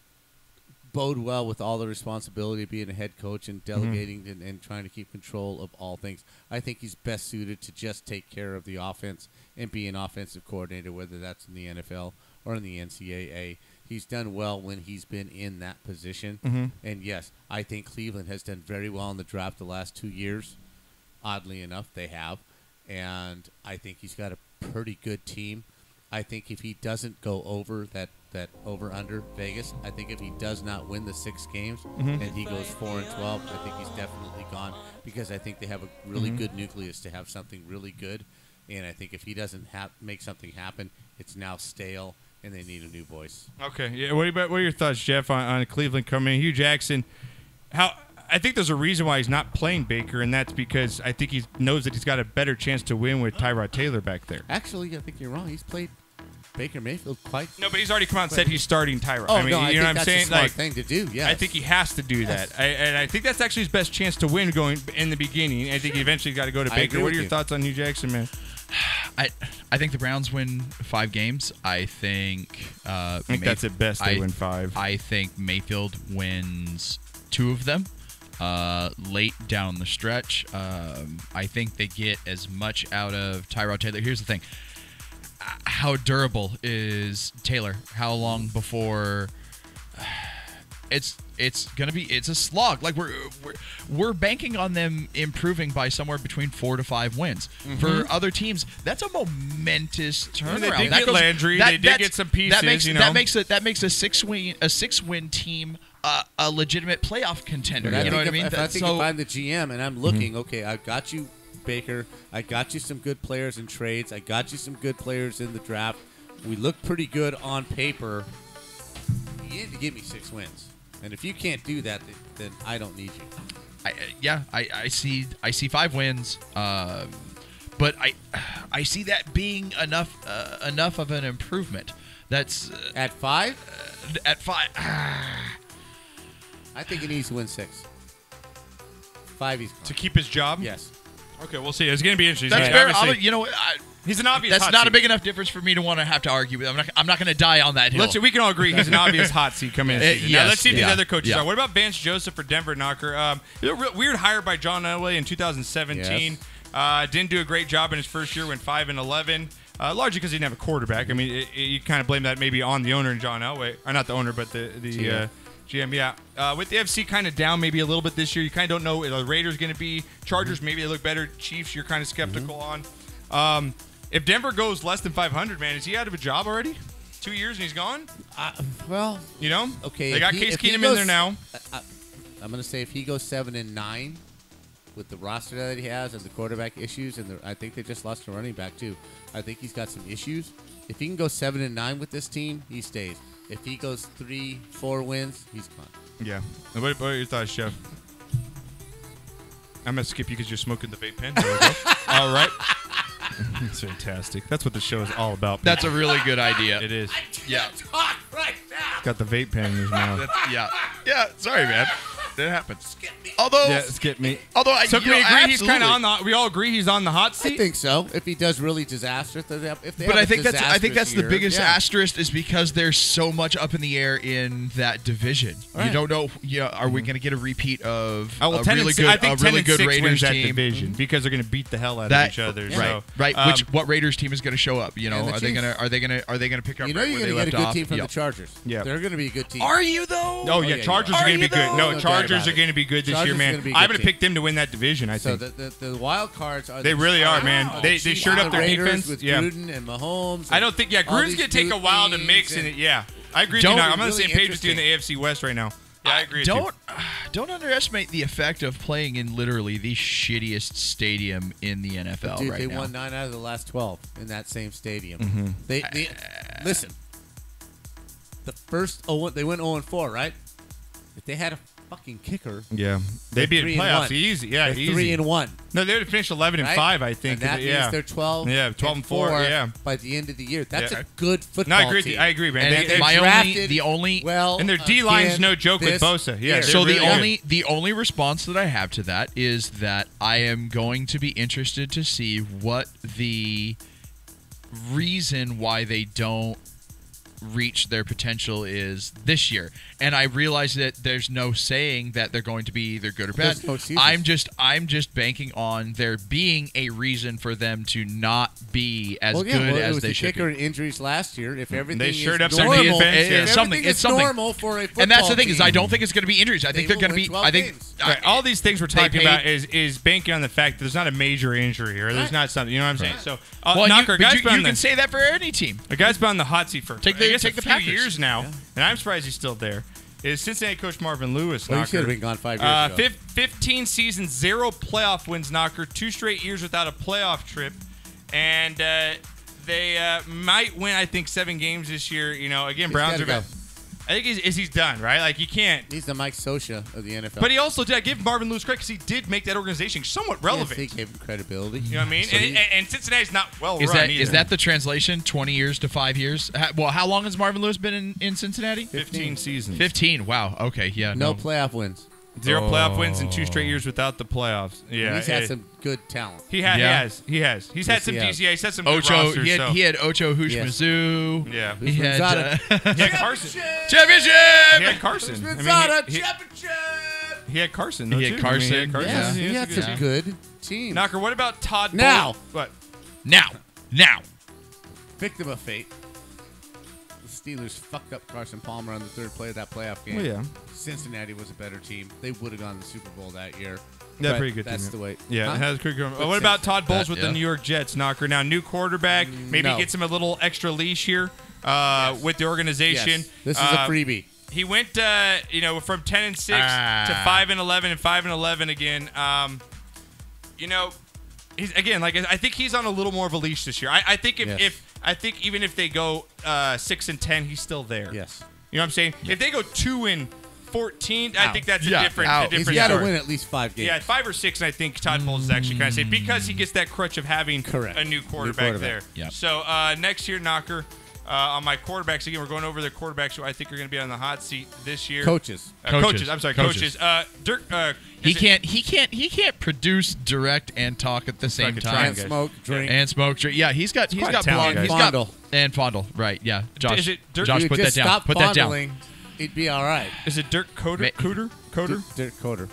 bode well with all the responsibility of being a head coach and delegating and trying to keep control of all things. I think he's best suited to just take care of the offense and be an offensive coordinator, whether that's in the NFL or in the NCAA. He's done well when he's been in that position. And yes, I think Cleveland has done very well in the draft the last 2 years. Oddly enough, they have. And I think he's got a pretty good team. I think if he doesn't go over that over-under Vegas, I think if he does not win the 6 games and he goes 4-12, I think he's definitely gone, because I think they have a really good nucleus to have something really good. And I think if he doesn't make something happen, it's now stale, and they need a new voice. Okay. Yeah. What are your thoughts, Jeff, on Cleveland coming in? Hugh Jackson, I think there's a reason why he's not playing Baker, and that's because I think he knows that he's got a better chance to win with Tyrod Taylor back there. Actually, I think you're wrong. He's played Baker Mayfield quite. No, but he's already come out and said he's starting Tyrod. Oh, I mean, no, I you know think what I'm that's saying? a smart thing to do. Yes. I think he has to do that, and I think that's actually his best chance to win going in the beginning. I think he eventually got to go to Baker. What are your thoughts on Hugh Jackson, man? I think the Browns win 5 games. I think that's at best they win 5. I think Mayfield wins 2 of them late down the stretch. I think they get as much out of Tyrod Taylor. Here's the thing. How durable is Taylor? How long before it's a slog. Like we're banking on them improving by somewhere between 4 to 5 wins. For other teams, that's a momentous turnaround. They did get Landry. They did get some pieces. That makes a 6-win team a legitimate playoff contender. You know what I mean? If I'm the GM and I'm looking, okay, I've got you, Baker. I got you some good players in trades. I got you some good players in the draft. We look pretty good on paper. You need to give me 6 wins. And if you can't do that, then I don't need you. I see 5 wins, but I see that being enough of an improvement. That's at 5. At 5, I think he needs to win 6. 5, he's gone. To keep his job. Yes. Okay, we'll see. It's going to be interesting. That's fair. You know, he's an obvious. That's not a big enough difference for me to want to have to argue with. I'm not going to die on that hill. We can all agree he's an obvious hot seat coming in. Yes, now let's see if these other coaches are. What about Vance Joseph for Denver, Knocker? Weird hire by John Elway in 2017. Yes. Didn't do a great job in his first year. Went 5-11. Largely because he didn't have a quarterback. I mean, you kind of blame that maybe on the owner and John Elway, or not the owner, but the GM. Yeah. With the FC kind of down maybe a little bit this year, you kind of don't know where the Raiders going to be. Chargers maybe they look better. Chiefs you're kind of skeptical on. If Denver goes less than 500, man, is he out of a job already? 2 years and he's gone? Well, you know, okay. They got Case Keenum in there now. I'm gonna say if he goes 7-9 with the roster that he has and the quarterback issues, and I think they just lost a running back too. I think he's got some issues. If he can go 7-9 with this team, he stays. If he goes 3-4 wins, he's gone. Yeah. What are your thoughts, Chef? I'm gonna skip you because you're smoking the vape pen. All right. It's fantastic. That's what the show is all about. That's a really good idea. It is. Yeah. Talk right now. Got the vape pen in his mouth. Yeah. Sorry, man. That happens. Although, Yeah, skip me. although, So can we agree he's kind of absolutely. on the? We all agree he's on the hot seat. I think so. If he does really disastrous, if they But have I think a that's the year, biggest yeah. asterisk is because there's so much up in the air in that division. Right. You don't know. Are we going to get a repeat of Oh, well, a 10 really and good, I think a 10 really and good 6 Raiders wins that team? division because they're going to beat the hell out That of each other. right, So, right. What Raiders team is going to show up? You know, And the are they Chiefs. going to pick up? You know right you're where going to they get a left good team off? from Yep. the Chargers. Yeah. They're going to be a good team. Are you though? Oh yeah, Chargers are Are going to you be good. though? No, No doubt Chargers about are it. going to be good this Chargers year, are man. gonna be a I'm good going to team. pick them to win that division. I So think the wild cards are. they really are, man. the They Chiefs, shored up the their Raiders defense. with Yeah. Gruden and Mahomes. I don't think. Yeah, all Gruden's these going to take a new while to teams mix in and- it. Yeah, I agree with you. Don't- Now. I'm on the really same page with you in the interesting. AFC West right now. Yeah, I agree. With you. Don't underestimate the effect of playing in literally the shittiest stadium in the NFL Dude, right they now. won 9 out of the last 12 in that same stadium. Mm-hmm. They listen. The first they went 0-4, right? If they had a fucking kicker, Yeah, they'd be in 3-1. playoffs easy. Yeah, they're easy. 3-1. No, they would have finished 11-5. I think. And that yeah, means they're 12. Yeah, 12-4. Yeah. by the end of the year. That's Yeah. a good No, football I agree. team. I agree, man. And They my drafted the only well, and their D line's again no joke with this Bosa. Yeah. year. So they're really the only response that I have to that is that I am going to be interested to see what the reason why they don't reach their potential is this year. And I realize that there's no saying that they're going to be either good or bad. There's no excuses. I'm just banking on there being a reason for them to not be as Well, yeah, good well, it as was they the should kicker be. injuries last year. If everything They is shored up their normal, defense, if yeah. everything Something- is it's something. normal for a football And that's the thing team, is I don't think it's going to be injuries. I think they they're going to will be win 12 I think games. Right, all these things we're talking pay- about is banking on the fact that there's not a major injury or there's Right. not something. You know what I'm saying? So, well, Knocker, you guys can say that for any team. a guy's been on the hot seat for Take I the- guess take a the few Packers. years now, and I'm surprised he's still there. Is Cincinnati coach Marvin Lewis? Well, he Knocker. should have been gone 5 years ago. 15 seasons, 0 playoff wins. Knocker 2 straight years without a playoff trip, and they might win. I think 7 games this year. You know, again, He's Browns gotta are. go. I think he's done, right? Like you can't. He's the Mike Scioscia of the NFL. But he also did. I give Marvin Lewis credit because he did make that organization somewhat relevant. Yes, he gave him credibility. You know what I mean? So And Cincinnati's not well Is run that either. is that the translation? 20 years to 5 years? Well, how long has Marvin Lewis been in Cincinnati? 15 seasons. 15. Wow. Okay. Yeah. no playoff wins. 0 playoff wins in 2 straight years without the playoffs. Yeah, He's had some good talent. He Yeah. has. He's had Yes, some he has. DCA. He's had some good Ocho. rosters. He had so. he had Ocho Hushmazu. Yeah. He had He had Carson. championship. He had Carson. I mean, championship. he had Carson. Though, He had too. I mean, Carson. Yeah, He he has had a some team. good teams. Knocker, what about Todd Now. Bowles? What? Now. Victim of fate. The Steelers fucked up Carson Palmer on the third play of that playoff game. Well, yeah. Cincinnati was a better team. They would have gone to the Super Bowl that year. Yeah, But pretty good That's team. the way. Yeah, Huh? it has good. But What about Todd Bowles with yeah. the New York Jets? Knocker. Now, new quarterback. Maybe No. gets him a little extra leash here with the organization. Yes. This is a freebie. He went, from 10-6 to 5-11 and 5-11 again. He's again like I think he's on a little more of a leash this year. I think even if they go 6-10, he's still there. Yes. You know what I'm saying? If they go 2-14, I think that's Yeah. a different Out. He's story. got to win at least 5 games. Yeah, 5 or 6, and I think Todd Bowles is actually kind of safe because he gets that crutch of having Correct. a new quarterback there. Yep. So next year, Knocker, on my quarterbacks again, we're going over the quarterbacks who I think are going to be on the hot seat this year. Coaches. Coaches. I'm sorry, coaches. Dirk. He can't produce, direct, and talk at the same Fucking time. trying, And guys. smoke, drink. And smoke. Yeah, he's got quite a talent, blonde. guys. He's Fondle. got and fondle. Right. Yeah. Josh. Is it Dirk? Josh, You put that just down. stop Put that down. fondling, He'd be all right. Is it Dirk Coder? Dirk Coder.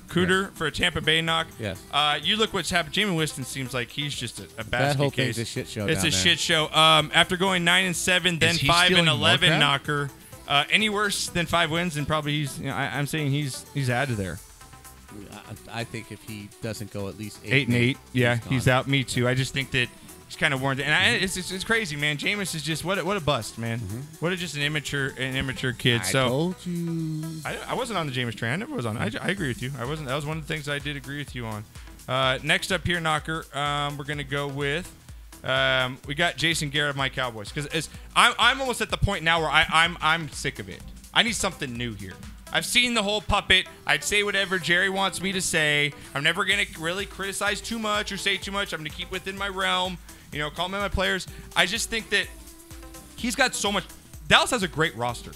Cooter for a Tampa Bay knock. Yes. You look what's happened. Jamie Winston seems like he's just a basket That whole case. thing's a shit show It's down a there. shit show. After going 9-7, then Is he stealing 5-11 more crap? Knocker. Any worse than 5 wins, then probably he's. I'm saying he's out of there. I think if he doesn't go at least 8-8. Yeah, gone. he's out. Me too. I just think that It's kind of worn. And it's crazy, man. Jameis is just what a bust, man. What a just an immature kid. I told you. I wasn't on the Jameis train. I never was on. I agree with you. I wasn't. That was one of the things I did agree with you on. Next up here, Knocker, we're gonna go with. We got Jason Garrett of my Cowboys because I'm almost at the point now where I'm sick of it. I need something new here. I've seen the whole puppet. I'd say whatever Jerry wants me to say. I'm never going to really criticize too much or say too much. I'm going to keep within my realm. Call me my players. I just think that he's got so much. Dallas has a great roster.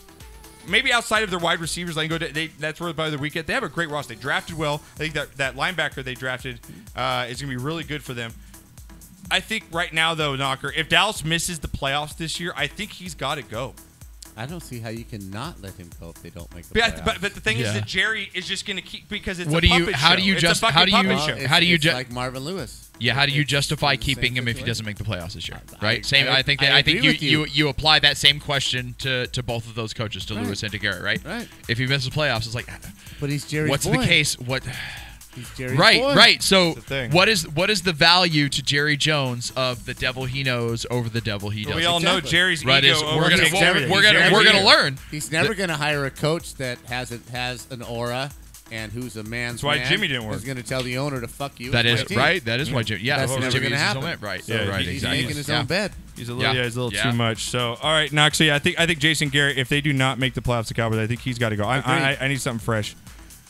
Maybe outside of their wide receivers, that's where by the weekend they have a great roster. They drafted well. I think that linebacker they drafted is going to be really good for them. I think right now, though, Knocker, if Dallas misses the playoffs this year, I think he's got to go. I don't see how you can not let him go if they don't make the playoffs. But the thing is that Jerry is just going to keep because it's what a do you? puppet How show. do you It's just? a How do you? fucking How do you? It's like Marvin Lewis. Yeah, how do you justify it's the keeping same him if he situation. doesn't make the playoffs this year? I Right? Same. I think agree with you apply that same question to both of those coaches, to Lewis and to Garrett, right? Right. If he misses the playoffs, it's like, but he's Jerry's what's boy. the case? What? He's Jerry's right, boy. right. So That's the thing. what is the value to Jerry Jones of the devil he knows over the devil he does? We all know Jerry's Right, ego is- overtakes everything. we're gonna learn. He's never going to hire a coach that has an aura and who's a man's That's why man. Jimmy didn't work. Who's going to tell the owner to fuck you? That it's is my team. right. That is why Jimmy. Yeah, That's well, never Jimmy going to uses his own happen. man, right? So right. he's Exactly. making his own bed. He's a little too much. So all right, Knox. So yeah, I think Jason Garrett, if they do not make the playoffs, the Cowboys, I think he's got to go. I need something fresh.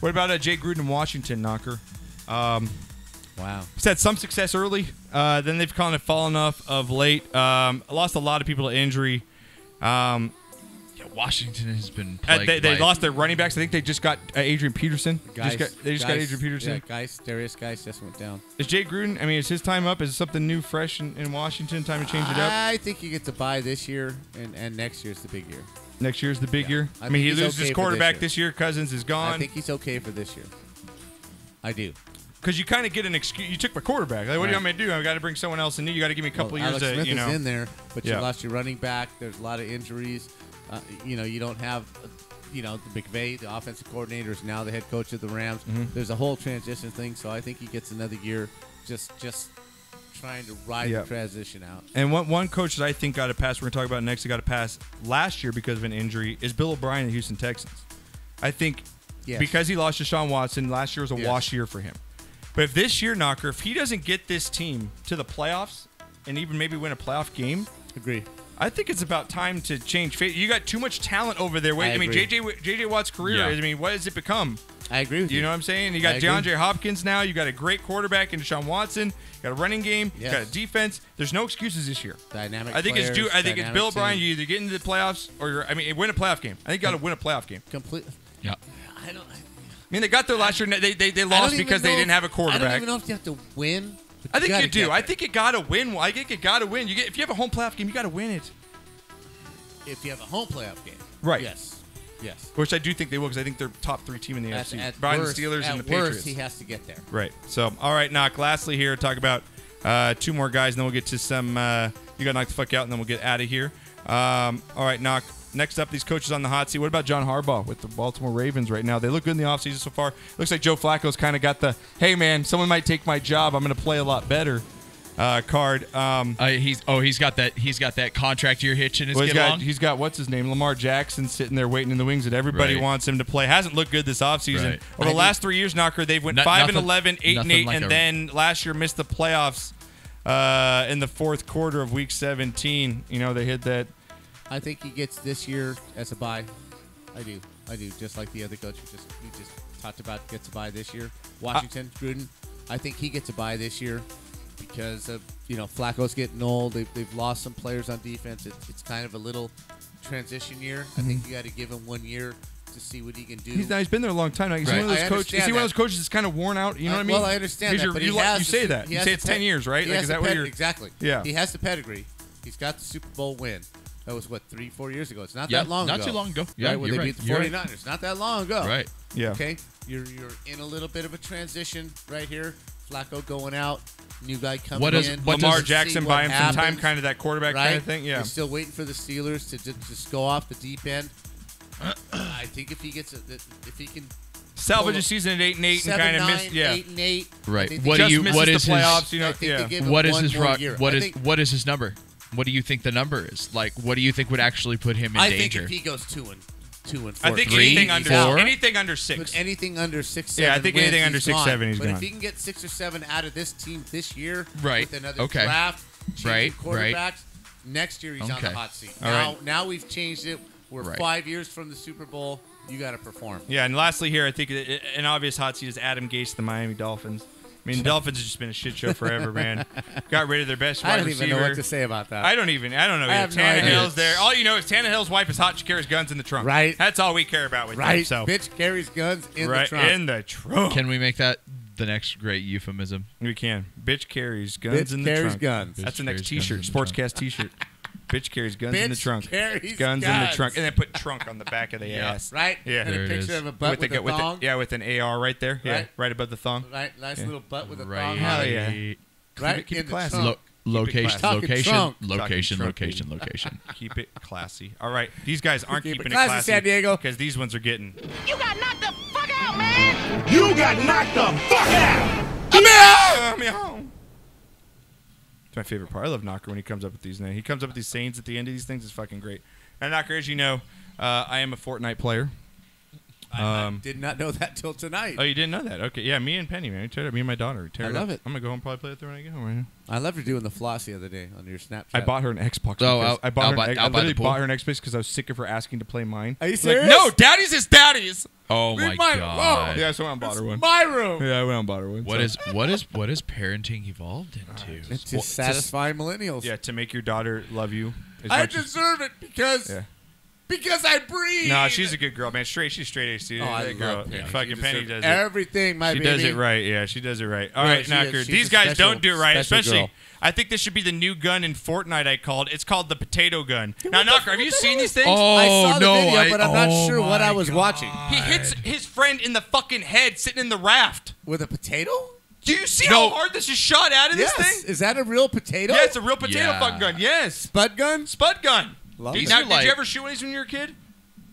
What about Jay Gruden in Washington, Knocker? Wow. He's had some success early. Then they've kind of fallen off of late. Lost a lot of people to injury. Washington has been plagued they by lost their running backs. I think they just got Adrian Peterson. They just got Adrian Peterson. Yeah, Darius Geis just went down. Is Jay Gruden? I mean, is his time up? Is it something new, fresh in Washington? Time to change it up. I think he gets a bye this year, and next year's the big year. Next year's the big year. I I mean, he think he's loses okay his for quarterback this this year. Cousins is gone. I think he's okay for this year. I do. Because you kind of get an excuse. You took my quarterback. Like, what do you want me to do? I've got to bring someone else in. You got to give me a couple years Alex to, Smith you know. is in there, but Yeah. you lost your running back. There's a lot of injuries. You don't have, the McVay, the offensive coordinator, is now the head coach of the Rams. Mhm. There's a whole transition thing, so I think he gets another year just trying to ride Yeah. the transition out. And one coach that I think got a pass, we're going to talk about next, that got a pass last year because of an injury, is Bill O'Brien of the Houston Texans. I think Yes. because he lost Deshaun Watson, last year was a Yes. wash year for him. But if this year, Knocker, if he doesn't get this team to the playoffs and even maybe win a playoff game, Agree. I think it's about time to change fate. You got too much talent over there. Wait, I mean, agree. JJ Watt's career, Yeah. I mean, what has it become? I agree with you. You know what I'm saying? You I got agree. DeAndre Hopkins now. You got a great quarterback in Deshaun Watson. You got a running game. Yes. You got a defense. There's no excuses this year. Dynamic I think players, I think it's dynamic Bill O'Brien. team. You either get into the playoffs or win a playoff game. I think you got to win a playoff game. Complete. Yeah. I don't. I mean, they got there last year. They I don't lost even because they know didn't if- have a I quarterback. don't even know if you have to win. but I think gotta you do. get I there. think you got to win. I think you got to win. If you have a home playoff game, you got to win it. If you have a home playoff game. Right. Yes. Yes. Which I do think they will because I think they're top 3 team in the AFC. Behind worst, the Steelers and the at worst, Patriots. he has to get there. Right. So, all right, Knock. Lastly, here, talk about 2 more guys, and then we'll get to some. You got to knock the fuck out, and then we'll get out of here. All right, Knock. Next up, these coaches on the hot seat. What about John Harbaugh with the Baltimore Ravens right now? They look good in the offseason so far. Looks like Joe Flacco's kind of got the, hey, man, someone might take my job. I'm going to play a lot better card. He's got that contract year hitch in his He's got what's his name? Lamar Jackson sitting there waiting in the wings that everybody Right. wants him to play. Hasn't looked good this offseason. Right. Over the last 3 years, Knocker, they've went 5-11, 8-8, like and a- then last year missed the playoffs in the fourth quarter of Week 17. You know, they hit that. I think he gets this year as a bye. I do. Just like the other coach we just talked about gets a bye this year. Washington, Gruden. I think he gets a bye this year because of Flacco's getting old. They've lost some players on defense. It's kind of a little transition year. I think you got to give him 1 year to see what he can do. He's been there a long time now. He's one of those coaches. Is he one of those coaches that's kind of worn out? You know what I mean? Well, I understand Because that, but you say that. You say it's 10 years, right? Like, is that what you're exactly? Yeah. He has the pedigree. He's got the Super Bowl win. That was 3-4 years ago. It's not Yeah, that long ago. not too long ago. Yeah, right, when you're they right. beat the You're 49ers. right. Not that long ago. Right. Yeah. Okay. You're in a little bit of a transition right here. Flacco going out, new guy coming in. Lamar Jackson buy him some time, kind of that quarterback right? kind of thing? Yeah. You're still waiting for the Steelers to just go off the deep end. I think if he can salvage a season at 8-8 and kind of miss. Yeah, 8-8. Right. What is the playoffs? You know, I think they give him what is one his more year. what is his number? What do you think the number is? Like, what do you think would actually put him in I danger? think if he goes 2-4, I think anything under 6. But anything under 6, 7. Yeah, I think wins, anything under he's 6, gone. 7, he's but gone. if he can get 6 or 7 out of this team this year, Right. with another Okay. draft, changing quarterbacks, Right. next year he's on the hot seat. All right. Now we've changed it. We're Right. 5 years from the Super Bowl. You got to perform. Yeah, and lastly here, I think an obvious hot seat is Adam Gase, the Miami Dolphins. I mean, Dolphins have just been a shit show forever, man. Got rid of their best wide I don't receiver. even know what to say about that. I don't know. I have no idea. Tannehill's there. All you know is Tannehill's wife is hot. She carries guns in the trunk. Right. That's all we care about with Right. them. So. Bitch carries guns in right, the trunk. in the trunk. Can we make that the next great euphemism? We can. Bitch carries guns Bitch in the carries trunk. guns. That's the next Bitch carries T-shirt. guns in the Sportscast T-shirt. Bitch carries guns in the Bitch trunk. carries Guns in the guns. trunk, and then put trunk on the back of the ass. Right? Yeah. And There a it picture is. of a butt with a thong. with an AR right there. Yeah, right above the thong. Right? Nice Yeah. little butt with a Right. thong. Hell yeah. Right? Keep it in the classy. trunk. Location, Talking location, trunk. location, Talking location, trunk, location. Keep it classy. All right, these guys aren't Keep it keeping classy, it classy, San Diego. because these ones are getting. You got knocked the fuck out, man! You got knocked the fuck out! It's my favorite part. I love Knocker when he comes up with these. He comes up with these sayings at the end of these things. It's fucking great. And Knocker, as you know, I am a Fortnite player. I did not know that till tonight. Oh, you didn't know that? Okay, yeah. Me and Penny, man. Me and my daughter. I love it. I'm gonna go home and probably play it there when I get home right now. I loved her doing the floss the other day on your Snapchat. I bought her an Xbox. Oh, I bought her. I out by literally the pool? bought her an Xbox because I was sick of her asking to play mine. Are you Like, serious? no, Daddy's is Daddy's. Oh my Leave mine god! alone. Yeah, so I went and bought her one. My room. Yeah, I went and bought her one. What so. is parenting evolved into? It's to satisfy millennials. Yeah, to make your daughter love you. As I much as- deserve it because I breathe. No, she's a good girl, man. She's straight A student. Oh, I that girl. love Penny. Fucking She Penny deserves does it. everything, my She baby. does it right. Yeah, she does it right. All Yeah, right, she Knocker. is. She's These a guys special- don't do it right, special especially. girl. I think this should be the new gun in Fortnite. It's called the potato gun. Now, Knocker, have you seen these things? Oh, I saw the no, video, but I'm not oh sure what my I was watching. He hits his friend in the fucking head sitting in the raft. With a potato? Do you see how hard this is shot out of Yes. this thing? Is that a real potato? Yeah, it's a real potato Yeah. fucking gun. Yes. Spud gun? Spud gun. Love Did, it. now, These are did you like- ever shoot one of these when you were a kid?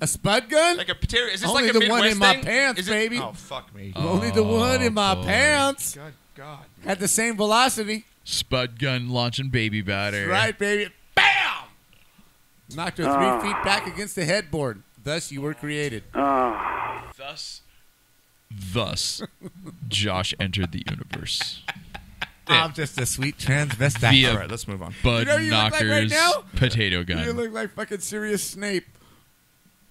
A spud gun? Like a potato? Is this Only like a the Midwest one in my thing? pants, Is it- baby. Oh, fuck me. Only the one in my boy. pants. Good God. Had the same velocity. Spud gun launching baby batter. Right, baby. Bam! Knocked her 3 feet back against the headboard. Thus you were created. Thus, Josh entered the universe. I'm just a sweet transvestite. Via All right, let's move on. Bud You know who you look like Knocker's right now? potato You gun. look like fucking Sirius Snape.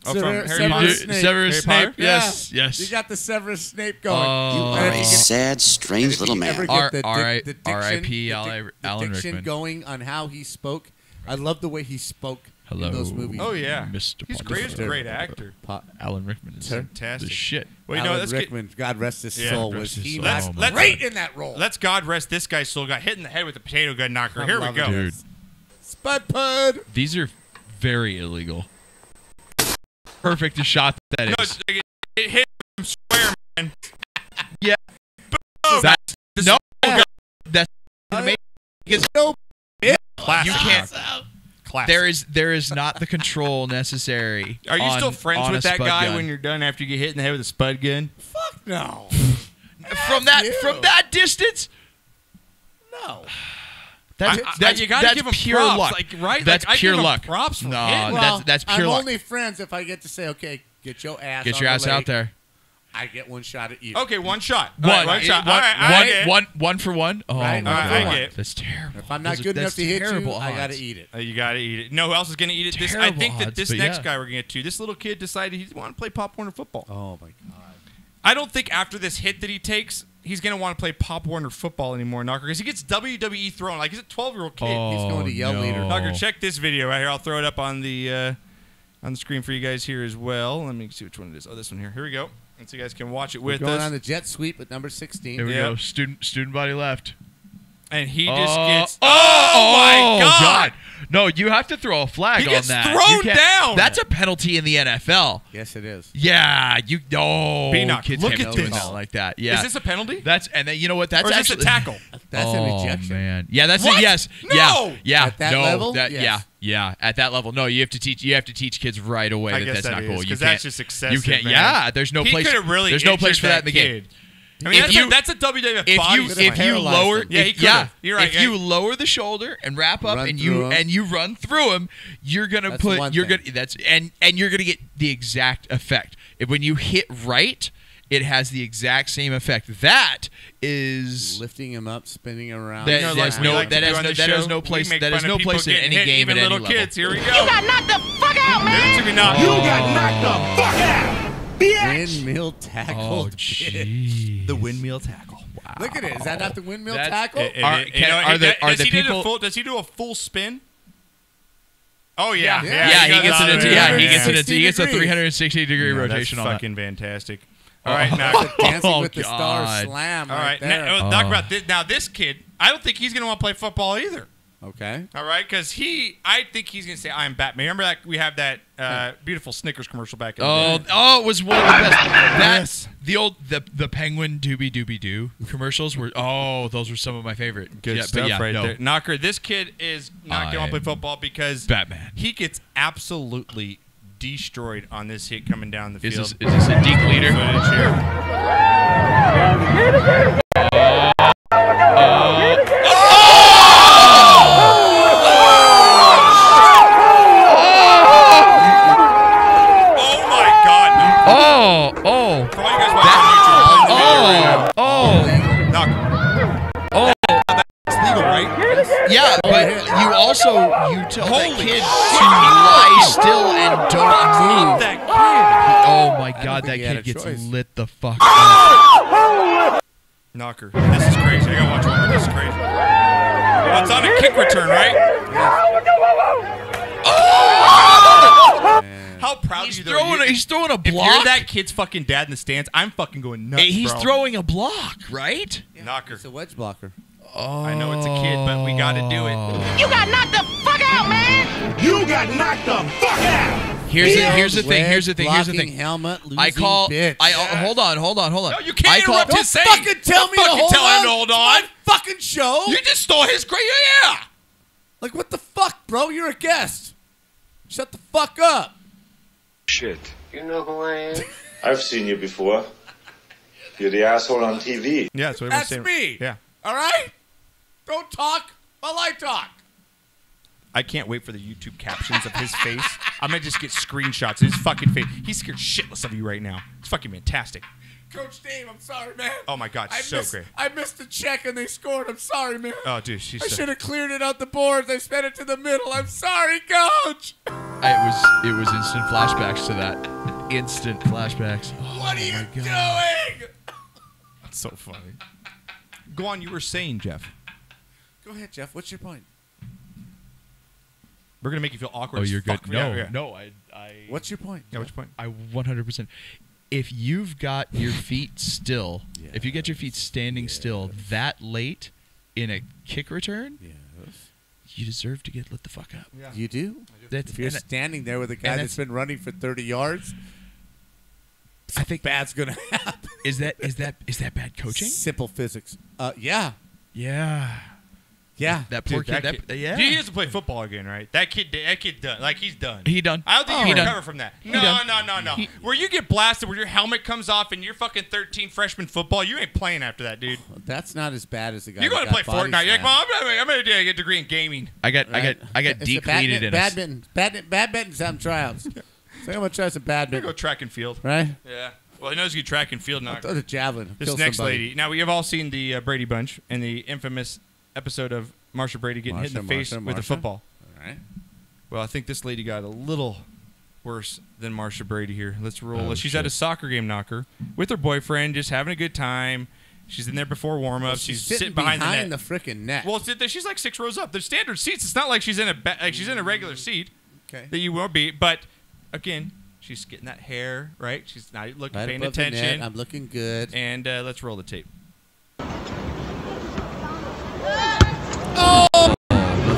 Oh, from Harry Severus Potter? Snape. Severus Harry Snape. Potter? Yes, Yeah. yes. You got the Severus Snape going. Oh. And if a you get- sad, strange if little you man. ever get the R.I.P. diction, Alan diction Rickman. going on how he spoke. I love the way he spoke Hello. in those movies. Oh, yeah. Mr. He's great. He's a great actor. Alan Rickman is Fantastic. the shit. Well, you know, Alan let's Rickman, God rest his Yeah, soul, rest was his he soul. not Oh, my great God. in that role? Let's God rest this guy's soul. Got hit in the head with a potato gun knocker. I'm Here we loving go. Dude. Spud Pud. These are very illegal. Perfect shot that No, is. it hit him square, man. Yeah. Boom. That's no. That's amazing. No. Classic. You can't. Classic. There is not the control necessary. Are you still friends on with a that spud guy gun. when you're done after you get hit in the head with a spud gun? Fuck no. from that distance? No. That's you gotta that's give him pure props, luck. like, right? That's Like, I pure give him luck. props for no, hitting. Well, that's pure I'm luck. only friends if I get to say, okay, get your ass Get on your the ass lake. out there. I get one shot at you. Okay, one shot. One, All right, one shot. All right, I get it. one for one. Oh Right, my all right, god, I get it. that's terrible. If I'm not Those are- good enough that's to hit you, terrible I gotta odds. eat it. You gotta eat it. No, who else is gonna eat it? I Terrible think that odds, this but next yeah. guy we're gonna get to. This little kid decided he wanted to play Pop Warner football. Oh my god. I don't think after this hit that he takes, he's gonna want to play Pop Warner football anymore, Knocker, because he gets WWE thrown. Like he's a 12-year-old kid. Oh, He's going to yell no. leader. Knocker, check this video right here. I'll throw it up on the screen for you guys here as well. Let me see which one it is. Oh, this one here. Here we go. And so you guys can watch it with We're going us. on the jet sweep with number 16. There we go. Student body left. And he just gets. Oh my God! No, you have to throw a flag He on gets that. thrown You can't- down. That's a penalty in the NFL. Yes, it is. Yeah, you. Oh, B-Knock, kids look can't at do this. that like that. Yeah, Is this a penalty? That's and then you know what? That's or is actually this a tackle? That's an ejection. Man. Yeah, that's What? a yes. No! Yeah. At that no, level? That, Yes. Yeah. At that level. No, you have to teach kids right away I that guess that's that not is, cool. You because can't. that's just excessive, You can't. man. Yeah. There's no He place. could've really There's no place injured for that in the that game. kid. I mean, that's a WWF body. If you lower, Yeah, he could've. You're right. If you lower the shoulder and wrap up Run and through you him. run through him, you're gonna That's one put you're thing. gonna that's and you're gonna get the exact effect. When you hit right, it has the exact same effect. That is Lifting him up, spinning around. That, You know, that's like we no, like to that do has on no, the that has show, no we place. make That has fun no of people place in getting any hit, game even at any little level. kids. Here we go. You got knocked the fuck out, man. To be knocked. You got knocked the fuck out, bitch. Windmill tackle. Oh, jeez. The windmill tackle. Wow. Look at it. Is that not the windmill That's- tackle? Does he do a full spin? Oh yeah, Yeah, he gets it into he gets a 360 360-degree rotation that's on fucking fantastic. All right, now Dancing with the God. Stars slam. all right, there. talk about this. Now this kid, I don't think he's gonna want to play football either. Okay. All right, because I think he's gonna say I'm Batman. Remember that we have that beautiful Snickers commercial back in the day. Oh, it was one of the best. That's the old the Penguin Doobie Doobie Doo commercials were. Oh, those were some of my favorite. Good stuff right there. Knocker, this kid is not going to play football because Batman. He gets absolutely destroyed on this hit coming down the field. Is this a deep leader? Oh my God! No. Oh. For all you guys watching on YouTube, Oh. Knocker. That's legal, right? Yeah, but you tell that kid to lie still and don't move. That kid. Oh my God, think that he had kid a gets choice. lit the fuck up. Knocker. This is crazy. I gotta watch one more. This is crazy. Well, it's on a kick return, right? How proud He's of you though. he's throwing a If block. you're that kid's fucking dad in the stands, I'm fucking going nuts. Hey, he's bro. throwing a block, right? Knocker. It's a wedge blocker. Oh. I know it's a kid, but we got to do it. You got knocked the fuck out, man. You got knocked the fuck out. Here's the thing. Blocking helmet, losing I call. bitch. Hold on. No, you can't I call. interrupt his saying. fucking tell me to fucking hold tell on. him to hold It's on. my fucking show. You just stole his great. Yeah. Like, what the fuck, bro? You're a guest. Shut the fuck up. Shit. You know who I am? I've seen you before. You're the asshole on TV. Yeah, that's what That's saying. me. Yeah. All right? Don't talk while I talk. I can't wait for the YouTube captions of his face. I'm gonna just get screenshots of his fucking face. He's scared shitless of you right now. It's fucking fantastic. Coach Dave, I'm sorry, man. Oh my God, great. I missed the check and they scored. I'm sorry, man. Oh, dude, she's. I should have cleared it out the boards. I spent it to the middle. I'm sorry, Coach. It was instant flashbacks to that. Instant flashbacks. What are you doing? That's so funny. Go on. You were saying, Jeff. Go ahead, Jeff. What's your point? We're gonna make you feel awkward. Oh, as you're good. fuck. No, Yeah. no. I. What's your point? Yeah, what's your point? I 100%. If you've got your feet still, if you get your feet standing still that late in a kick return, you deserve to get lit the fuck up. Yeah. You do? That's, If you're standing there with a guy that's been running for 30 yards, I think bad's gonna happen. Is that bad coaching? Simple physics. Yeah. That poor Dude, kid. Yeah. He has to play football again, right? That kid done. Like, he's done. He done. I don't think He you done. recover from that. He No. done. Where you get blasted, where your helmet comes off, and you're fucking 13 freshman football, you ain't playing after that, dude. That's not as bad as the guy. You're going to play Fortnite. You're like, Mom, I'm going to get a degree in gaming. I got decleated in badminton's having tryouts. So I'm gonna try some I'm badminton. going to go track and field. Right? Yeah. Well, he knows you track and field now. Throw the javelin. This kill next somebody. lady. Now, we have all seen the Brady Bunch and the infamous episode of Marsha Brady getting hit in the face with a football. All right. Well, I think this lady got a little worse than Marsha Brady here. Let's roll. Oh, She's shit. at a soccer game, Knocker, with her boyfriend, just having a good time. She's in there before warm-up. Well, she's sitting sitting behind the net. the freaking net. Well, she's like 6 rows up. They're standard seats. It's not like she's in a regular seat Okay. that you will be. But again, she's getting that hair right. She's not looking, Right paying above the net. attention. I'm looking good. And let's roll the tape.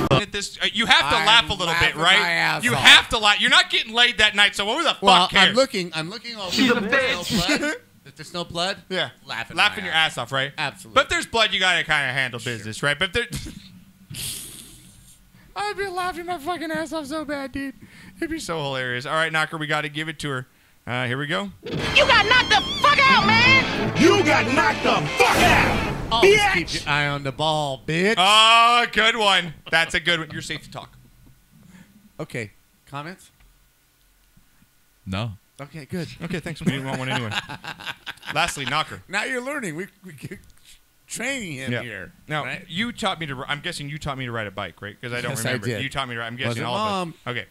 At this, you have to laugh a little bit, laughing my right? ass You off. have to laugh. You're not getting laid that night, so who the Well, fuck cares? I'm looking all. She's a bitch. If there's no blood, Yeah. laughing your ass off, right? Absolutely. But if there's blood, you gotta kind of handle business, right? But there. I'd be laughing my fucking ass off so bad, dude. It'd be so hilarious. All right, Knocker, we got to give it to her. Here we go. You got knocked the fuck out, man! You got knocked the fuck out! Always keep your eye on the ball, bitch. Oh, good one. That's a good one. You're safe to talk. Okay. Comments? No. Okay, good. Okay, thanks. We didn't want one anyway. Lastly, Knocker. Now you're learning. We get training him here. Now, right? you taught me to. I'm guessing you taught me to ride a bike, right? Because I don't Yes, remember. I did. You taught me to ride. I'm guessing Was it all Mom? of us. Okay.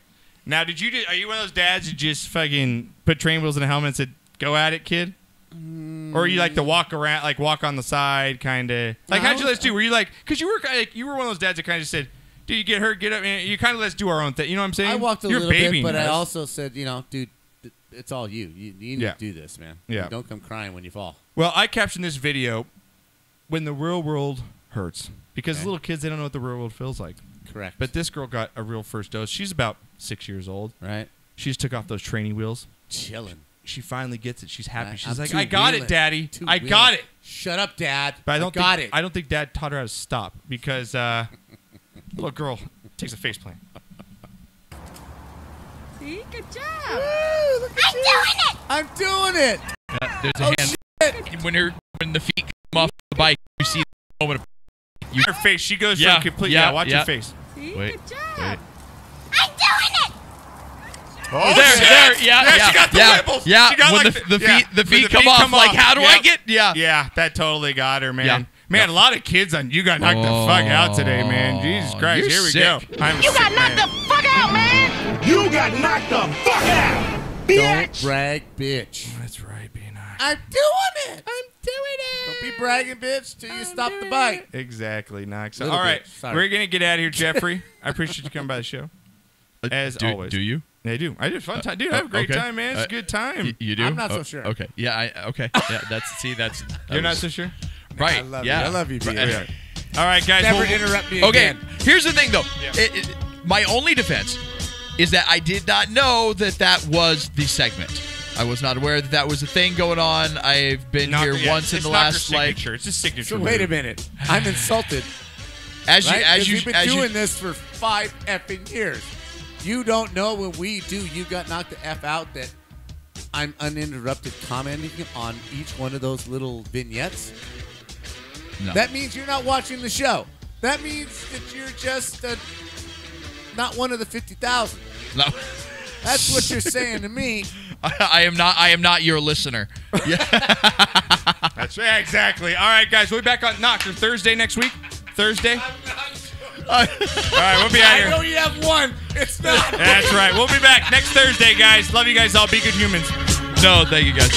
Now, are you one of those dads who just fucking put train wheels in a helmet and said, "Go at it, kid"? Or you like to walk around, like walk on the side, kind of? Like, how'd you let us do? Were you like, because you were one of those dads that kind of just said, "Dude, you get hurt, get up." And you kind of let us do our own thing. You know what I'm saying? I walked a You're little bit, babying but I us. also said, dude, it's all you. You need to do this, man. Yeah. Don't come crying when you fall. Well, I captioned this video when the real world hurts. Because little kids, they don't know what the real world feels like. Correct. But this girl got a real first dose. She's about 6 years old. Right. She just took off those training wheels. Chilling. She finally gets it. She's happy. She's I'm like, I got it, Daddy. I got it. Shut up, Dad. But I don't got think, it. I don't think Dad taught her how to stop because little girl takes a face plant. See? Good job. Woo, look at I'm doing it. There's a hand. When the feet come off the bike, you see the moment of Her face. She goes for a complete. Yeah, watch your face. See? Wait, Good job. wait. I'm doing it. Oh, there, yeah, she got the wibbles. Yeah, She got when like the feet come off, like, how do I get? Yeah. Yeah, that totally got her, man. Yeah. Man, a lot of kids on you got knocked the fuck out today, man. Jesus Christ, you're here we sick. go. I'm You got sick, knocked man. the fuck out, man! You got knocked the fuck out! Don't Bitch! brag, bitch. That's right, being I'm doing it. I'm doing it. Don't be bragging, bitch, till you stop the bite. Exactly, Knox. Little All right, bit. Sorry. we're gonna get out of here, Jeffrey. I appreciate you coming by the show, as always. Do you? I do. I did fun time, dude. I have a great okay. time, man. It's a good time. You do? I'm not so sure. Okay. Yeah. Okay. Yeah. That's. You're not so sure. Right. I love yeah. you. I love you, B. Right. All right, guys. Never we'll- interrupt me Okay. again. Here's the thing, though. Yeah. My only defense is that I did not know that was the segment. I was not aware that was a thing going on. I've been here once in the last signature. It's a signature. So wait a minute. I'm insulted. As right? 'Cause you we've been doing this for 5 effing years. You don't know when we do You Got Knocked the F Out that I'm uninterrupted commenting on each one of those little vignettes? No. That means you're not watching the show. That means that you're just not one of the 50,000. No. That's what you're saying to me. I am not your listener. Yeah. That's right. Exactly. All right, guys. We'll be back on Knocker Thursday next week. Thursday. All right, we'll be out I here. know you have one. It's not. That's right. We'll be back next Thursday, guys. Love you guys all. Be good humans. No, thank you guys.